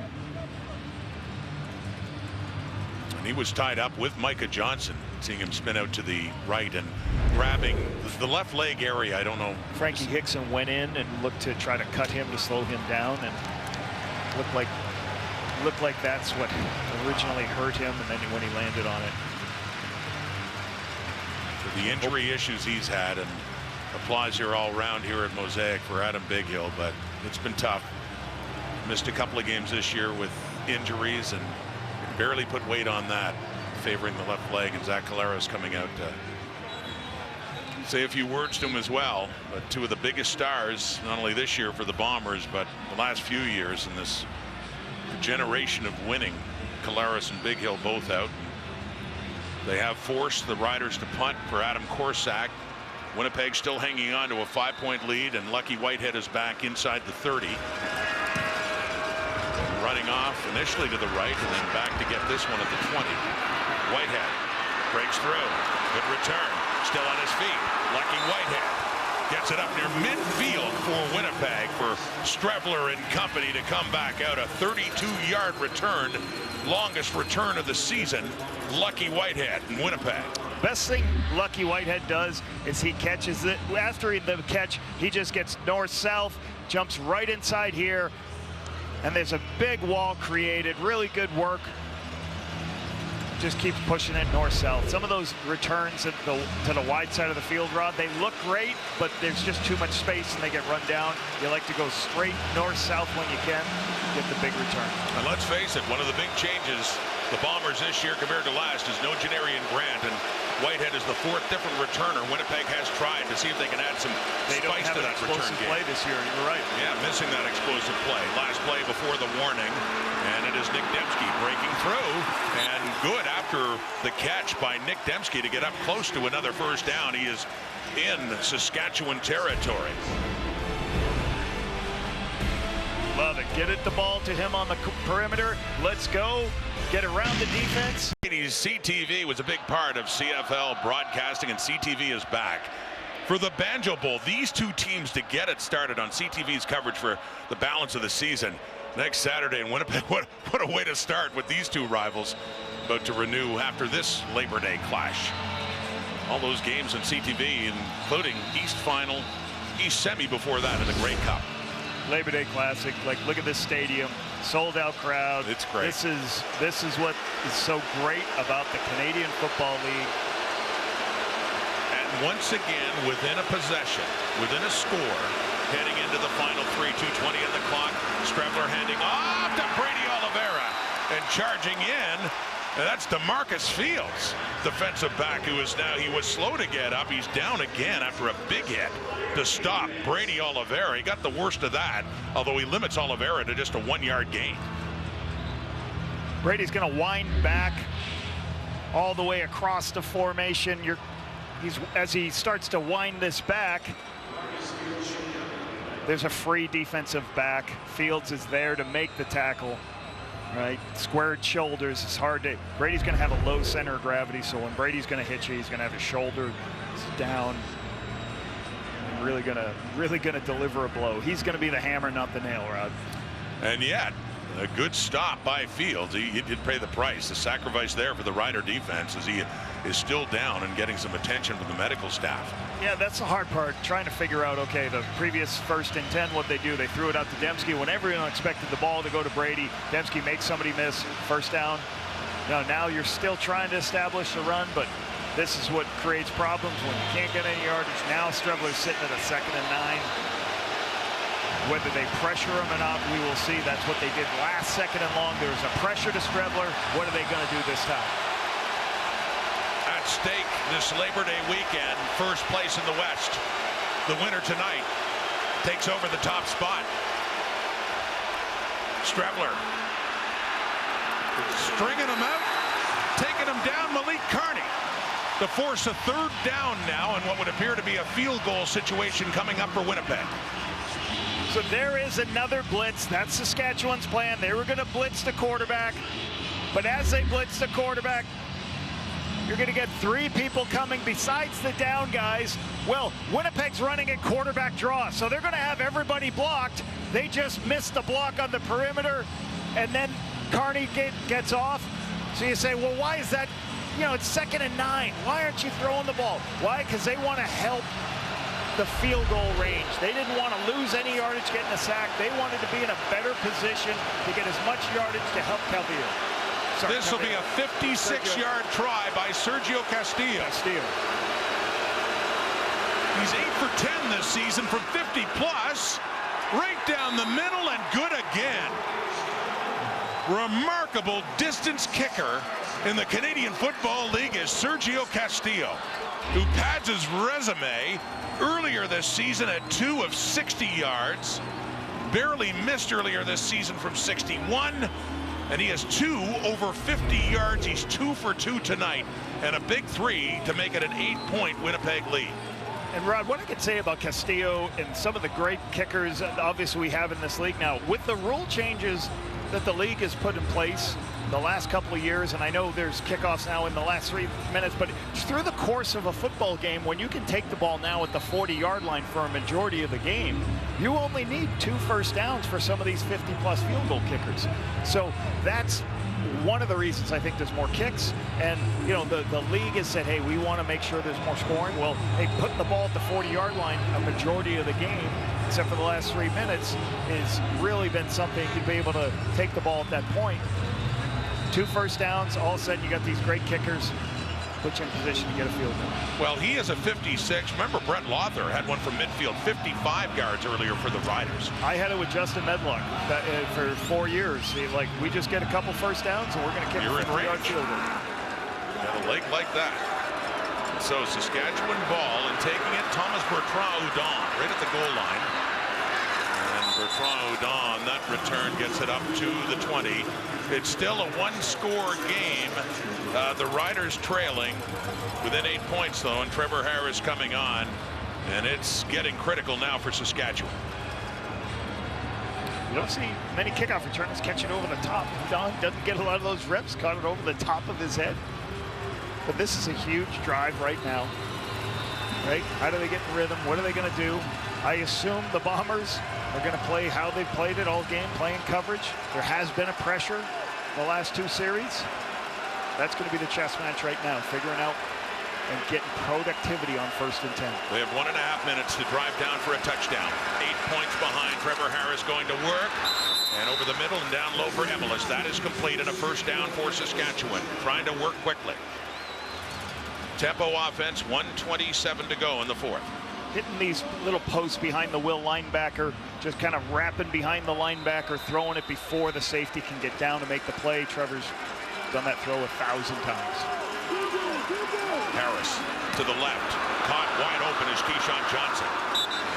And he was tied up with Micah Johnson, seeing him spin out to the right and grabbing the left leg area. I don't know. Frankie Hickson went in and looked to try to cut him to slow him down, and looked like that's what originally hurt him, and then when he landed on it. For the injury issues he's had, and applause here all around here at Mosaic for Adam Bighill, but it's been tough. Missed a couple of games this year with injuries and barely put weight on that, favoring the left leg, and Zach Collaros coming out to say a few words to him as well. But 2 of the biggest stars, not only this year for the Bombers, but the last few years in this generation of winning, Collaros and Bighill both out. They have forced the Riders to punt for Adam Korsak. Winnipeg still hanging on to a 5-point lead, and Lucky Whitehead is back inside the 30. Running off initially to the right, and then back to get this one at the 20. Whitehead breaks through. Good return. Still on his feet. Lucky Whitehead gets it up near midfield for Winnipeg for Strebler and company to come back out. A 32-yard return. Longest return of the season. Lucky Whitehead in Winnipeg. Best thing Lucky Whitehead does is he catches it. After the catch, he just gets north-south, jumps right inside here, and there's a big wall created. Really good work. Just keeps pushing it north-south. Some of those returns to the wide side of the field, Rod, they look great, but there's just too much space and they get run down. You like to go straight north-south when you can, get the big return. And let's face it, one of the big changes the Bombers this year compared to last is no Janarian Grant, and Whitehead is the 4th different returner. Winnipeg has tried to see if they can add some spice to that return game. Play this year, you're right. Yeah, missing that explosive play. Last play before the warning, and it is Nick Dembski breaking through, and good after the catch by Nick Dembski to get up close to another first down. He is in Saskatchewan territory. Love it. Get the ball to him on the perimeter. Let's go. Get around the defense. CTV was a big part of CFL broadcasting, and CTV is back. for the Banjo Bowl. These two teams to get it started on CTV's coverage for the balance of the season next Saturday in Winnipeg. What a way to start with these two rivals about to renew after this Labor Day clash. All those games on CTV, including East Final, East Semi before that in the Grey Cup. Labor Day Classic, like, look at this stadium, sold out crowd. It's great. This is what is so great about the Canadian Football League. And once again, within a possession, within a score, heading into the final three, 2:20 on the clock. Strebler handing off to Brady Oliveira, and charging in. And that's DeMarcus Fields, defensive back, he was slow to get up. He's down again after a big hit to stop Brady Oliveira. He got the worst of that, although he limits Oliveira to just a 1-yard gain. Brady's going to wind back all the way across the formation. As he starts to wind this back, there's a free defensive back. Fields is there to make the tackle. Right, squared shoulders. It's hard to. Brady's going to have a low center of gravity, so when Brady's going to hit you, he's going to have his shoulder down, and really going to deliver a blow. He's going to be the hammer, not the nail, Rod. And yet, a good stop by Fields. He did pay the price. The sacrifice there for the Rider defense as he is still down and getting some attention from the medical staff. Yeah, that's the hard part, trying to figure out, okay, the previous 1st and 10, what they do, they threw it out to Dembski when everyone expected the ball to go to Brady. Dembski makes somebody miss, first down. Now you're still trying to establish a run, but this is what creates problems when you can't get any yardage. Now Strebler's sitting at a 2nd and 9. Whether they pressure him or not, we will see. That's what they did last 2nd and long. There was a pressure to Strebler. What are they going to do this time? At stake this Labor Day weekend, first place in the West. The winner tonight takes over the top spot. Strebler stringing him out, taking him down. Malik Carney to force a 3rd down now in what would appear to be a field goal situation coming up for Winnipeg. So there is another blitz. That's Saskatchewan's plan. They were going to blitz the quarterback, but as they blitz the quarterback, you're going to get 3 people coming besides the down guys. Well, Winnipeg's running a quarterback draw, so they're going to have everybody blocked. They just missed the block on the perimeter, and then Carney gets off. So you say, well, why is that? You know, it's 2nd and 9. Why aren't you throwing the ball? Why? Because they want to help the field goal range. They didn't want to lose any yardage getting a sack. They wanted to be in a better position to get as much yardage to help Calvillo. This will be a 56-yard try by Sergio Castillo. He's 8 for 10 this season from 50 plus, right down the middle and good again. Remarkable distance kicker in the Canadian Football League is Sergio Castillo, who pads his resume earlier this season at 2 of 60 yards. Barely missed earlier this season from 61. And he has 2 over 50 yards. He's 2 for 2 tonight, and a big 3 to make it an 8-point Winnipeg lead. And Rod, what I can say about Castillo and some of the great kickers obviously we have in this league now, with the rule changes that the league has put in place the last couple of years, and I know there's kickoffs now in the last 3 minutes, but through the course of a football game, when you can take the ball now at the 40-yard line for a majority of the game, you only need 2 first downs for some of these 50-plus field goal kickers. So that's one of the reasons I think there's more kicks. And, you know, the league has said, hey, we want to make sure there's more scoring. Well, hey, putting the ball at the 40-yard line a majority of the game, except for the last 3 minutes, has really been something to be able to take the ball at that point. 2 first downs, all of a sudden you got these great kickers, put you in position to get a field goal. Well, he is a 56. Remember, Brent Lother had one from midfield, 55 yards earlier for the Riders. I had it with Justin Medlock for 4 years. Like, we just get a couple first downs and we're going to kick a 50-yard field goal. Got a leg like that. So Saskatchewan ball, and taking it, Thomas Bertrand-Houdon right at the goal line. And Bertrand-Houdon, that return gets it up to the 20. It's still a 1-score game. The Riders trailing within 8 points, though, and Trevor Harris coming on. And it's getting critical now for Saskatchewan. You don't see many kickoff returners catch it over the top. Don doesn't get a lot of those reps, caught it over the top of his head. But this is a huge drive right now. right? How do they get in rhythm? What are they going to do? I assume the Bombers are going to play how they've played it all game, playing coverage. There has been a pressure the last 2 series. That's going to be the chess match right now, figuring out and getting productivity on 1st and 10. They have 1.5 minutes to drive down for a touchdown. 8 points behind. Trevor Harris going to work. And over the middle and down low for Emelis. That is complete, and a 1st down for Saskatchewan. Trying to work quickly. Tempo offense, 1:27 to go in the 4th. Hitting these little posts behind the Will linebacker, just kind of wrapping behind the linebacker, throwing it before the safety can get down to make the play. Trevor's done that throw 1,000 times. Harris to the left, caught wide open is Keyshawn Johnson,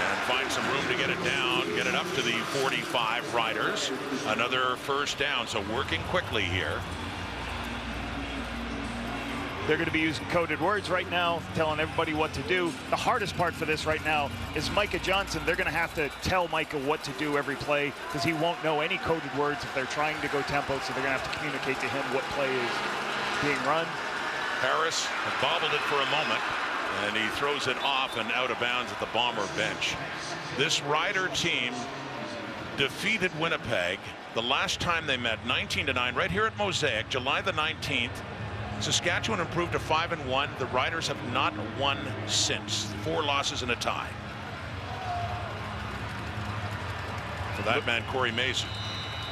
and find some room to get it down, get it up to the 45 Riders. Another 1st down, so working quickly here. They're going to be using coded words right now, telling everybody what to do. The hardest part for this right now is Micah Johnson. They're going to have to tell Micah what to do every play because he won't know any coded words if they're trying to go tempo, so they're going to have to communicate to him what play is being run. Harris bobbled it for a moment, and he throws it off and out of bounds at the Bomber bench. This Rider team defeated Winnipeg the last time they met, 19-9, right here at Mosaic, July the 19th. Saskatchewan improved to 5-1. The Riders have not won since. 4 losses and a tie. For that man, Corey Mason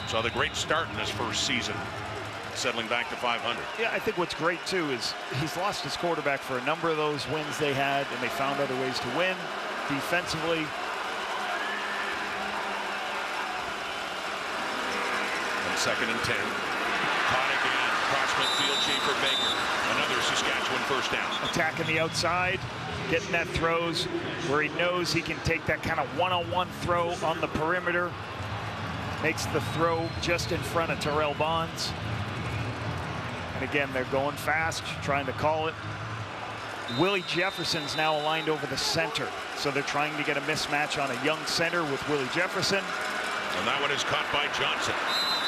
saw the great start in his 1st season, settling back to 500. Yeah, I think what's great too is he's lost his quarterback for a number of those wins they had, and they found other ways to win defensively. And 2nd and 10. Caught again. Cross midfield, Schaefer Baker. Another Saskatchewan 1st down. Attacking the outside, getting that throws where he knows he can take that kind of one-on-one throw on the perimeter. Makes the throw just in front of Terrell Bonds. And again, they're going fast, trying to call it. Willie Jefferson's now aligned over the center, so they're trying to get a mismatch on a young center with Willie Jefferson. And that one is caught by Johnson.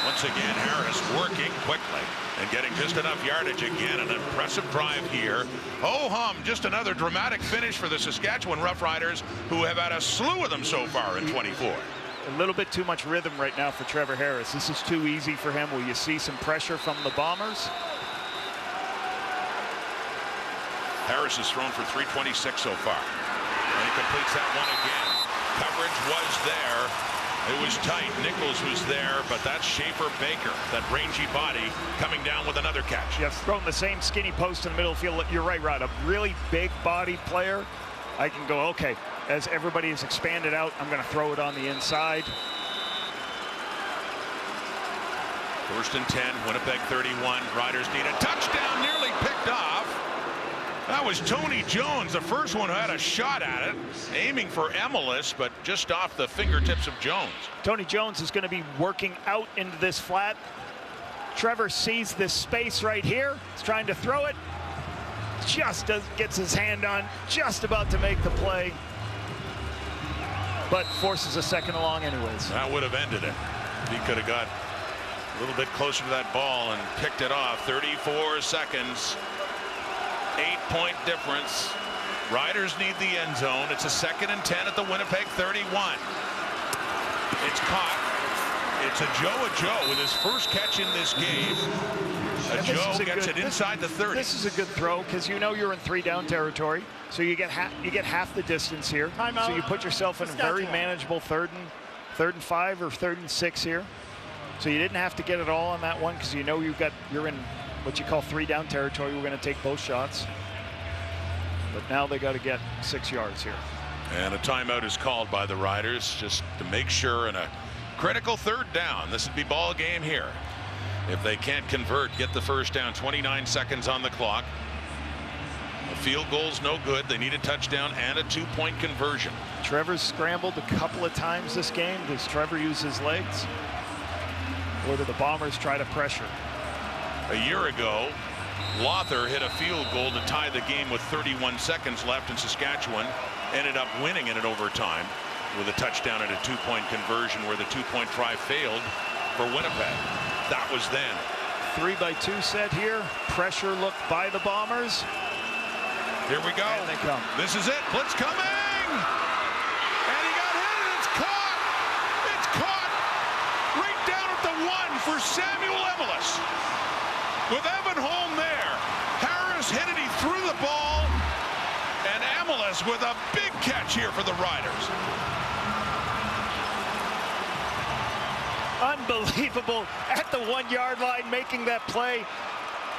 Once again, Harris working quickly and getting just enough yardage again. An impressive drive here. Ho-hum, just another dramatic finish for the Saskatchewan Roughriders, who have had a slew of them so far in 24. A little bit too much rhythm right now for Trevor Harris. This is too easy for him. Will you see some pressure from the Bombers? Harris has thrown for 326 so far. And he completes that one again. Coverage was there. It was tight. Nichols was there, but that's Schaefer Baker, that rangy body, coming down with another catch. Yes, throwing the same skinny post in the middle of the field. You're right, Rod. A really big body player. I can go, okay, as everybody is expanded out, I'm going to throw it on the inside. 1st and 10, Winnipeg 31. Riders need a touchdown, nearly picked off. That was Tony Jones, the first one who had a shot at it, aiming for Emelis, but just off the fingertips of Jones. Tony Jones is going to be working out into this flat. Trevor sees this space right here. He's trying to throw it. Just gets his hand on, just about to make the play, but forces a 2nd and long anyways. That would have ended it. He could have got a little bit closer to that ball and picked it off. 34 seconds. 8-point difference. Riders need the end zone. It's a 2nd and 10 at the Winnipeg 31. It's caught. It's a Joe with his first catch in this game. Joe gets it inside the 30. This is a good throw because you know you're in 3-down territory, so you get half the distance here. So you put yourself in a very manageable 3rd and 5 or 3rd and 6 here. So you didn't have to get it all on that one because you know you're in what you call 3-down territory. We're going to take both shots. But now they got to get 6 yards here. And a timeout is called by the Riders just to make sure in a critical 3rd down. This would be ball game here. If they can't convert, get the 1st down. 29 seconds on the clock. A field goal's no good. They need a touchdown and a 2-point conversion. Trevor's scrambled a couple of times this game. Does Trevor use his legs? Or do the Bombers try to pressure? A year ago, Lothar hit a field goal to tie the game with 31 seconds left, and Saskatchewan ended up winning it in overtime with a touchdown and a 2-point conversion where the 2-point try failed for Winnipeg. That was then. 3-by-2 set here. Pressure look by the Bombers. Here we go. And they come. This is it. Blitz coming. And he got hit, and it's caught. It's caught right down at the 1 for Samuel Emelis. With Evan Holm there. Harris hit it. He threw the ball. And Emelis with a big catch here for the Riders. Unbelievable. At the 1-yard line making that play.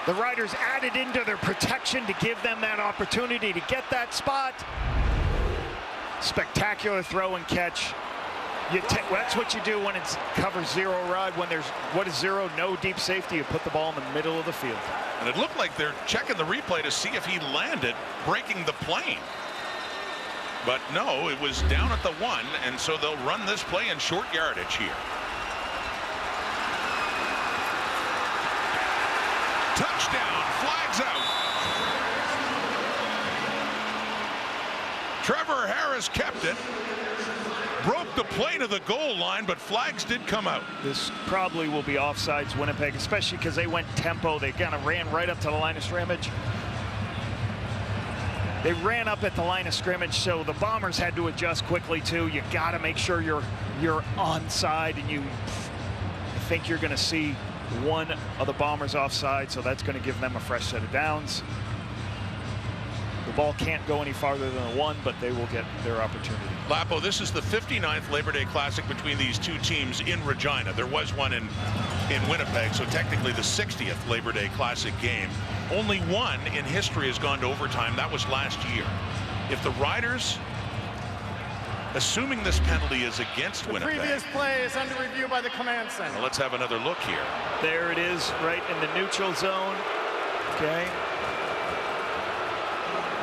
The Riders added into their protection to give them that opportunity to get that spot. Spectacular throw and catch. That's what you do when it's cover 0, Rod. When there's, what is 0? No deep safety. You put the ball in the middle of the field. And it looked like they're checking the replay to see if he landed breaking the plane. But no, it was down at the 1, and so they'll run this play in short yardage here. Touchdown, flags out. Trevor Harris kept it. Broke the play to the goal line, but flags did come out. This probably will be offsides, Winnipeg, especially because they went tempo. They kind of ran right up to the line of scrimmage. They ran up at the line of scrimmage, so the Bombers had to adjust quickly too. You got to make sure you're onside, and I think you're going to see one of the Bombers offside, so that's going to give them a fresh set of downs. The ball can't go any farther than the 1, but they will get their opportunity. Lapo, this is the 59th Labor Day Classic between these two teams in Regina. There was one in Winnipeg, so technically the 60th Labor Day Classic game. Only one in history has gone to overtime. That was last year. If the Riders, assuming this penalty is against Winnipeg. The previous play is under review by the command center. Well, let's have another look here. There it is, right in the neutral zone. Okay.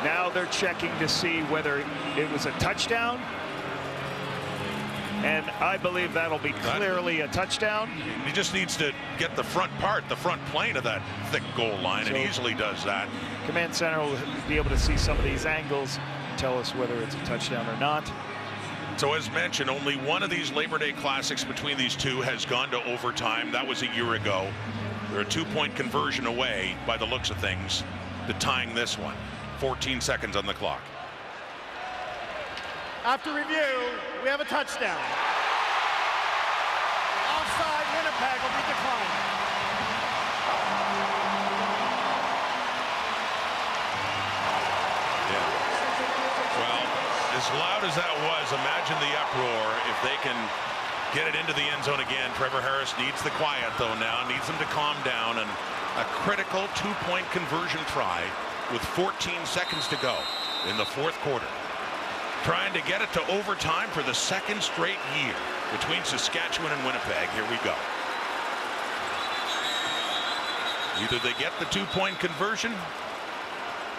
Now they're checking to see whether it was a touchdown. And I believe that'll be clearly a touchdown. He just needs to get the front plane of that thick goal line, and easily does that. Command center will be able to see some of these angles, tell us whether it's a touchdown or not. So as mentioned, only one of these Labor Day Classics between these two has gone to overtime. That was a year ago. They're a 2-point conversion away, by the looks of things, to tying this one. 14 seconds on the clock. After review, we have a touchdown. Offside, Winnipeg will be declined. Yeah. Well, as loud as that was, imagine the uproar if they can get it into the end zone again. Trevor Harris needs the quiet, though, now. Needs them to calm down, and a critical 2-point conversion try with 14 seconds to go in the 4th quarter. Trying to get it to overtime for the 2nd straight year between Saskatchewan and Winnipeg. Here we go. Either they get the 2-point conversion,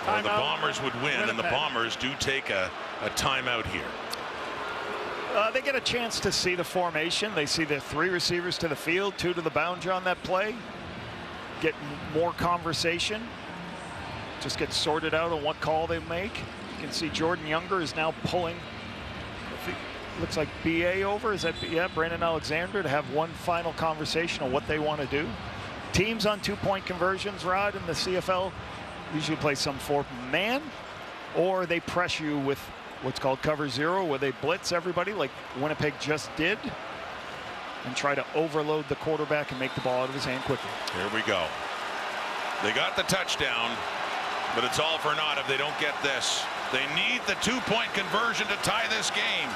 or the Bombers would win, Winnipeg. And the Bombers do take a timeout here. They get a chance to see the formation. They see the 3 receivers to the field, 2 to the boundary on that play. Get more conversation. Just get sorted out on what call they make. You can see Jordan Younger is now pulling, looks like BA over. Is that, yeah, Brandon Alexander, to have one final conversation on what they want to do. Teams on 2-point conversions, Rod, in the CFL usually play some 4-man, or they press you with what's called cover 0, where they blitz everybody like Winnipeg just did and try to overload the quarterback and make the ball out of his hand quickly. Here we go. They got the touchdown, but it's all for naught if they don't get this. They need the 2-point conversion to tie this game.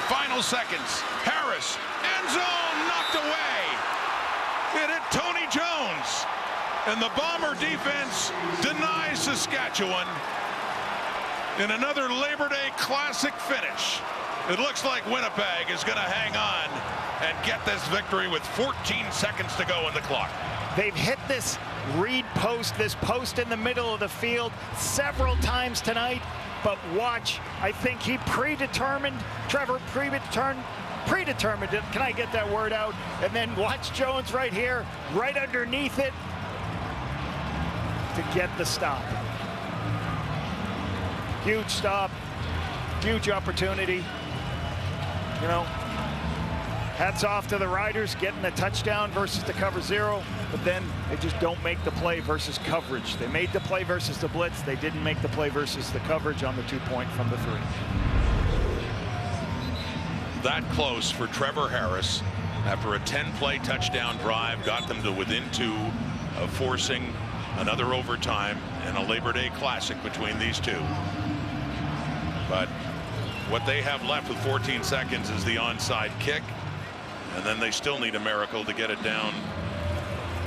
Final seconds. Harris, end zone, knocked away. It hit Tony Jones. And the Bomber defense denies Saskatchewan in another Labor Day Classic finish. It looks like Winnipeg is going to hang on and get this victory with 14 seconds to go in the clock. They've hit this read post, this post in the middle of the field several times tonight, but watch, I think he predetermined, Trevor predetermined, can I get that word out? And then watch Jones right here, right underneath it to get the stop. Huge stop, huge opportunity. You know, Hats off to the Riders getting the touchdown versus the cover 0, but then they just don't make the play versus coverage. They made the play versus the blitz. They didn't make the play versus the coverage on the 2-point from the 3. That close for Trevor Harris after a 10-play touchdown drive got them to within 2 of forcing another overtime and a Labor Day Classic between these two. But what they have left with 14 seconds is the onside kick, and then they still need a miracle to get it down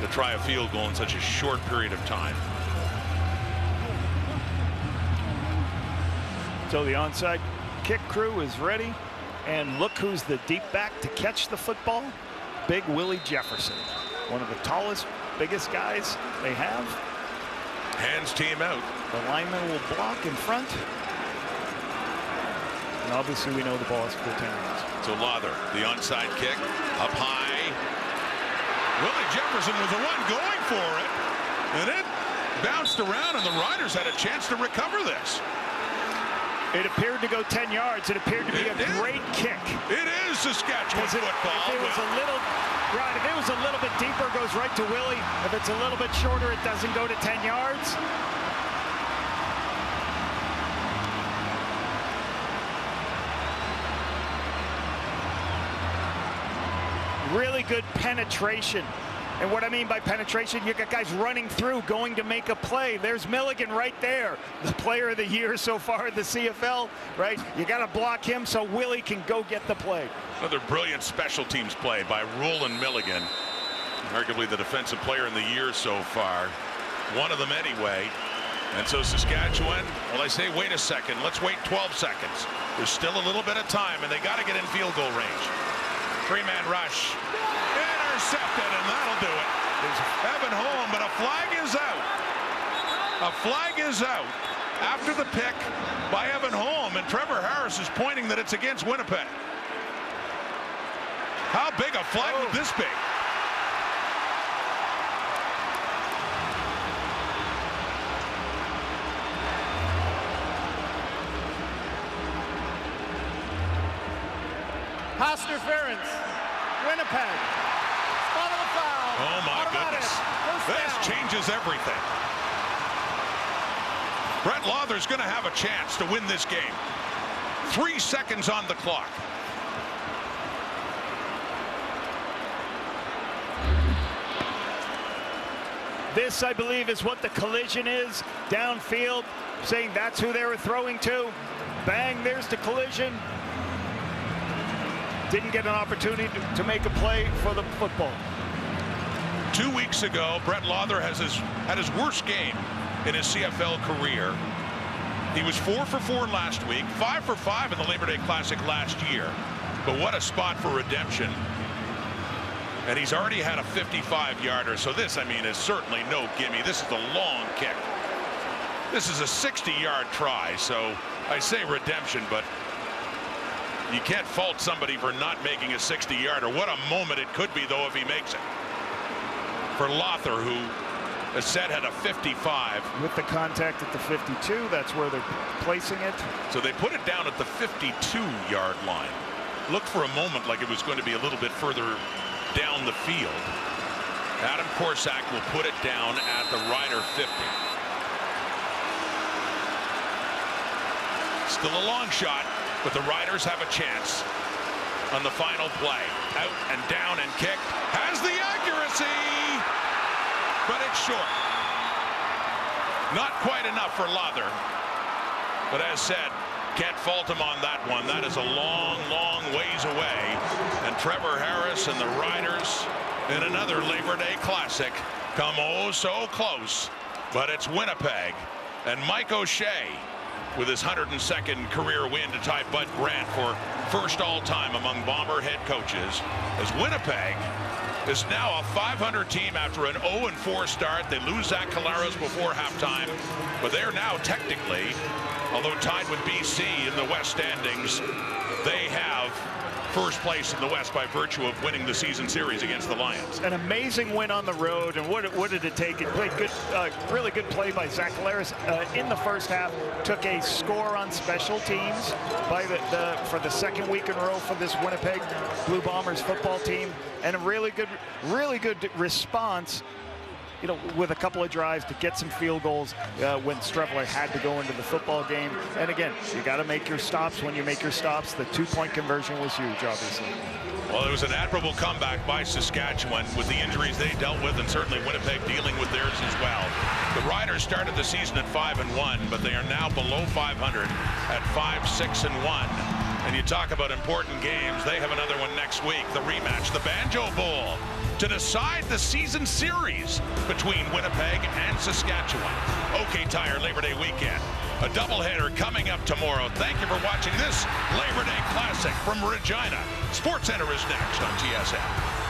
to try a field goal in such a short period of time. So the onside kick crew is ready, and look who's the deep back to catch the football. Big Willie Jefferson, one of the tallest, biggest guys they have. Hands team out. The lineman will block in front. And obviously we know the ball is for 10 yards. So Lother, the onside kick, up high. Willie Jefferson was the one going for it, and it bounced around, and the Riders had a chance to recover this. It appeared to go 10 yards. It appeared to be a great kick. It is Saskatchewan football. If it was a little, right, if it was a little bit deeper, it goes right to Willie. If it's a little bit shorter, it doesn't go to 10 yards. Really good penetration. And what I mean by penetration, you got guys running through, going to make a play. There's Milligan right there, the player of the year so far in the CFL, right? You got to block him so Willie can go get the play. Another brilliant special teams play by Roland Milligan, arguably the defensive player in the year so far. One of them anyway. And so Saskatchewan, well, I say wait a second. Let's wait 12 seconds. There's still a little bit of time, and they got to get in field goal range. 3-man rush. Intercepted, and that'll do it. Evan Holm, but a flag is out. A flag is out after the pick by Evan Holm, and Trevor Harris is pointing that it's against Winnipeg. How big a flag would this be? Pass interference. Winnipeg. Spot on the foul. Oh my goodness. This changes everything. Brett Lawther's going to have a chance to win this game. 3 seconds on the clock. This, I believe, is what the collision is. Downfield, saying that's who they were throwing to. Bang, there's the collision. Didn't get an opportunity to make a play for the football. 2 weeks ago, Brett Lawther had his worst game in his CFL career. He was 4 for 4 last week, 5 for 5 in the Labor Day Classic last year. But what a spot for redemption. And he's already had a 55-yarder. So this, I mean, is certainly no gimme. This is a long kick. This is a 60-yard try. So I say redemption, but you can't fault somebody for not making a 60-yarder. What a moment it could be, though, if he makes it. For Lawther, who, as said, had a 55. With the contact at the 52, that's where they're placing it. So they put it down at the 52-yard line. Looked for a moment like it was going to be a little bit further down the field. Adam Korsak will put it down at the Rider 50. Still a long shot, but the Riders have a chance on the final play. Out and down and kicked. Has the accuracy, but it's short. Not quite enough for Lawther. But as said, can't fault him on that one. That is a long, long ways away. And Trevor Harris and the Riders in another Labor Day Classic come oh so close. But it's Winnipeg and Mike O'Shea with his 102nd career win to tie Bud Grant for first all-time among Bomber head coaches, as Winnipeg is now a 500 team after an 0-4 start. They lose Zach Collaros before halftime, but they're now technically, although tied with BC in the West standings, they have first place in the West by virtue of winning the season series against the Lions. An amazing win on the road, and what did it take? It played good, really good play by Zach Collaros in the first half. Took a score on special teams by for the second week in a row for this Winnipeg Blue Bombers football team, and a really good response, you know, with a couple of drives to get some field goals when Strevler had to go into the football game. And again, you got to make your stops. When you make your stops, the two-point conversion was huge, obviously. Well, it was an admirable comeback by Saskatchewan with the injuries they dealt with, and certainly Winnipeg dealing with theirs as well. The Riders started the season at 5-1, but they are now below 500 at 5-6-1. And you talk about important games, they have another one next week, the rematch, the Banjo Bowl, to decide the season series between Winnipeg and Saskatchewan. OK Tire Labor Day weekend. A doubleheader coming up tomorrow. Thank you for watching this Labor Day Classic from Regina. SportsCenter is next on TSN.